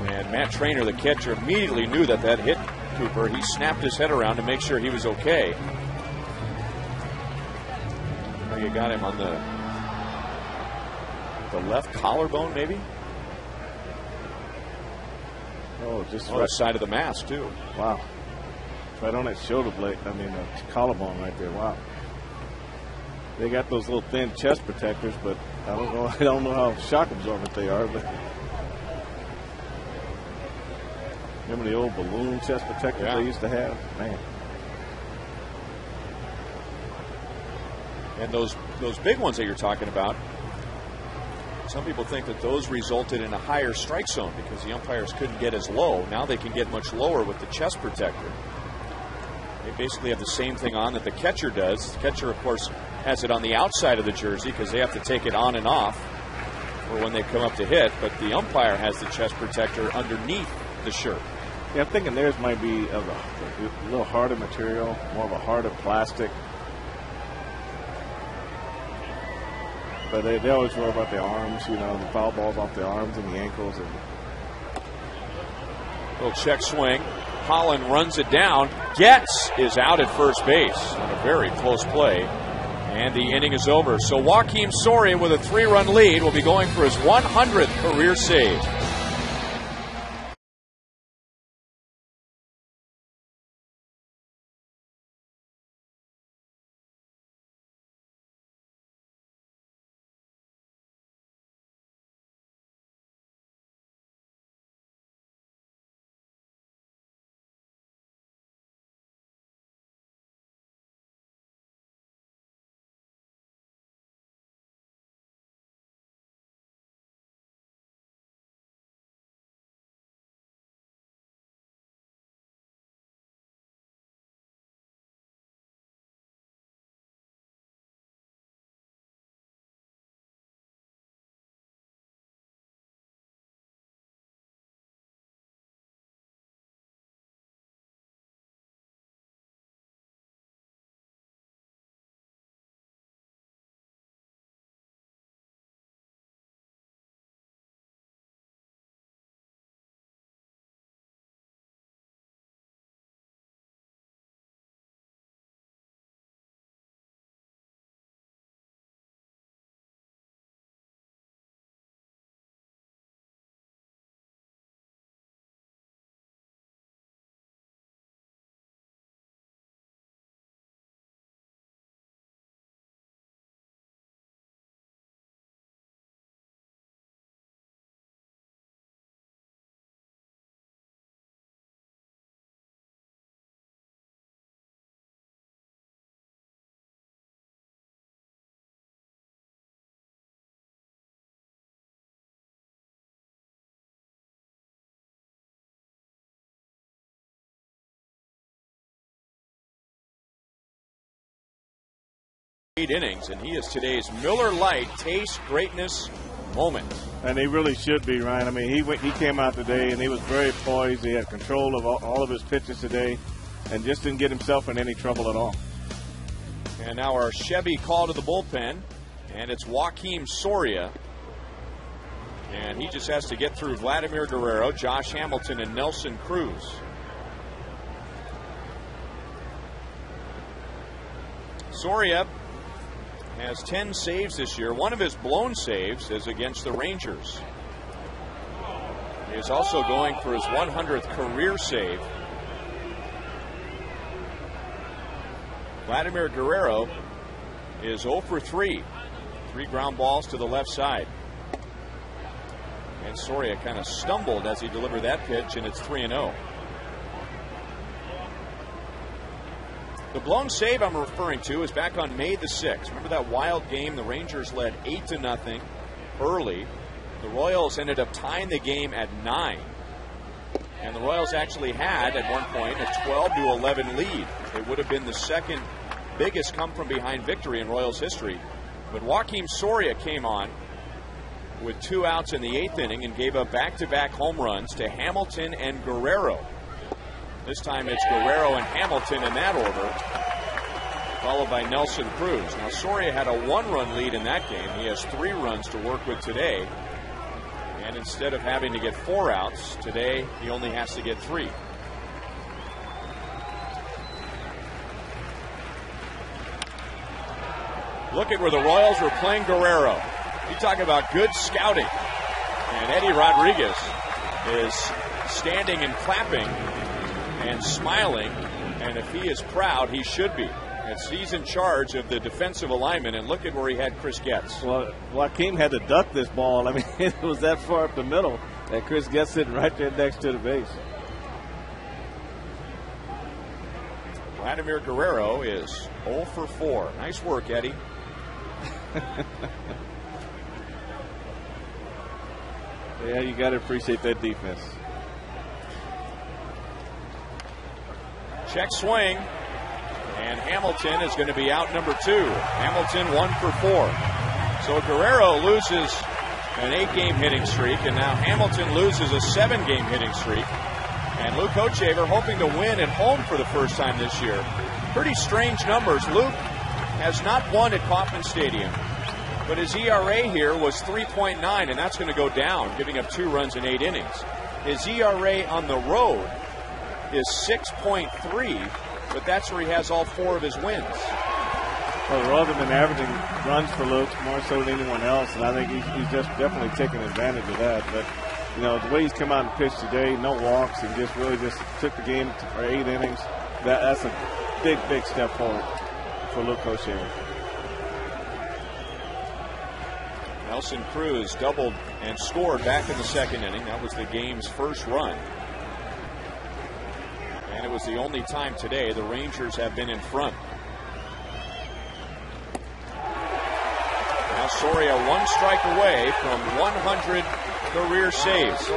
And Matt Trainer, the catcher, immediately knew that hit Cooper. He snapped his head around to make sure he was okay. You got him on the left collarbone, maybe? Oh, just the side of the mask, too. Wow. Right on that shoulder blade, collarbone right there. Wow. They got those little thin chest protectors, but I don't know how shock absorbent they are, but remember the old balloon chest protectors they used to have? Man. And those big ones that you're talking about, some people think that those resulted in a higher strike zone because the umpires couldn't get as low. Now they can get much lower with the chest protector. They basically have the same thing on that the catcher does. The catcher, of course, has it on the outside of the jersey because they have to take it on and off for when they come up to hit. But the umpire has the chest protector underneath the shirt. Yeah, I'm thinking theirs might be of a little harder material, more of a harder plastic. But they always worry about the arms, the foul balls off the arms and the ankles. Little check swing. Holland runs it down. Getz is out at first base on a very close play. And the inning is over. So Joaquim Soria with a 3-run lead will be going for his 100th career save. 8 innings, and he is today's Miller Lite Taste Greatness moment. And he really should be, Ryan. I mean, he came out today and he was very poised. He had control of all of his pitches today and just didn't get himself in any trouble at all. And now our Chevy call to the bullpen, and it's Joakim Soria. And he just has to get through Vladimir Guerrero, Josh Hamilton, and Nelson Cruz. Soria has 10 saves this year. One of his blown saves is against the Rangers. He is also going for his 100th career save. Vladimir Guerrero is 0 for 3. 3 ground balls to the left side. And Soria kind of stumbled as he delivered that pitch, and it's 3-0. The blown save I'm referring to is back on May the 6th. Remember that wild game? The Rangers led 8-0 early. The Royals ended up tying the game at 9. And the Royals actually had, at one point, a 12-11 lead. It would have been the second biggest come-from-behind victory in Royals history. But Joakim Soria came on with 2 outs in the 8th inning and gave up back-to-back home runs to Hamilton and Guerrero. This time it's Guerrero and Hamilton in that order, followed by Nelson Cruz. Now Soria had a 1-run lead in that game. He has 3 runs to work with today. And instead of having to get 4 outs, today he only has to get 3. Look at where the Royals were playing Guerrero. You talk about good scouting. And Eddie Rodriguez is standing and clapping and smiling, and if he is proud, he should be. As he's in charge of the defensive alignment, and look at where he had Chris Getz. Well, Joakim had to duck this ball. I mean, it was that far up the middle that Chris Getz sitting right there next to the base. Vladimir Guerrero is 0 for 4. Nice work, Eddie. Yeah, you got to appreciate that defense. Check swing, and Hamilton is going to be out number 2. Hamilton 1 for 4. So Guerrero loses an 8-game hitting streak, and now Hamilton loses a 7-game hitting streak. And Luke Hochevar hoping to win at home for the first time this year. Pretty strange numbers. Luke has not won at Kauffman Stadium, but his ERA here was 3.9, and that's going to go down, giving up 2 runs in 8 innings. His ERA on the road is 6.3, but that's where he has all 4 of his wins. Well, the Royals have been averaging runs for Luke more so than anyone else, and I think he's just definitely taking advantage of that. But, you know, the way he's come out and pitched today, no walks, and just really just took the game for 8 innings, that's a big, big step forward for Luke Hochevar. Nelson Cruz doubled and scored back in the 2nd inning. That was the game's first run. And it was the only time today the Rangers have been in front. Now Soria 1 strike away from 100 career saves.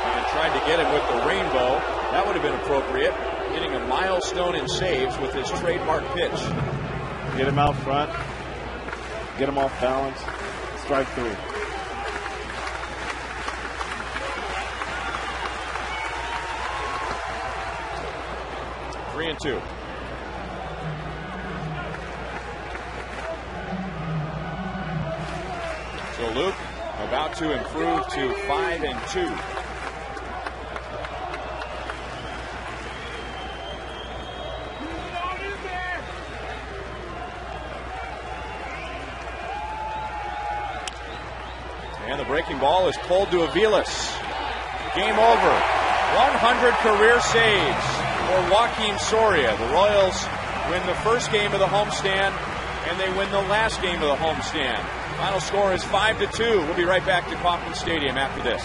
And tried to get it with the rainbow. That would have been appropriate. Getting a milestone in saves with his trademark pitch. Get him out front, get him off balance, strike 3. Three and 2. So Luke about to improve to 5 and 2. And the breaking ball is pulled to Aviles. Game over. 100 career saves for Joakim Soria. The Royals win the first game of the homestand, and they win the last game of the homestand. Final score is 5-2. We'll be right back to Kauffman Stadium after this.